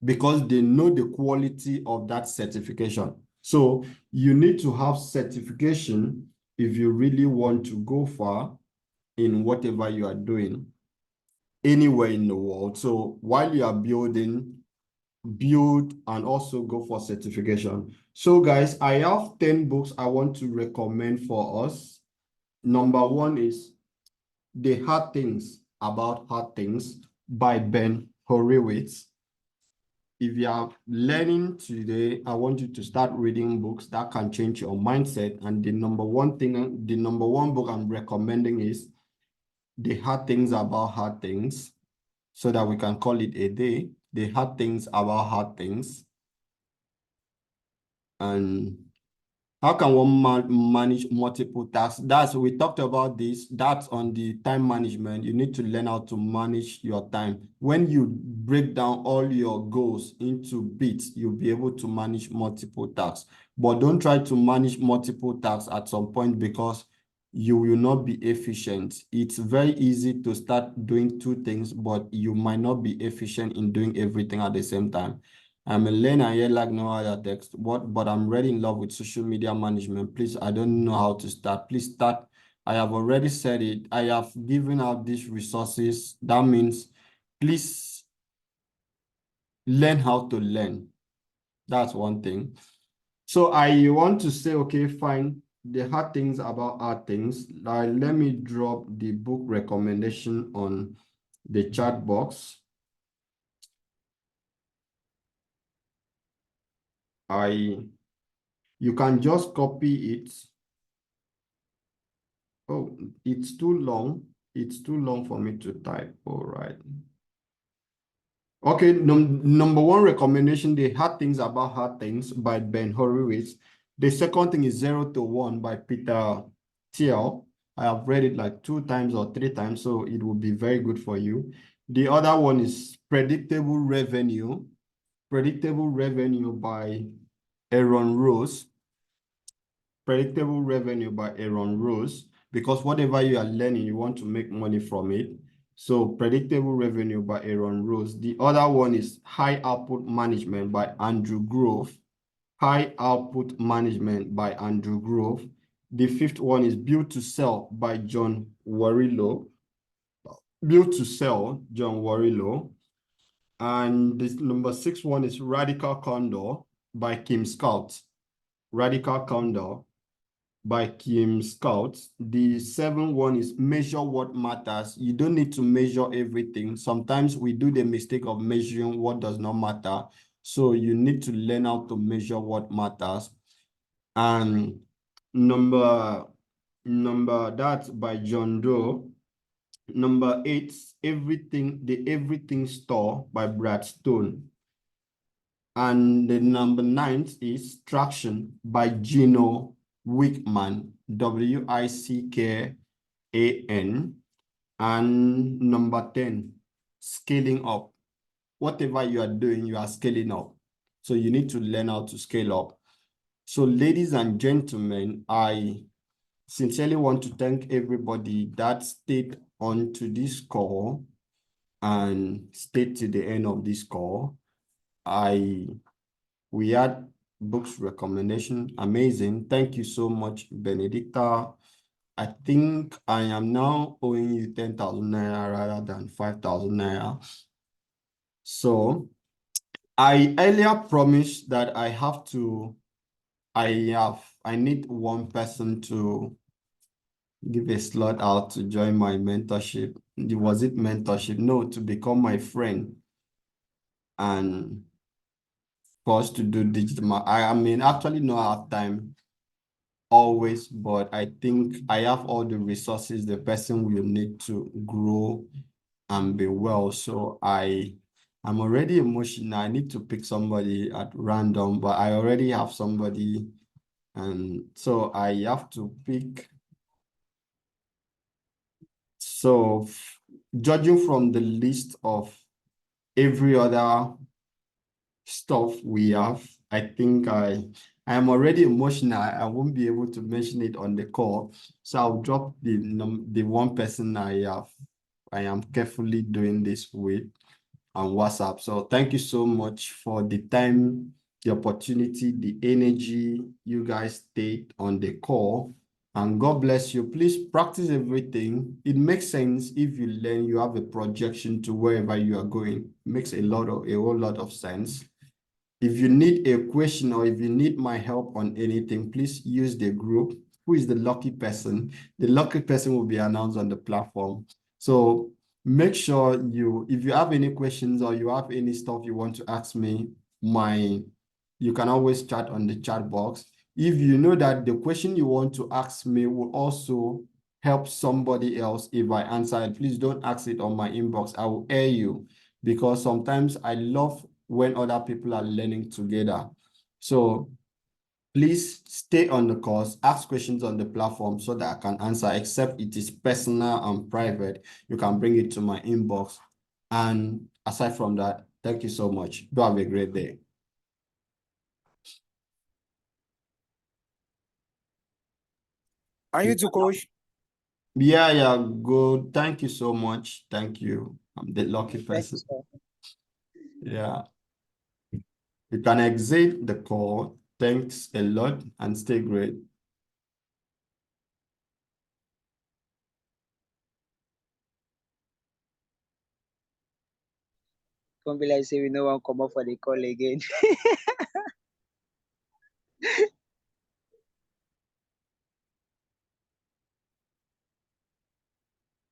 because they know the quality of that certification. So you need to have certification if you really want to go far in whatever you are doing anywhere in the world. So while you are building, build and also go for certification. So guys, I have 10 books I want to recommend for us. Number one is The Hard Things About Hard Things by Ben Horowitz. If you are learning today, I want you to start reading books that can change your mindset. And the number one book I'm recommending is The Hard Things About Hard Things, so that we can call it a day. The Hard Things About Hard Things. And how can one manage multiple tasks? We talked about this. That's on the time management. You need to learn how to manage your time. When you break down all your goals into bits, you'll be able to manage multiple tasks. But don't try to manage multiple tasks at some point, because you will not be efficient. It's very easy to start doing two things, but you might not be efficient in doing everything at the same time. I'm a learner here like no other text, but I'm really in love with social media management. Please, I don't know how to start. Please start. I have already said it. I have given out these resources. That means please learn how to learn. That's one thing. So I want to say, okay, fine. The hard things about hard things. Let me drop the book recommendation on the chat box. You can just copy it. Oh, it's too long. It's too long for me to type. All right. Okay, number one recommendation, The Hard Things About Hard Things by Ben Horowitz. The second thing is 0 to 1 by Peter Thiel. I have read it like 2 times or 3 times, so it will be very good for you. The other one is Predictable Revenue. Predictable Revenue by Aaron Rose. Predictable Revenue by Aaron Rose, because whatever you are learning, you want to make money from it. So Predictable Revenue by Aaron Rose. The other one is High Output Management by Andrew Grove. High Output Management by Andrew Grove. The fifth one is Build to Sell by John Warrillow. Build to Sell, John Warrillow. And this number 6 one is Radical Candor by Kim Scott. Radical Candor by Kim Scott. The 7th one is Measure What Matters. You don't need to measure everything. Sometimes we do the mistake of measuring what does not matter. So you need to learn how to measure what matters. And that's by John Doe. Number 8, The Everything Store by Brad Stone. And the number 9 is Traction by Gino Wickman, Wickan. And number 10, Scaling Up. Whatever you are doing, you are scaling up. So you need to learn how to scale up. So ladies and gentlemen, I sincerely want to thank everybody that stayed on to this call and stayed to the end of this call. We had books recommendation, amazing. Thank you so much, Benedicta. I think I am now owing you 10,000 naira rather than 5,000 naira. So I earlier promised that I need one person to give a slot out to join my mentorship. Was it mentorship? No, to become my friend and for us to do digital. I mean, actually not have time always, but I think I have all the resources the person will need to grow and be well. So I'm already emotional. I need to pick somebody at random, but I already have somebody, and so I have to pick So judging from the list of every other stuff we have, I think I am already emotional. I won't be able to mention it on the call. So I'll drop the one person I am carefully doing this with on WhatsApp. So thank you so much for the time, the opportunity, the energy you guys take on the call. And God bless you. Please practice everything. It makes sense if you learn, you have a projection to wherever you are going. It makes a whole lot of sense. If you need a question or if you need my help on anything, please use the group. Who is the lucky person? The lucky person will be announced on the platform. So make sure if you have any questions or you have any stuff you want to ask me, you can always chat on the chat box. If you know that the question you want to ask me will also help somebody else if I answer it, please don't ask it on my inbox. I will air you, because sometimes I love when other people are learning together. So please stay on the course, ask questions on the platform so that I can answer, except it is personal and private. You can bring it to my inbox. And aside from that, thank you so much. Do have a great day. Are you too, coach? Yeah, good. Thank you so much. Thank you. I'm the lucky Thank you, person. sir. Yeah. You can exit the call. Thanks a lot and stay great. Don't be like say we no one come up for the call again.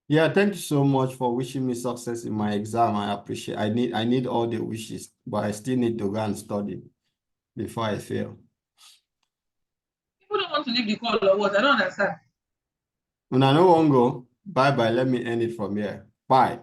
Yeah, thank you so much for wishing me success in my exam. I appreciate. I need all the wishes, but I still need to go and study before I fail. People don't want to leave the call or what? I don't understand. When I no one go, bye bye. Let me end it from here. Bye.